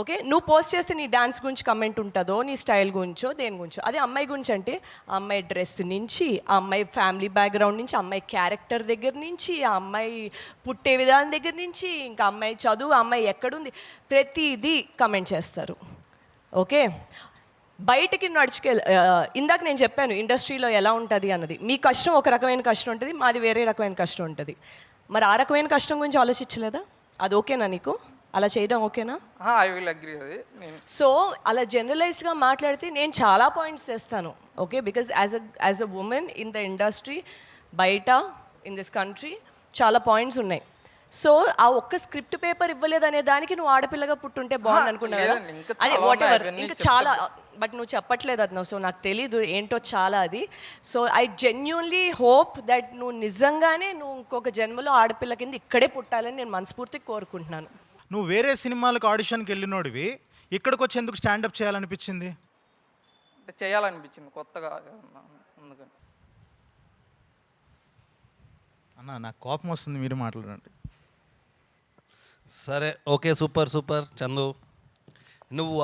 ఓకే, నువ్వు పోస్ట్ చేస్తే నీ డాన్స్ గురించి కమెంట్ ఉంటుందో, నీ స్టైల్ గురించో, దేని గురించో. అదే అమ్మాయి గురించి అంటే ఆ అమ్మాయి డ్రెస్ నుంచి, ఆ అమ్మాయి ఫ్యామిలీ బ్యాక్గ్రౌండ్ నుంచి, ఆ అమ్మాయి క్యారెక్టర్ దగ్గర నుంచి, ఆ అమ్మాయి పుట్టే విధానం దగ్గర నుంచి, ఇంకా అమ్మాయి చదువు, ఆ అమ్మాయి ఎక్కడుంది, ప్రతిదీ కమెంట్ చేస్తారు. ఓకే, బయటికి ఇందాక నేను చెప్పాను ఇండస్ట్రీలో ఎలా ఉంటుంది అన్నది. మీ కష్టం ఒక రకమైన కష్టం ఉంటుంది, మాది వేరే రకమైన కష్టం ఉంటుంది. మరి ఆ రకమైన కష్టం గురించి ఆలోచించలేదా? అది ఓకేనా నీకు? అలా చేయడం ఓకేనా? ఐ విల్ అగ్రీ అది నేను. సో అలా జనరలైజ్డ్గా మాట్లాడితే నేను చాలా పాయింట్స్ తెస్తాను, okay? Because as a women in the industry, బయట ఇన్ దిస్ కంట్రీ చాలా పాయింట్స్ ఉన్నాయి. సో ఆ ఒక్క స్క్రిప్ట్ పేపర్ ఇవ్వలేదనే దానికి నువ్వు ఆడపిల్లగా పుట్టుంటే బాగుంది అనుకున్నావు కదా? లేదండి, ఇంకా అదే చాలా వాట్ ఎవర్, ఉన్నాయి, ఇంకా చాలా, బట్ నువ్వు చెప్పట్లేదు అది. సో నాకు తెలీదు ఏంటో చాలా అది. So I genuinely hope that నువ్వు నిజంగానే నువ్వు ఇంకొక జన్మలో ఆడపిల్ల కింద ఇక్కడే పుట్టాలని నేను మనస్ఫూర్తిగా కోరుకుంటున్నాను. నువ్వు వేరే సినిమాలకు ఆడిషన్కి వెళ్ళినోడివి, ఇక్కడికి వచ్చి ఎందుకు స్టాండప్ చేయాలనిపించింది? అంటే చేయాలనిపించింది కొత్తగా అందుకని. అన్న నాకు కోపం వస్తుంది, మీరు మాట్లాడండి. సరే, ఓకే, సూపర్ సూపర్. చందు, నువ్వు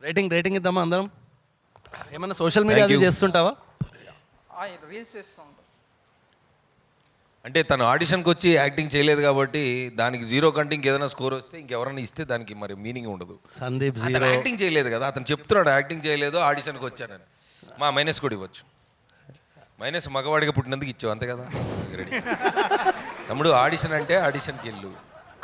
రేటింగ్ ఇద్దామా అందరం? ఏమన్నా సోషల్ మీడియా Thank you. చేస్తుంటావా? రీల్స్ చేస్తూ ఉంటాం. అంటే తను ఆడిషన్కి వచ్చి యాక్టింగ్ చేయలేదు కాబట్టి దానికి 0 కంటే ఇంకేదైనా స్కోర్ వస్తే ఇంకెవరైనా ఇస్తే దానికి మరి మీనింగ్ ఉండదు. సందీప్ అతను 0. యాక్టింగ్ చేయలేదు కదా, అతను చెప్తున్నాడు యాక్టింగ్ చేయలేదు, ఆడిషన్కి వచ్చానని. మా మైనస్ కూడా ఇవ్వచ్చు. మైనస్ మగవాడిగా పుట్టినందుకు ఇచ్చావు, అంతే కదా. రెడీ తమ్ముడు, ఆడిషన్ అంటే ఆడిషన్కి వెళ్ళు,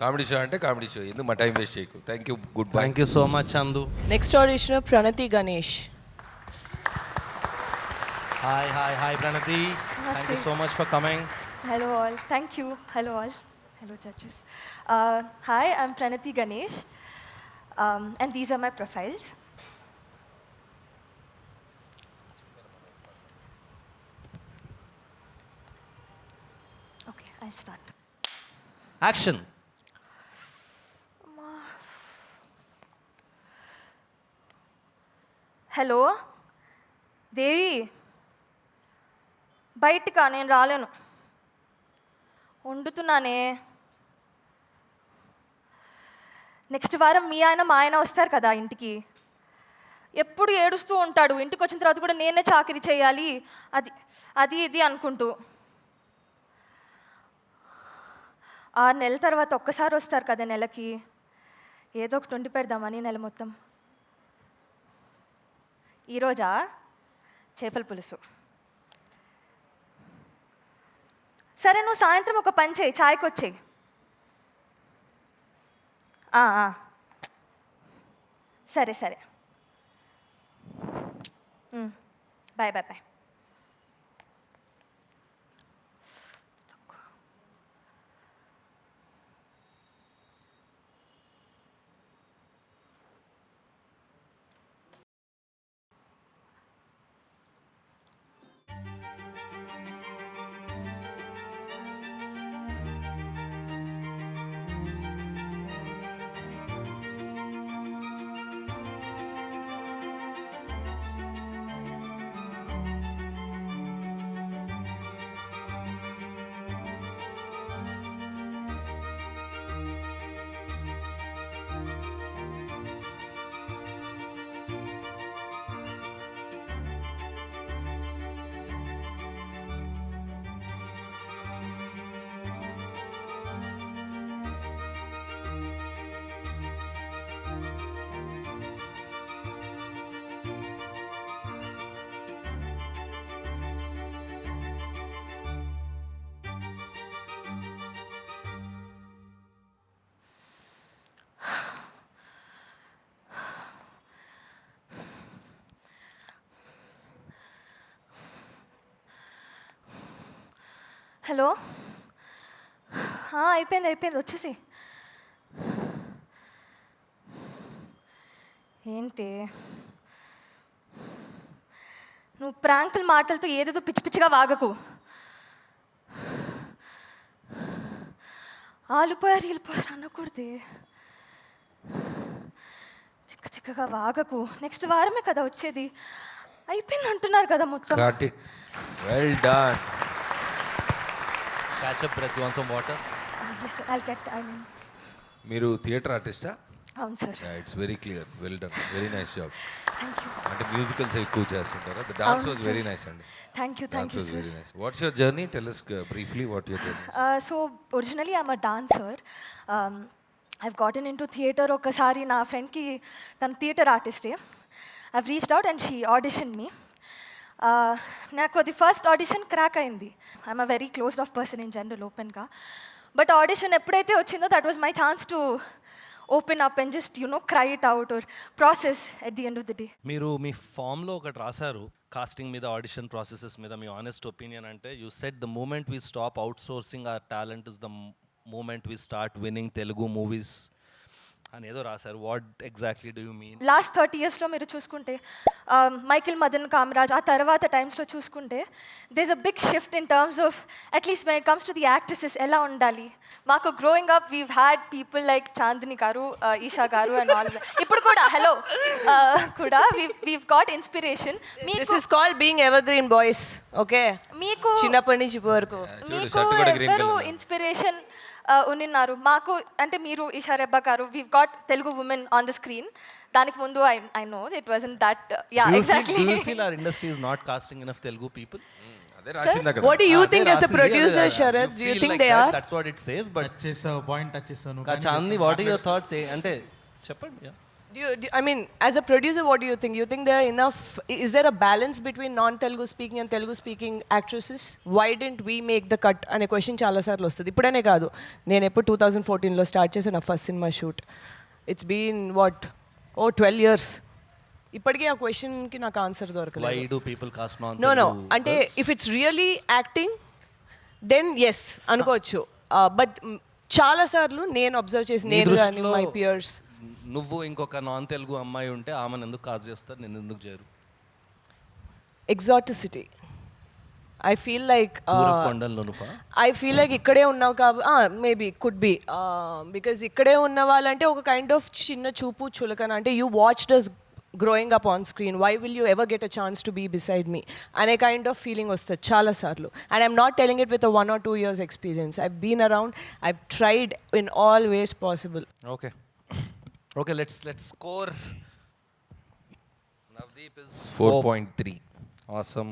కామెడీ షో అంటే కామెడీ షో. ఎందుకు మా టైం వేస్ట్ చేయకు. Thank you, good bye. Thank you so much Chandu. Next audition Pranathi Ganesh. Hi Pranathi, thank you so much for coming. Hello all. Thank you. Hello all. Hello judges. Hi, I'm Pranati Ganesh, and these are my profiles. Okay, I'll start. Action. Hello Devi, బయటికా? నేను రాలేను, వండుతున్నానే. Next వారం మీ ఆయన మా ఆయన వస్తారు కదా ఇంటికి. ఎప్పుడు ఏడుస్తూ ఉంటాడు, ఇంటికి వచ్చిన తర్వాత కూడా నేనే చాకరీ చేయాలి, అది అది ఇది అనుకుంటూ. 6 నెలల తర్వాత ఒక్కసారి వస్తారు కదా నెలకి, ఏదో ఒకటి వండి పెడదామని నెల మొత్తం. ఈరోజా చేపల పులుసు. సరే, నువ్వు సాయంత్రం ఒక పని చేయి, ఛాయ్కి వచ్చేయి. సరే సరే, బాయ్ బాయ్ బాయ్. హలో, అయిపోయింది, వచ్చేసి. ఏంటి నువ్వు ప్రాంకుల మాటలతో ఏదేదో పిచ్చి పిచ్చిగా వాగకు. ఆలిపోయారు అనకూడదే, తిక్కగా వాగకు. నెక్స్ట్ వారమే కదా వచ్చేది, అయిపోయింది అంటున్నారు కదా మొత్తం. Well done. Catch up breath, you want some water? Yes, I'll get. మీరు థియేటర్ ఆర్టిస్టా? అవును sir. It's very clear, well done, very nice job. Thank you. అంటే మ్యూజికల్స్ ఎక్కువ చేస్తుంటారా? The dance was very nice అండి. Thank you sir. Very nice. What's your journey? Tell us briefly what your journey is. So originally I'm a dancer. I've gotten in to theatre. ఒకసారి నా ఫ్రెండ్కి, తన theatre ఆర్టిస్టే, I've reached out and she audition me. నాకు అది first audition crack అయింది. I'm a very closed off person in general ఓపెన్గా. But audition ఎప్పుడైతే వచ్చిందో that was my chance to open up and just cry it out or process at the end of the day. మీరు మీ ఫామ్లో ఒకటి రాశారు casting మీద, audition processes మీద మీ ఆనెస్ట్ ఒపీనియన్ అంటే, you set the moment we stop outsourcing our talent is the moment we start winning Telugu movies అని ఏదో రాశారు. What exactly do you mean? Last 30 yearsలో మీరు చూసుకుంటే మైకిల్ మదన్ కామరాజ్ ఆ తర్వాత టైమ్స్లో చూసుకుంటే there is a big shift in terms of at least when it comes to the actresses ఎలా ఉండాలి. మాకు growing up we've had people like Chandini గారు, ఈషా గారు అండ్ ఆల్. ఇప్పుడు కూడా హలో కూడా weave got inspiration. This is called being ever green boys. Okay, మీకు చిన్నప్పటి నుంచి ఇప్పటి వరకు మీకు ఎవరు ఇన్స్పిరేషన్ ఉన్నారు? మాకు అంటే మీరు ఈషా రెబ్బా గారు, weave got Telugu women on the screen. దానికి ముందు I know it wasn't that. Yeah exactly. Do you feel our industry is not casting enough Telugu people? అదే రాసింది అక్కడ. What do you think as a producer, Sharad? Do you think they are? That's what it says, but touch చేసావు, point touch చేసాను. Chandini, what are your thoughts? అంటే చెప్పండి. I mean, as a producer, what do you think? You think there are enough? Is there a balance between non-Telugu speaking and Telugu speaking actresses? Why didn't we make the cut? అనే question చాలాసార్లు వస్తుంది. ఇప్పుడనే కాదు, నేను ఎప్పుడు 2014లో start చేశాను నా first సినిమా shoot. It's been 12 years. ఇప్పటికీ ఆ క్వశ్చన్కి నాకు ఆన్సర్ దొరకలేదు. Why do people cast non No. అంటే if it's really acting then yes అనుకోవచ్చు. బట్ చాలాసార్లు నేను అబ్జర్వ్ చేసి, నేను కానీ మై పియర్స్, నువ్వు ఇంకొక నాన్ తెలుగు అమ్మాయి ఉంటే ఆమెను ఎందుకు కాజ్ చేస్తారు, నేను ఎందుకు చేయరు? ఎగ్జాటిసిటీ. ఐ ఫీల్ లైక్ కొండలనుపా ఐ ఫీల్ లైక్ ఇక్కడే ఉన్నావు కాబట్టి మేబీ కుడ్ బి బికాజ్ ఇక్కడే ఉన్న వాళ్ళంటే ఒక కైండ్ ఆఫ్ చిన్న చూపు చులకన, అంటే you watch us growing up on screen, why will you ever get a chance to be beside me అనే కైండ్ ఆఫ్ ఫీలింగ్ వస్తుంది చాలాసార్లు. And I'm not telling it with 1 or 2 years experience. I've been around, I've tried in all ways possible. Okay, let's score. Navdeep is 4.3. Awesome.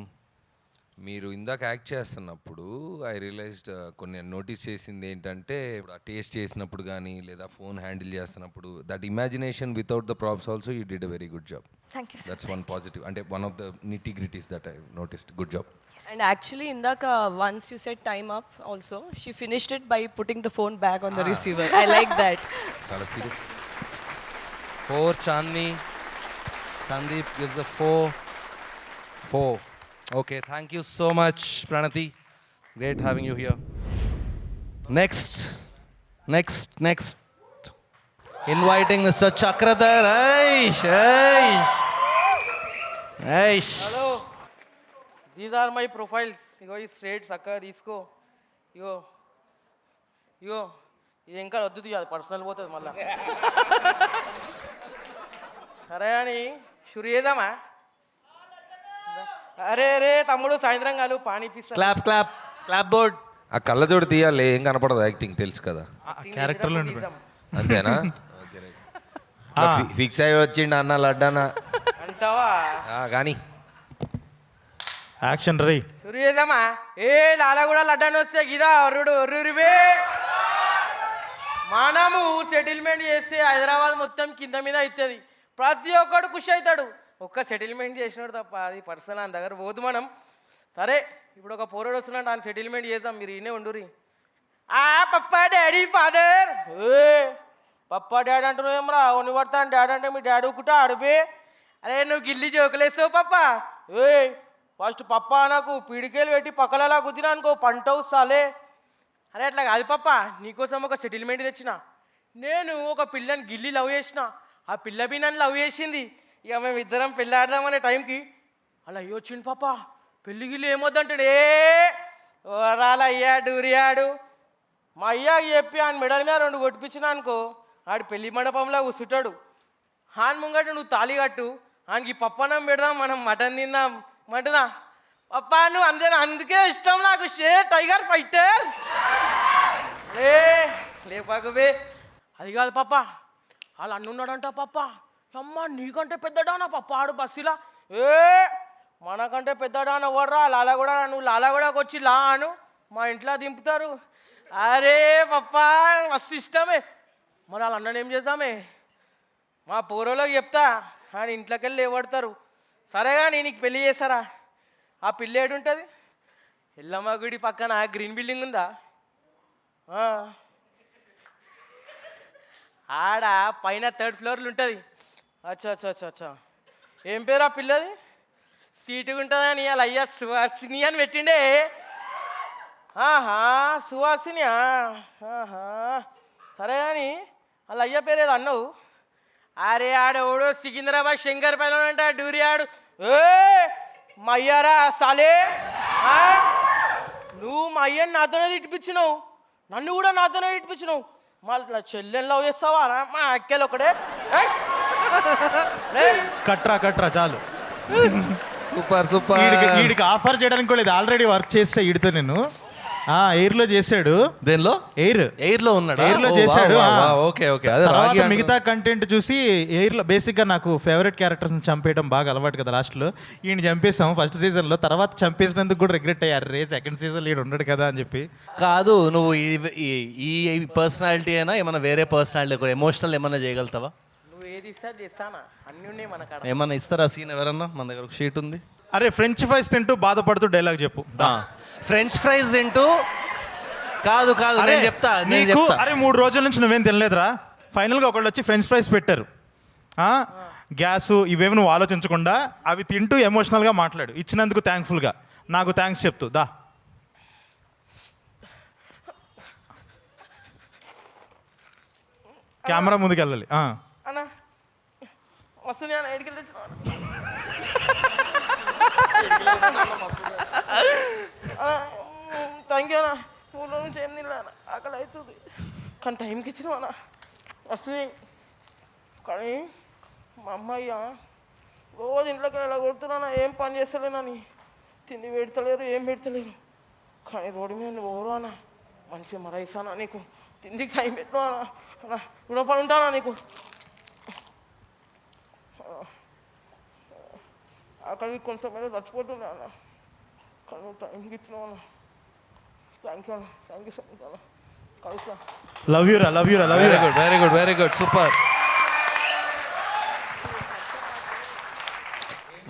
మీరు ఇందాక act చేస్తున్నప్పుడు I realised కొన్ని notice చేసింది ఏంటంటే, ఇప్పుడు ఆ టేస్ట్ చేసినప్పుడు కానీ లేదా ఫోన్ హ్యాండిల్ చేస్తున్నప్పుడు that imagination without the props also you did a very good job. Thank you. That's one positive, అంటే one of the nitty-gritties that I noticed. Good job. And actually, ఇందాక once you said time up also, she finished it by putting the phone back on the receiver. I like that. చాలా serious. 4 Chandni. Sandeep gives a 4. Okay, thank you so much, Pranati. Great having you here. Next. Inviting Mr. Chakradhar. Aish. Hello, these are my profiles. ఇగో ఈ straight చక్కగా తీసుకో. ఇగో ఇది ఇంకా వద్దు, అది personal పోతుంది మళ్ళా. సరే అని షురు చేద్దామా? అరే తమ్ముడు, సాయంత్రం కాదు పానీ ఇప్పిస్తా. Clap board. ఆ కళ్ళజోడు తీయాలి, ఏం కనపడదు, యాక్టింగ్ తెలుసు కదా. క్యారెక్టర్లో అంతేనా? ఫిక్స్ అయ్యి వచ్చిండు అన్న లడ్డానా అంటావా? కానీ యాక్షన్ రై షురు చేద్దామా? లాలా కూడా లడ్డాని వస్తే గిదా ఒర్రువే. మనము సెటిల్మెంట్ చేస్తే హైదరాబాద్ మొత్తం కింద మీద అవుతుంది, ప్రతి ఒక్కడు ఖుషి అవుతాడు. ఒక్క సెటిల్మెంట్ చేసినాడు తప్ప అది పర్సనల్ అని దగ్గర పోదు మనం. సరే, ఇప్పుడు ఒక పోరాడు వస్తున్నాడు, దాన్ని సెటిల్మెంట్ చేద్దాం, మీరు ఈయనే ఉండురి. పప్పా డాడీ ఫాదర్. పప్పా డాడీ అంటున్నావేమరా? ఒని పడతాను డాడీ అంటే మీ డాడీ ఒక్కటా అడిపే. అరే నువ్వు గిల్లి జోకులేస్తావు పప్పా. ఫస్ట్ పప్పా నాకు పీడికేలు పెట్టి పక్కలలా కుదిరా అనుకో, పంట వస్తాలే. అరే అట్లా కాదు పప్ప, నీకోసం ఒక సెటిల్మెంట్ తెచ్చిన. నేను ఒక పిల్లని గిల్లి లవ్ చేసిన, ఆ పిల్ల బి నన్ను లవ్ చేసింది. ఇక మేము ఇద్దరం పెళ్ళి ఆడదామనే టైంకి అలా అయ్యో వచ్చిండు పాప, పెళ్ళి గిల్లి ఏమొద్దంటాడు. ఓరాలు అయ్యాడు ఊరియాడు. మా అయ్యాకి చెప్పి ఆయన మెడల మీద 2 కొట్టిపించిన అనుకో, ఆడు పెళ్లి మండపంలో కూర్చుంటాడు. హాన్ ముంగట నువ్వు తాళి కట్టు, ఆయనకి పప్పనం పెడదాం, మనం మటన్ తిందాం మంటున్నా. పప్పా నువ్వు అందుకే ఇష్టం నాకు, టైగర్ ఫైటర్. లేపాకవే. అది కాదు పప్ప, వాళ్ళు అన్నున్నాడంట పప్ప. అమ్మ నీకంటే పెద్దడానా పప్ప ఆడు బస్సులా. మనకంటే పెద్దడాన ఎవర్రా? లాలగూడ. నువ్వు లాలగూడకు వచ్చి అను, మా ఇంట్లో దింపుతారు. అరే పప్ప మస్తు ఇష్టమే. మరి వాళ్ళ అన్నని ఏం చేద్దామే? మా పోరోలోకి చెప్తా, ఆయన ఇంట్లోకి వెళ్ళి లేవడతారు. సరేగా నేను నీకు పెళ్ళి చేస్తారా? ఆ పిల్ల ఏడుంటుంది? ఎల్లమ్మ గుడి పక్కన గ్రీన్ బిల్డింగ్ ఉందా? ఆ. ఆడ పైన 3rd ఫ్లోర్లు ఉంటుంది. అచ్చా అచ్చా అచ్చా అచ్చా. ఏం పేరు ఆ పిల్లది? సీటుగా ఉంటుందని అలా అయ్యా సుహాసిని అని పెట్టిండే. ఆహా, సుహాసినియా? ఆహా, సరే అని అలా అయ్య పేరు ఏదో అన్నావు. అరే ఆడోడు సికింద్రాబాద్ శంకర్ పైన అంట డూరి ఆడు. ఏ మా అయ్యారా సాలే? నువ్వు మా అయ్యని నాతోనే తిట్టిపించినావు, నన్ను కూడా నాతోనే తిట్టిపించినావు. మళ్ళీ చెల్లెని లవ్ చేస్తావా? మా అక్కలు ఒకడే. కట్రా చాలు. Super super. వీడికి ఆఫర్ చేయడానికి కూడా లేదు, ఆల్రెడీ వర్క్ చేస్తా వీడితో నేను. ఎయిర్లో చేశాడు. దేనిలో? ఎయిర్లో ఉన్నాడు. ఎయిర్లో చేశాడు. Okay okay. అదే తర్వాత మిగతా కంటెంట్ చూసి ఎయిర్లో బేసిక్గా నాకు ఫేవరెట్ క్యారెక్టర్స్ని చంపేయడం బాగా అలవాటు కదా. లాస్ట్లో ఈయన చంపేసాం ఫస్ట్ సీజన్లో, తర్వాత చంపేసినందుకు కూడా రిగ్రెట్ అయ్యారు. సెకండ్ సీజన్ ఈడు ఉండడు కదా అని చెప్పి. కాదు, నువ్వు ఈ పర్సనాలిటీ అయినా ఏమైనా వేరే పర్సనాలిటీ ఎమోషనల్ ఏమైనా చేయగలుగుతావా? నువ్వు ఏది ఇస్తా చేస్తానా? అన్నీ ఉన్నాయి మన కాడ. ఏమన్నా ఇస్తారా సీన్? ఎవరన్నా? మన దగ్గర ఒక షీట్ ఉంది. అరే ఫ్రెంచ్ ఫ్రైస్ తింటూ బాధపడుతూ డైలాగ్ చెప్పు. ఫ్రెంచ్ ఫ్రైస్ తింటూ కాదు నేను చెప్తా. అరే 3 రోజుల నుంచి నువ్వేం తినలేదురా, ఫైనల్గా ఒకళ్ళు వచ్చి ఫ్రెంచ్ ఫ్రైస్ పెట్టారు. గ్యాసు ఇవేమి నువ్వు ఆలోచించకుండా అవి తింటూ ఎమోషనల్గా మాట్లాడు. ఇచ్చినందుకు థ్యాంక్ఫుల్గా నాకు థ్యాంక్స్ చెప్తూ దా. కెమెరా ముందుకు వెళ్ళాలి. అన్నా వస్తుంది అన్న, ఎడికి థ్యాంక్ యూ అన్న. 3 రోజుల నుంచి ఏం తినలే అన్న, ఆకలి అవుతుంది. కానీ టైంకి ఇచ్చినావు అన్న, వస్తుంది. కానీ మా అమ్మాయ్య రోజు ఇంట్లోకి ఎలా కొడుతున్నా, ఏం పని చేస్తలేనని. తిండి పెడతలేరు, ఏం పెడతలేరు. కానీ రోడ్డు మీద నువ్వు ఎవరు అన్న, మంచిగా మరైసానా నీకు, తిండికి టైం పెట్టినా అన్న, రుణపడి ఉంటానా నీకు. అక్కడికి కొంచెం మీద చచ్చిపోతుండే అన్న, కానీ నువ్వు టైంకి ఇచ్చినావు అన్న. థ్యాంక్ యూ అన్న, థ్యాంక్ యూ సో మచ్ అన్న. కలుస్తా. లవ్ యూ రా. Very good super.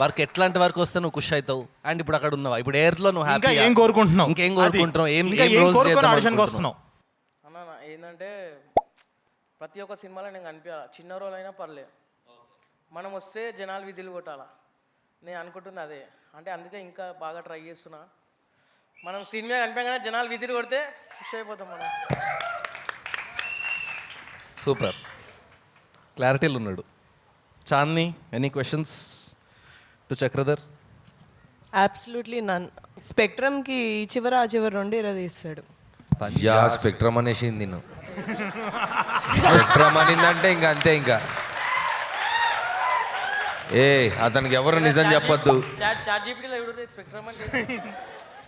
వర్క్ ఎట్లాంటి వర్క్ వస్తే నువ్వు ఖుషి అవుతావు? అండ్ ఇప్పుడు అక్కడ ఉన్నావా? ఇప్పుడు ఎయిర్లో నువ్వు హ్యాపీ ఏం కోరుకుంటున్నావు? ఇంకేం కోరుకుంటున్నావు? ఆడిషన్కి వస్తున్నావు అన్న ఏంటంటే ప్రతి ఒక్క సినిమాలో నేను కనిపించాలి. చిన్న రోల్ అయినా పర్లేదు, మనం వస్తే జనాలు విధులు కొట్టాలా. నేను అనుకుంటుంది అదే. అంటే అందుకే ఇంకా బాగా ట్రై చేస్తున్నా. మనం స్క్రీన్ మీద కనిపించగానే జనాలు విధులు కొడితే ఖుషి అయిపోతాం మనం. సూపర్, క్లారిటీలు ఉన్నాడు. Chandini, any questions to Chakradhar? Absolutely none. స్పెక్ట్రమ్కి చివర ఆ చివరి 2 ఇరదీస్తాడు. స్పెక్ట్రమ్ అనేసింది నిన్ను. స్పెక్ట్రమ్ అనిందంటే ఇంకా అంతే. ఇంకా అతనికి ఎవరు నిజం చెప్పొద్దు.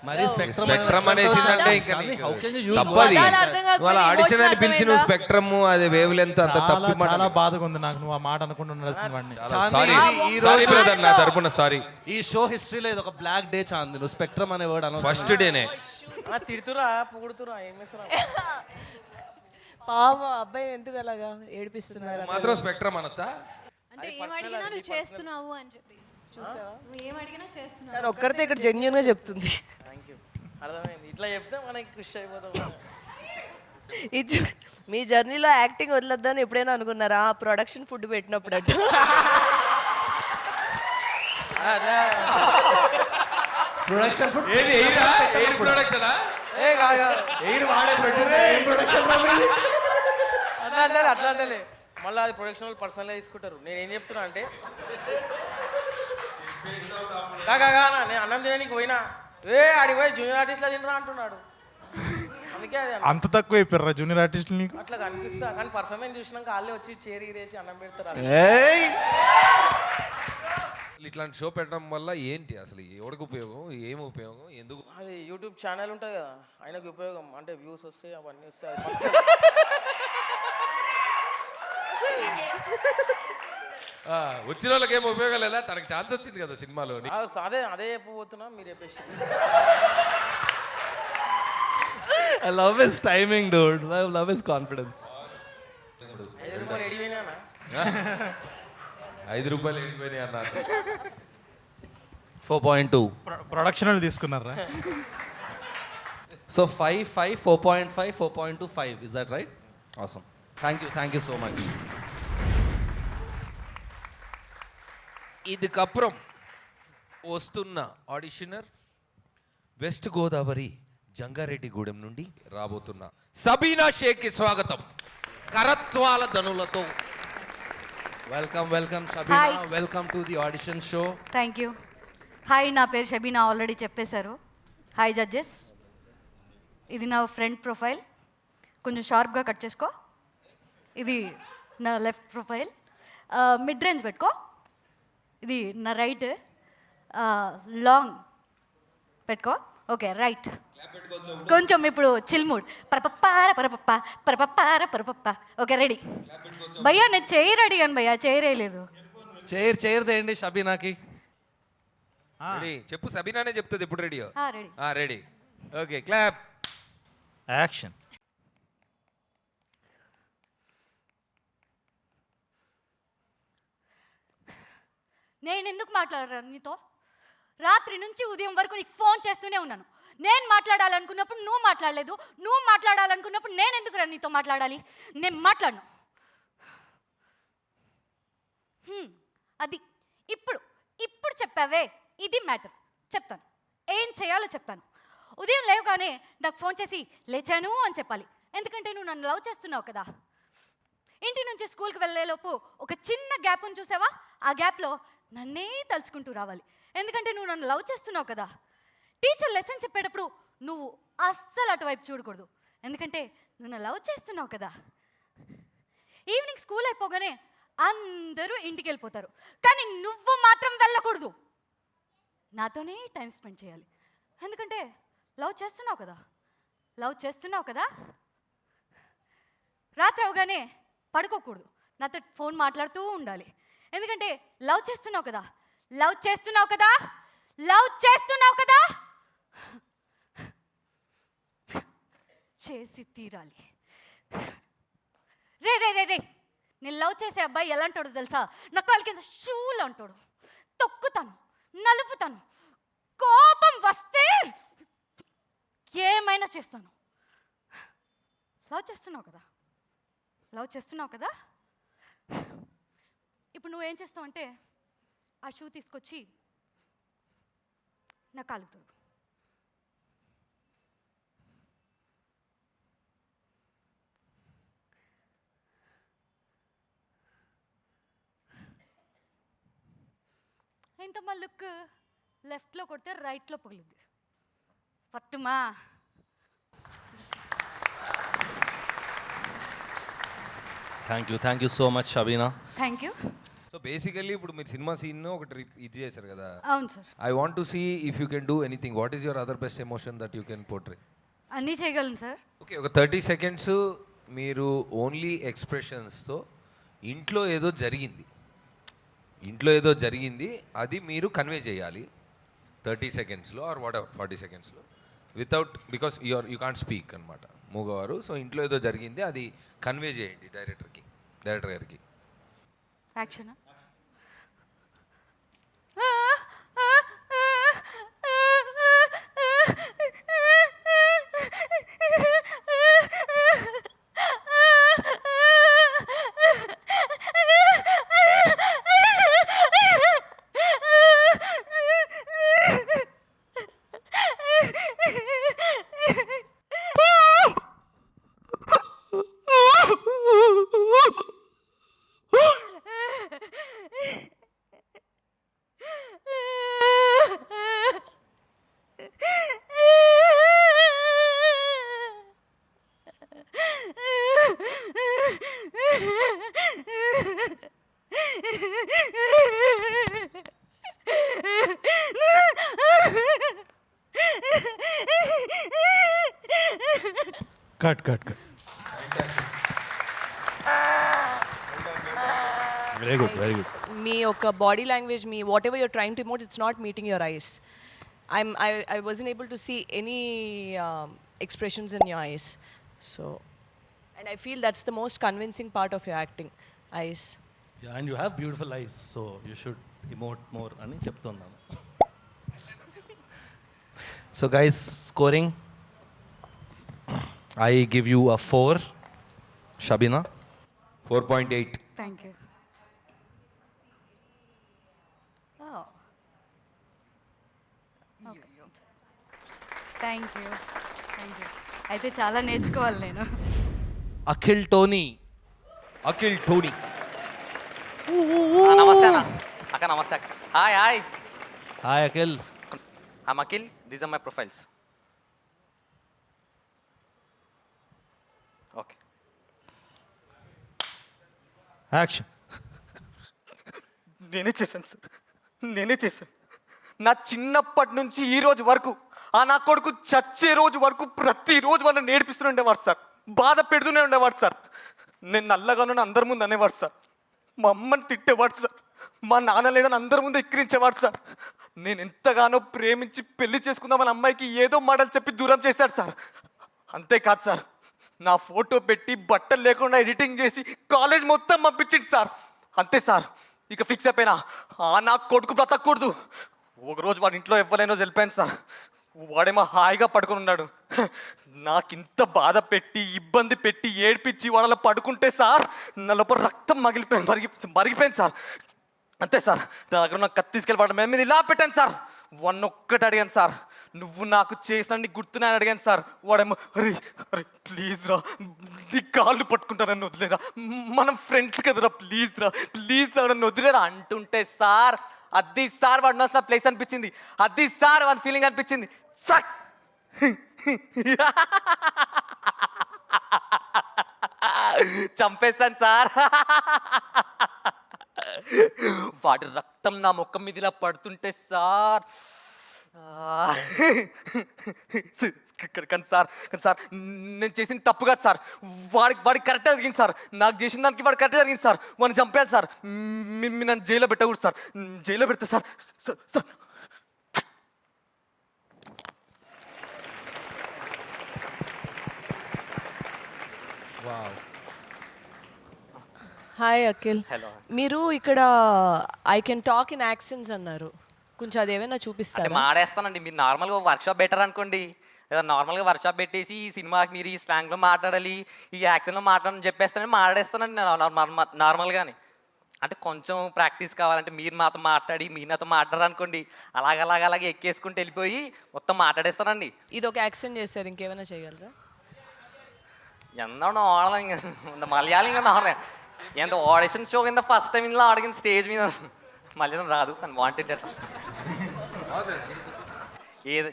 మరి స్పెక్ట్రమ్ అనేసిందంటే ఇంకా తప్పది. వాళ్ళ ఆడిషన్ అని పిలిచి నువ్వు స్పెక్ట్రమ్ అది వేవ్ లెంత్ అంత తప్పు. చాలా బాధగా ఉంది నాకు నువ్వు ఆ మాట అనుకుంటూ ఉండాల్సిన వాడిని. సారీ బ్రదర్, నా తరపున సారీ. ఈ షో హిస్టరీలో ఇది ఒక బ్లాక్ డే చాంది. నువ్వు స్పెక్ట్రమ్ అనే వర్డ్ అన్న ఫస్ట్ డేనే తిడుతురా పొగుడుతురా ఏం చేస్తున్నా? పాప అబ్బాయి ఎందుకు అలాగా ఏడిపిస్తున్నారు? మాత్రం స్పెక్ట్రమ్ అనొచ్చా? అంటే ఏం అడిగినా నువ్వు చేస్తున్నావు అని చెప్పి చూసావా? నువ్వు ఏం అడిగినా చేస్తున్నావు. ఒక్కరితే ఇక్కడ జెన్యున్గా చెప్తుంది. థ్యాంక్ యూ, అర్థమైంది. ఇట్లా చెప్తే మనకి ఖుషి అయిపోతాం. మీ జర్నీలో యాక్టింగ్ వదిలేద్దని ఎప్పుడైనా అనుకున్నారా? ప్రొడక్షన్ ఫుడ్ పెట్టినప్పుడు అటు ప్రొడక్షన్ ఫుడ్ ఎయిర్ ప్రొడక్షన్ అట్లా అంటలే. మళ్ళీ అది ప్రొడక్షన్ వాళ్ళు పర్సనల్గా తీసుకుంటారు. నేను ఏం చెప్తున్నా అంటే కాగా నేను అన్నం తినడానికి పోయినా ఆడికి పోయి జూనియర్ ఆర్టిస్ట్లా తినరా అంటున్నాడు. అందుకే అది అంత తక్కువ అయిపోయారా జూనియర్ ఆర్టిస్టులు నీకు? అట్లా కనిపిస్తా. కానీ పర్ఫార్మెన్స్ చూసినాక వాళ్ళే వచ్చి చేరి రేచి అన్నం పెడతారు. ఇట్లాంటి షో పెట్టడం వల్ల ఏంటి అసలు? ఎవరికి ఉపయోగం? ఏం ఉపయోగం? ఎందుకు? అది యూట్యూబ్ ఛానల్ ఉంటుంది కదా, ఆయనకు ఉపయోగం. అంటే వ్యూస్ వస్తాయి, అవన్నీ వస్తాయి. వచ్చిన వాళ్ళకి ఏం ఉపయోగం లేదా? తనకి ఛాన్స్ వచ్చింది కదా సినిమాలో. అదే చెప్పబోతున్నా, మీరు చెప్పేసి. I love his timing, dude. I love his confidence. 5 రూపాయలు ఎడిపోయినా 5 రూపాయలు ఎడిపోయినాయి అన్నారు. 4.2. ప్రొడక్షన్ వాళ్ళు తీసుకున్నారా? So 5, 5, 4.5, 4.2, 5. Is that right? Awesome. Thank you so much. ఇదికప్పురం వస్తున్న ఆడిషనర్ వెస్ట్ గోదావరి జంగారెడ్డిగూడెం నుండి రాబోతున్న సబీనా షేక్కి స్వాగతం కరత్వాల ధనులతో. Welcome Shabina. Hi. Welcome to the audition show. Thank you. Hi, నా పేరు షబీనా, ఆల్రెడీ చెప్పేశారు. హాయ్ జడ్జెస్, ఇది నా ఫ్రంట్ ప్రొఫైల్, కొంచెం షార్ప్గా కట్ చేసుకో. ఇది నా లెఫ్ట్ ప్రొఫైల్, మిడ్ రేంజ్ పెట్టుకో. ఇది నా రైట్, లాంగ్ పెట్టుకో. Okay, right. కొంచెం ఇప్పుడు చిల్ మూడ్. పరపప్పార పరపప్ప పరపప్పార పరపప్ప. Okay, ready. భయ్యా నేను చేయి రెడీ అని భయ్యా, చేయలేదు. చైర్ దేయండి షబీనాకి. రెడీ చెప్పు, సబీనానే చెప్తుంది ఎప్పుడు రెడీయో. Ready. Ready. Okay, clap. Action. నేను ఎందుకు మాట్లాడరా నీతో? రాత్రి నుంచి ఉదయం వరకు నీకు ఫోన్ చేస్తూనే ఉన్నాను. నేను మాట్లాడాలనుకున్నప్పుడు నువ్వు మాట్లాడలేదు, నువ్వు మాట్లాడాలనుకున్నప్పుడు నేను ఎందుకు రా నీతో మాట్లాడాలి? నేను మాట్లాడను. అది ఇప్పుడు చెప్పావే, ఇది మ్యాటర్. చెప్తాను, ఏం చేయాలో చెప్తాను. ఉదయం లేవగానే నాకు ఫోన్ చేసి లేచాను అని చెప్పాలి, ఎందుకంటే నువ్వు నన్ను లవ్ చేస్తున్నావు కదా. ఇంటి నుంచి స్కూల్కి వెళ్ళేలోపు ఒక చిన్న గ్యాప్ని చూసావా, ఆ గ్యాప్లో నన్నే తలుచుకుంటూ రావాలి, ఎందుకంటే నువ్వు నన్ను లవ్ చేస్తున్నావు కదా. టీచర్ లెసన్ చెప్పేటప్పుడు నువ్వు అస్సలు అటువైపు చూడకూడదు, ఎందుకంటే నువ్వు నన్ను లవ్ చేస్తున్నావు కదా. ఈవినింగ్ స్కూల్ అయిపోగానే అందరూ ఇంటికి వెళ్ళిపోతారు, కానీ నువ్వు మాత్రం వెళ్ళకూడదు. నాతోనే టైం స్పెండ్ చేయాలి, ఎందుకంటే లవ్ చేస్తున్నావు కదా. రాత్రి అవగానే పడుకోకూడదు, నాతో ఫోన్ మాట్లాడుతూ ఉండాలి, ఎందుకంటే లవ్ చేస్తున్నావు కదా. చేసి తీరాలి. రే నేను లవ్ చేసే అబ్బాయి ఎలాంటాడు తెలుసా? నా కాళ్ళ కింద షూలు అంటాడు, తొక్కుతాను, నలుపుతాను, కోపం వస్తే ఏమైనా చేస్తాను. లవ్ చేస్తున్నావు కదా. ఇప్పుడు నువ్వేం చేస్తావు అంటే ఆ షూ తీసుకొచ్చి నా కాలుకు తోడు. ఏంటమ్మా లుక్, లెఫ్ట్లో కొడితే రైట్లో పగిలింది. పట్టుమా. Thank you so much Shabina. Thank you. So basically ఇప్పుడు మీరు సినిమా సీన్ ఒకటి ఇది చేశారు కదా. అవును sir. I want to see if you can do anything. What is your other best emotion that you can portray? అన్నీ చేయగలను సార్. ఓకే, ఒక 30 seconds మీరు ఓన్లీ ఎక్స్ప్రెషన్స్తో ఇంట్లో ఏదో జరిగింది అది మీరు కన్వే చేయాలి 30 secondsలో ఆర్ వాట్ ఎవర్ 40 secondsలో, without, because you can't speak అనమాట, మూగవారు. సో ఇంట్లో ఏదో జరిగింది అది కన్వే చేయండి డైరెక్టర్ గారికి. యాక్షన్. కట్. Very good. మీ యొక్క body language, me what ever you're trying to emote, it's not meeting your eyes. I wasn't able to see any expressions in your eyes. So, and I feel that's the most convincing part of your acting, eyes. Yeah, and you have beautiful eyes, so you should emote more అని చెప్తున్నాను. So guys, scoring. I give you a 4. Shabina? 4.8. Thank you thank you thank you అయితే చాలా నేర్చుకోవాలి నేను. Akhil Tony. Akhil Tony. నమస్తే అన్న అక్క నమస్తే అక్క hi hi Hi Akhil. I'm Akhil these are my profiles okay action. నేనే చేశాను సార్ నేనే చేశాను నా చిన్నప్పటి నుంచి ఈ రోజు వరకు ఆ నా కొడుకు చచ్చే రోజు వరకు ప్రతిరోజు వాళ్ళని నేర్పిస్తూనే ఉండేవాడు సార్, బాధ పెడుతూనే ఉండేవాడు సార్. నేను నల్లగాను అందరి ముందు అనేవాడు సార్, మా అమ్మని తిట్టేవాడు సార్, మా నాన్న లేడని అందరి ముందు ఎక్కిరించేవాడు సార్. నేను ఎంతగానో ప్రేమించి పెళ్లి చేసుకుందామని అమ్మాయికి ఏదో మాటలు చెప్పి దూరం చేశాడు సార్. అంతేకాదు సార్, నా ఫోటో పెట్టి బట్టలు లేకుండా ఎడిటింగ్ చేసి కాలేజ్ మొత్తం పంపించింది సార్. అంతే సార్, ఇక ఫిక్స్ అయిపోయినా నా కొడుకు బ్రతకూడదు. ఒకరోజు వాడి ఇంట్లో ఇవ్వలేనో వెళ్ళిపోయాను సార్. వాడేమో హాయిగా పడుకొని ఉన్నాడు. నాకింత బాధ పెట్టి ఇబ్బంది పెట్టి ఏడ్పించి వాళ్ళ పడుకుంటే సార్ నా లోపల రక్తం మరిగిపోయింది సార్. అంతే సార్, నా దగ్గర ఉన్న కత్తి తీసుకెళ్ళి వాడి మీద ఇలా పెట్టాను సార్. ఒక్కటి అడిగాను సార్, నువ్వు నాకు చేసిన నీకు గుర్తున్నాయని అడిగాను సార్. వాడేమో అరే అరే ప్లీజ్ రా నీ కాళ్ళు పట్టుకుంటానని వదిలేరా, మనం ఫ్రెండ్స్ కదరా ప్లీజ్ రా నన్ను వదిలేరా అంటుంటే సార్ అది సార్ వాడు నా ప్లేస్ అనిపించింది, అది సార్ వాడి ఫీలింగ్ అనిపించింది. సక్ చంపేశాను సార్. వాడి రక్తం నా ముఖం మీద ఇలా పడుతుంటే సార్ కానీ సార్ నేను చేసిన తప్పు కాదు సార్, వాడికి కరెక్ట్గా జరిగింది సార్. నాకు చేసిన దానికి వాడు కరెక్ట్గా జరిగింది సార్. వాడిని చంపాను సార్. మీరు నన్ను జైల్లో పెట్టకూడదు సార్, జైల్లో పెడతా sir. Sir hi Akhil, hello. మీరు ఇక్కడ I can talk in accents అన్నారు, కొంచెం అదేమైనా అంటే చూపిస్తారా? మాడేస్తానండి. మీరు నార్మల్గా వర్క్షాప్ బెటర్ అనుకోండి, లేదా నార్మల్గా వర్క్షాప్ పెట్టేసి ఈ సినిమాకి మీరు ఈ స్లాంగ్లో మాట్లాడాలి, ఈ యాక్షన్లో మాట్లాడాలని చెప్పేస్తానని మాడేస్తానండి నార్మల్గానే. అంటే కొంచెం ప్రాక్టీస్ కావాలంటే మీరు మాతో మాట్లాడి మీరు నాతో మాట్లాడారనుకోండి, అలాగే ఎక్కేసుకుంటూ వెళ్ళిపోయి మొత్తం మాట్లాడేస్తానండి. ఇది ఒక యాక్సెంట్ చేస్తారు, ఇంకేమైనా చేయగలరా? എന്താണ് ഓണം എന്താ മലയാളം ഇങ്ങനെ ആണേ എന്താ ഓഡിഷൻ ഷോ എന്താ ഫസ്റ്റ് ടൈം ഇല്ല ആടിക്കുന്ന സ്റ്റേജ് మీద മലയാളം రాదు కానీ వాంటెడ్ అట్లా ఏది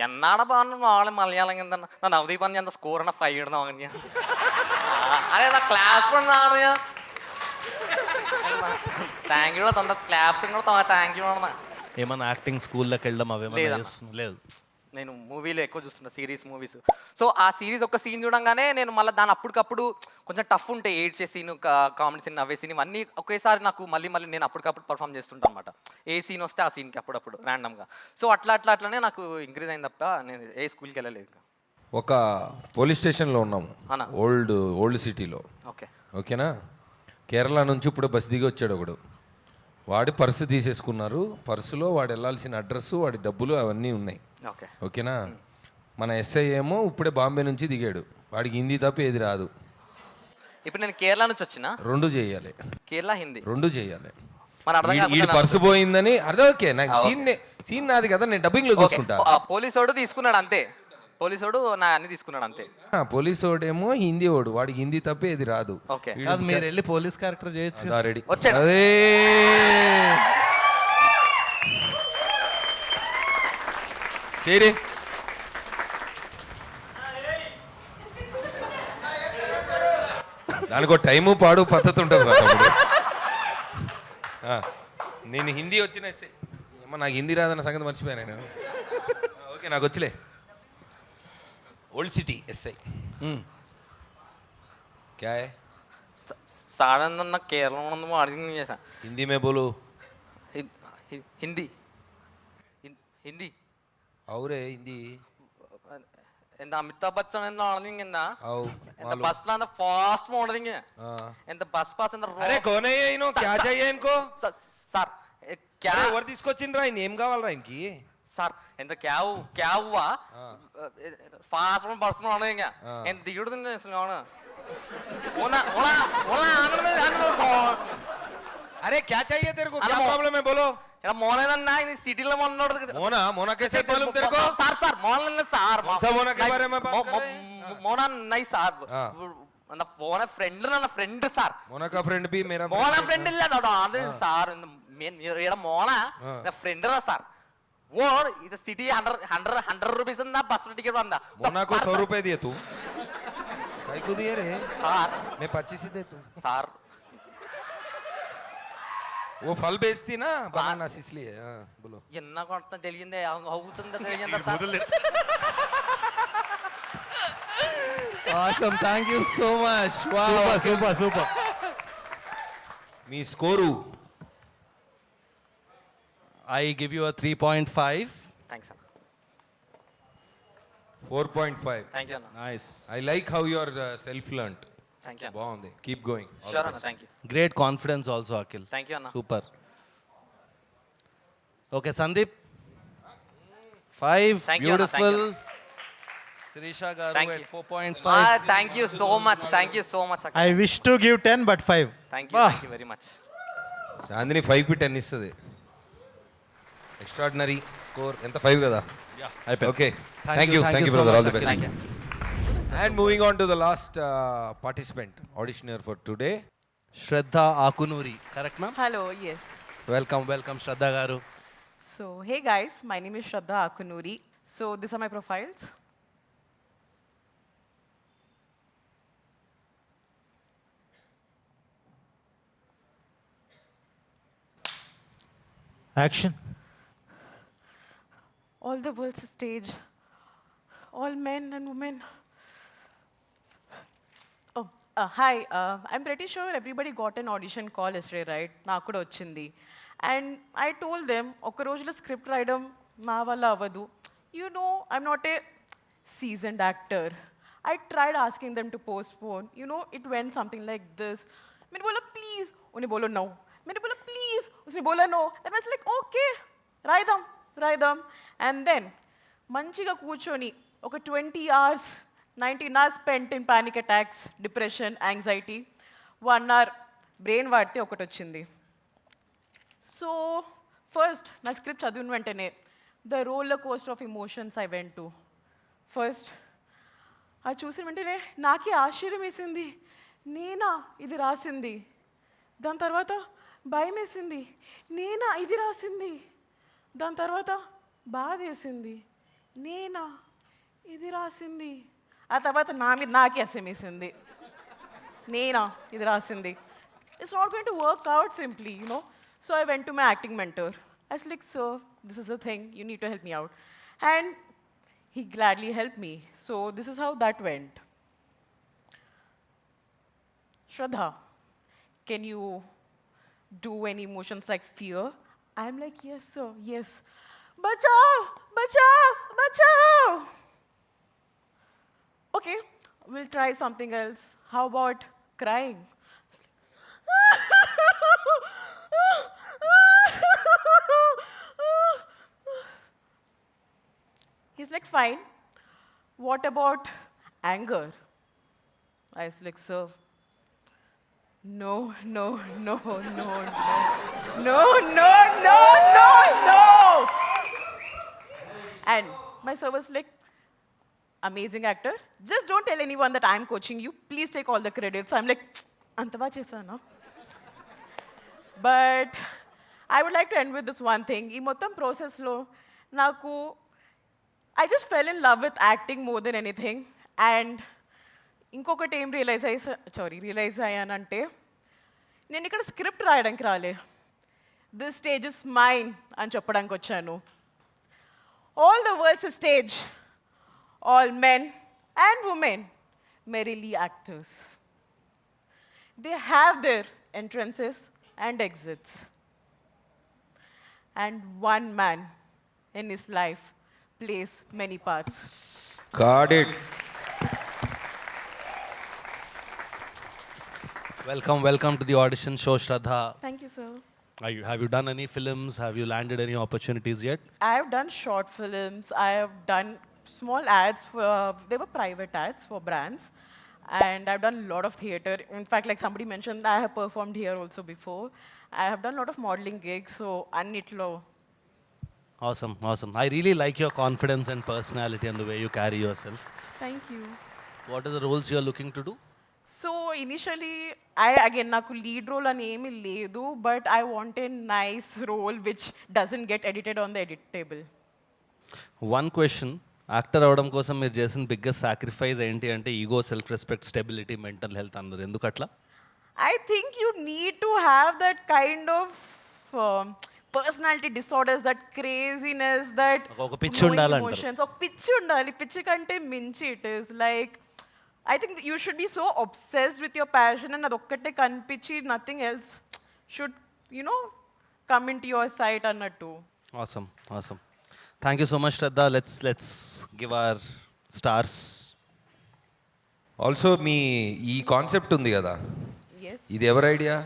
എന്നാണ് പറഞ്ഞു ആള് മലയാളം എന്താണ് ഞാൻ നവദീപ് പറഞ്ഞ എന്താ സ്കോറിന 5 ഇടുന്ന വാങ്ങിയ അതെ ക്ലാസ് പണ്ണാണ് ഞാൻ థ్యాంక్ యూ తన క్లాప్స్ కూడా థ్యాంక్ యూ అన్న. ఏమన్నా యాక్టింగ్ స్కూల్లోకి వెళ్ళడం అవేమన్నా చేస్తున్నావు? లేదు, నేను మూవీలో ఎక్కువ చూస్తున్నా, సిరీస్ మూవీస్. సో ఆ సిరీస్ ఒక సీన్ చూడంగానే నేను మళ్ళీ దాని అప్పటికప్పుడు కొంచెం టఫ్ ఉంటాయి, ఏడ్చే సీన్, కామెడీ సీన్, నవ్వే సీన్, ఇవన్నీ ఒకేసారి నాకు మళ్ళీ నేను అప్పటికప్పుడు పర్ఫామ్ చేస్తుంటాను అనమాట. ఏ సీన్ వస్తే ఆ సీన్కి అప్పుడప్పుడు ర్యాండమ్గా. సో అట్లానే నాకు ఇంక్రీజ్ అయింది తప్ప నేను ఏ స్కూల్కి వెళ్ళలేదు. ఒక పోలీస్ స్టేషన్లో ఉన్నాము, అన్నా. ఓల్డ్ సిటీలో. ఓకే ఓకేనా? కేరళ నుంచి ఇప్పుడు బస్ దిగి వచ్చాడు ఒకడు. వాడి పర్సు తీసేసుకున్నారు. పర్సులో వాడు వెళ్ళాల్సిన అడ్రస్, వాడి డబ్బులు అవన్నీ ఉన్నాయి. ఓకే ఓకేనా? మన ఎస్ఐ ఏమో ఇప్పుడే బాంబే నుంచి దిగాడు. వాడికి హిందీ తప్ప ఏది రాదు. ఇప్పుడు నేను కేరళ నుంచి వచ్చిన 2 చేయాలి, కేరళ హిందీ 2 చేయాలి. మరి అర్థం ఈ కాకపోతే పర్సు పోయిందని అర్థం. ఓకే, నాకు సీన్ నాది కదా, నేను డబ్బింగ్లో చూసుకుంటా. పోలీసోడు తీసుకున్నాడు అంతే, పోలీసోడు నా అన్ని తీసుకున్నాడు అంతే. పోలీసు వాడేమో హిందీ వాడు, వాడికి హిందీ తప్ప ఏది రాదు. ఓకే కాదు, మీరు వెళ్ళి పోలీస్ క్యారెక్టర్ చేయొచ్చు. రెడీ వచ్చాడు. అదే చేయరే. దానికి టైము పాడు పద్ధతి ఉంటుంది రా తమ్ముడు. నేను హిందీ వచ్చిన అమ్మ, నాకు హిందీ రాదన్న సంగతి మర్చిపోయాను నేను. ఓకే, నాకు వచ్చలే. ఓల్డ్ సిటీ ఎస్ఐ क्या है? సాడన్న కేరళ అడిగింది చేశా. हिंदी में बोलो. హిందీ హిందీ అవురే హిందీ. എന്താ അമിതാഭ് ബച്ചൻ എന്താ അളഞ്ഞിങ്ങ आओ എന്താ ബസ്സിലാണ് ഫാസ്റ്റ് മോഡലിങ് എന്താ బస్ పాస్ എന്താ अरे कौन है ये इनो क्या चाहिए इनको? సార్ क्या और తీసుకొచ్చిండ్రా? ఇన్ ఏం కావాలరా ఇన్కి? സാർ എന്താ ക്യാവുവാ ഫാസ്റ്റ് പർസണാണ് എന്ത് തീടുന്ന ആണ് अरे क्या चाहिए तेरे को, क्या प्रॉब्लम है बोलो. മോനെ തന്നെ സിറ്റിയിലെ മോനോട് मोना मोना कैसे मालूम तेरे को. സാർ മോനെ സാർ कौन सा मोना के बारे में बात कर रहे हैं? മോന നൈ സാർ हाँ. മോനെ ഫ്രണ്ട് സാർ मोना का फ्रेंड भी मेरा മോനെ friend ഫ്രണ്ട് ഇല്ല കേട്ടോ അത് സാർ മോന ഫ്രണ്ട് സാർ वो ഇത് സിറ്റി 100 रुपीस बस टिकट बंदा मोना को 100 रुपए दिए तू. काय को दिए रे. సార్ मैं 25 ही दे तू. సార్ वो फल बेचती ना बनानास इसलिए. हाँ बोलो. ఎన్న కొడతా తెలియందే అవుతుందో తెలియందా sir Awesome, thank you so much. Wow. Super మీ score I give you a 3.5. Thanks అన్న 4.5. థ్యాంక్ యూ అన్న Nice. I like how you are self-learned. Thank you బాగుంది. Keep going. All the sure అన్న best. Thank you Great confidence also, Akhil. Thank you అన్న Super. Okay, Sandeep. 5. Thank you, Anna. Thank Beautiful. you. Sirisha Garu Thank at you. 4.5. Thank you so much I wish to give 10 but 5. Thank you very much Chandini 5 కి 10 ఇస్తుంది. Extraordinary score. ఎంత 5 కదా. Okay. Thank you so brother. much, all the best. Thank you And moving on to the last participant, auditioner for today. Shraddha Akunuri. Correct, ma'am? Hello yes Welcome, Shraddha Garu. So hey guys my name is Shraddha Akunuri so this are my profiles action. all the world's a stage, all men and women. Oh, hi. I'm pretty sure everybody got an audition call yesterday, right? Naaku kuda ochindi. And I told them, oka rojulo script రాయడం నా వల్ల అవ్వదు. You know, I'm not a seasoned actor. I tried asking them to postpone. You know, it went something like this. मैंने बोला please, उन्हें बोलो no. मैंने बोला please, उसने बोला no. And I was like, okay, రాయిదాం. And then, మంచిగా కూర్చొని ఒక 20 hours, 19 hours spent in panic attacks, depression, anxiety. 1 hour brain వాడితే ఒకటి వచ్చింది. సో ఫస్ట్ నా స్క్రిప్ట్ చదివిన వెంటనే the roller coaster of emotions I went to. First అది చూసిన వెంటనే నాకే ఆశ్చర్యం వేసింది, నేనా ఇది రాసింది. దాని తర్వాత భయం వేసింది, నేనా ఇది రాసింది. దాని తర్వాత బాధ వేసింది, నేనా ఇది రాసింది. ఆ తర్వాత నా మీద నాకే అసహ్యం వేసింది, నేనా ఇది రాసింది. It's not going to work out simply, you know. So I went to my acting mentor. I was like, sir, this is the thing, you need to help me out. And he gladly helped me. So this is how that went. Shraddha, can you do any emotions like fear? I'm like, yes, sir, yes. Bachao! Okay, we'll try something else. How about crying? He's like, fine. What about anger? I was like, sir, no. And my sir was like, amazing actor. Just don't tell anyone that I'm coaching you. Please take all the credits. I'm like, antava chesana. But I would like to end with this one thing. Ee mottam process lo naku I just fell in love with acting more than anything. And ఇంకొకటి ఏం realise అయ్యానంటే నేను ఇక్కడ script రాయడానికి రాలే, this stage is mine అని చెప్పడానికి వచ్చాను. All the world's stage, all men and women merely actors. They have their entrances and exits. And one man in his life plays many parts. Got it. Welcome to the audition show, Shraddha. Thank you, sir. Have you done any films? Have you landed any opportunities yet? I have done short films. I have done small ads. They were private ads for brands. And I've done a lot of theater. In fact, like somebody mentioned, I have performed here also before. I have done a lot of modeling gigs. So, annitlo. Awesome, awesome. I really like your confidence and personality and the way you carry yourself. Thank you. What are the roles you are looking to do? So, initially, నాకు lead role అని ఏమీ లేదు, but I want a nice role which doesn't get edited on the edit table. One question. Actor అవడం కోసం మీరు చేసిన biggest sacrifice ఏంటి అంటే ego, self respect, stability, mental health అన్నారు. ఎందుకు అట్లా? I think you need to have that kind of personality disorders, that craziness, that ఒక పిచ్చి knowing ఉండాలంటారు. emotions. ఒక పిచ్చి ఉండాలి. పిచ్చి కంటే మించి it is like, I think you should be so obsessed with your passion and అదొక్కటే కనిపించి nothing else should, you know, come into your sight అన్నట్టు. Awesome, awesome. Thank you so much, Shraddha. Let's give our stars. Also మీ ఈ concept ఉంది కదా, Yes. ఇది ఎవరి idea?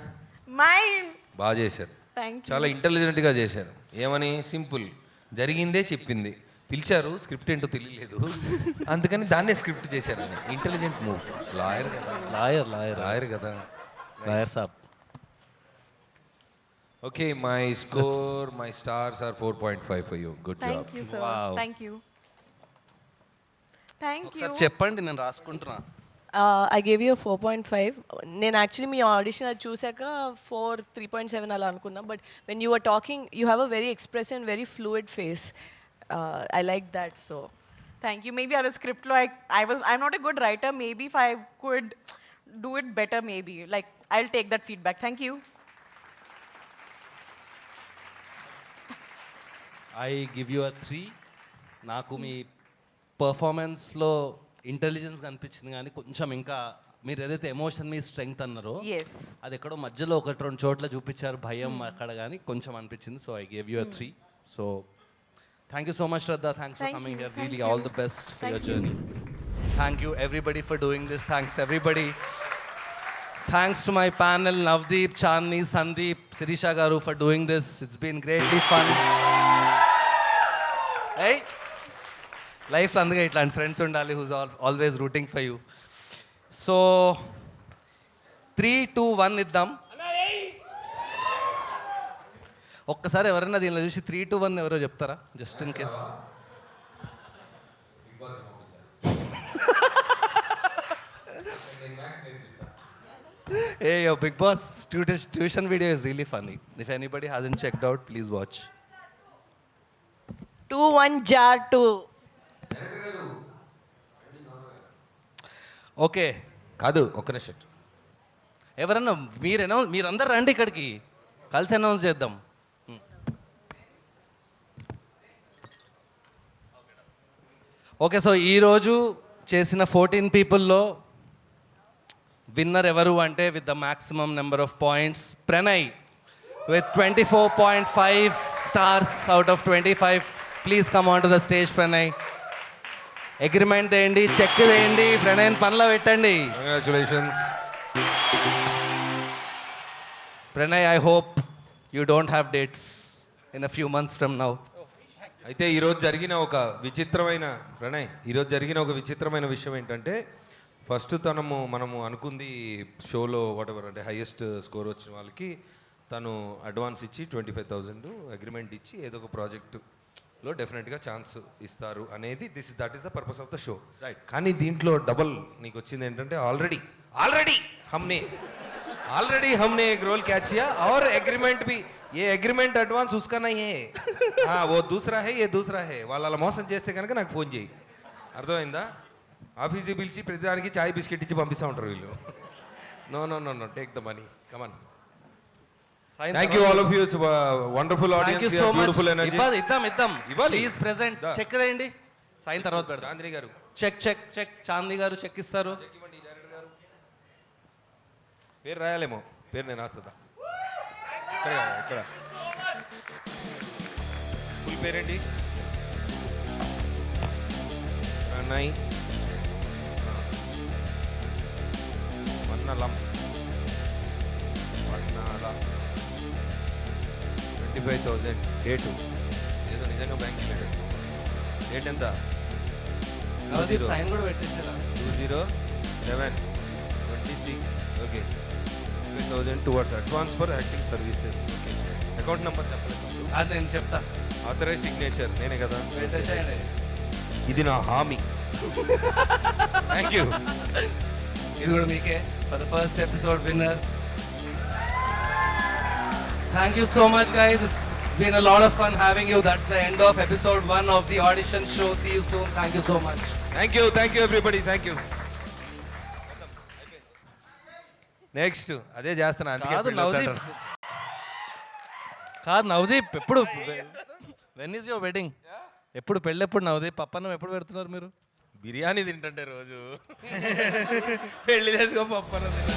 Mine. బాగా చేశారు, Thank you. చాలా ఇంటెలిజెంట్గా చేశారు. ఏమని సింపుల్, జరిగిందే చెప్పింది. పిలిచారు, స్క్రిప్ట్ ఏంటో తెలియలేదు, అందుకని దాన్నే స్క్రిప్ట్ చేశారని. Intelligent move. లాయర్ కదా, లాయర్ కదా, లాయర్ సాబ్. Okay, my score, my stars are 4.5 for you. Good job. Thank you, sir. Wow. Thank you. Thank you. ఒకసారి చెప్పండి, నేను రాసుకుంటున్నా. I gave you 4.5. నేను యాక్చువల్లీ మీ ఆడిషన్ అది చూసాక 3.7 అలా అనుకున్నా, but when you are talking you have a very expressive and very fluid face. I like that. So Thank you. Maybe at the script, like I'm not a good writer. Maybe if I could do it better, maybe. Like, I'll take that feedback. Thank you. I give you 3. నాకు మీ పర్ఫార్మెన్స్లో intelligence కనిపించింది, కానీ కొంచెం ఇంకా మీరు ఏదైతే emotion మీ strength అన్నారో Yes. అది ఎక్కడో మధ్యలో 1-2 చోట్ల చూపించారు, భయం అక్కడ కానీ కొంచెం అనిపించింది. So I gave you 3. So thank you so much, Shraddha. Thanks for Thank coming you. here. Thank Really, you. all the best for your Thank you. journey. Thank you, everybody, for doing this. Thanks, everybody. Thanks to my panel, Navdeep, Chandni, Sandeep, Sirisha Garu, for doing this. It's been greatly fun. Hey, life lo anduke itlaanti friends undali who's always rooting for you. So 3, 2, 1 iddam. ఒక్కసారి ఎవరైనా దీనిలో చూసి 3, 2, 1 ఎవరో చెప్తారా, just in case? Hey, your Big Boss tuition video is really funny. If anybody hasn't checked out, please watch. 2-1 jar 2. Okay, కాదు, ఒక్క నిమిషం. ఎవరన్నా మీరందరూ రండి ఇక్కడికి, కలిసి అనౌన్స్ చేద్దాం. ఓకే, సో ఈరోజు చేసిన 14 పీపుల్లో విన్నర్ ఎవరు అంటే, with the maximum number of points, Pranay with 24.5 stars out of 25. Please come on to the stage Pranay. Agreement వేయండి, చెక్ వేయండి, ప్రణయ్ పనిలో పెట్టండి. Congratulations. Pranay, I hope you don't have dates in a few months from now. అయితే ఈరోజు జరిగిన ఒక విచిత్రమైన విషయం ఏంటంటే, ఫస్ట్ మనము అనుకుంది షోలో వాటెవర్ అంటే హైయెస్ట్ స్కోర్ వచ్చిన వాళ్ళకి తను అడ్వాన్స్ ఇచ్చి 25,000 అగ్రిమెంట్ ఇచ్చి ఏదో ఒక ప్రాజెక్టులో డెఫినెట్గా ఛాన్స్ ఇస్తారు అనేది that is the purpose of the show. Right. కానీ దీంట్లో డబల్ నీకు వచ్చింది ఏంటంటే, ఆల్రెడీ हमने एक रोल कैच किया और एग्रीमेंट भी, ये एग्रीमेंट एडवांस उसका नहीं है, हाँ वो दूसरा है, ये दूसरा है. వాళ్ళ మోసం చేస్తే కనుక నాకు ఫోన్ చేయి. అర్థమైందా? ఆఫీస్కి పిలిచి ప్రతిదానికి చాయ్ బిస్కెట్ ఇచ్చి పంపిస్తూ ఉంటారు వీళ్ళు. No take the money, come on. Thank you all of you. It's wonderful audience, beautiful energy. ఇద్దాం. ప్లీజ్ ప్రెజెంట్ చెక్ వేయండి. సైన్ తర్వాత పెడతాం. చాందిని గారు చెక్ చాందిని గారు చెక్ ఇస్తారు. పేరు రాయాలేమో, పేరు నేను రాస్తుందా? ఇక్కడ ఫుల్ పేరేంటి? ప్రణయ్ వన్నాలం. 25,000. డేటు ఏదో నిజంగా బ్యాంక్ వెళ్ళాడు. డేట్ ఎంత? నవదీప్ సైన్ కూడా పెట్టేసారా? 20/7/26. Okay, 25,000 towards advance for acting services. Okay, account number చెప్పలేదు. అది నేను చెప్తా. ఆథరైజ్ సిగ్నేచర్ నేనే కదా. పెట్టేసేయండి. ఇది నా హామీ. Thank you. ఇది కూడా మీకే for the first episode winner. Thank you so much, guys. It's been a lot of fun having you. That's the end of episode 1 of the audition show. See you soon. Thank you so much. Thank you everybody. Thank you. Next అదే చేస్తున్నా. కాదు నవదీప్, ఎప్పుడు when is your wedding? ఎప్పుడు పెళ్ళి ఎప్పుడు నవదీప్? పప్పన్నం ఎప్పుడు పెడుతున్నారు మీరు? బిర్యానీ తింటుంటే రోజు పెళ్లి చేసుకో పప్పన్న తిన్నా.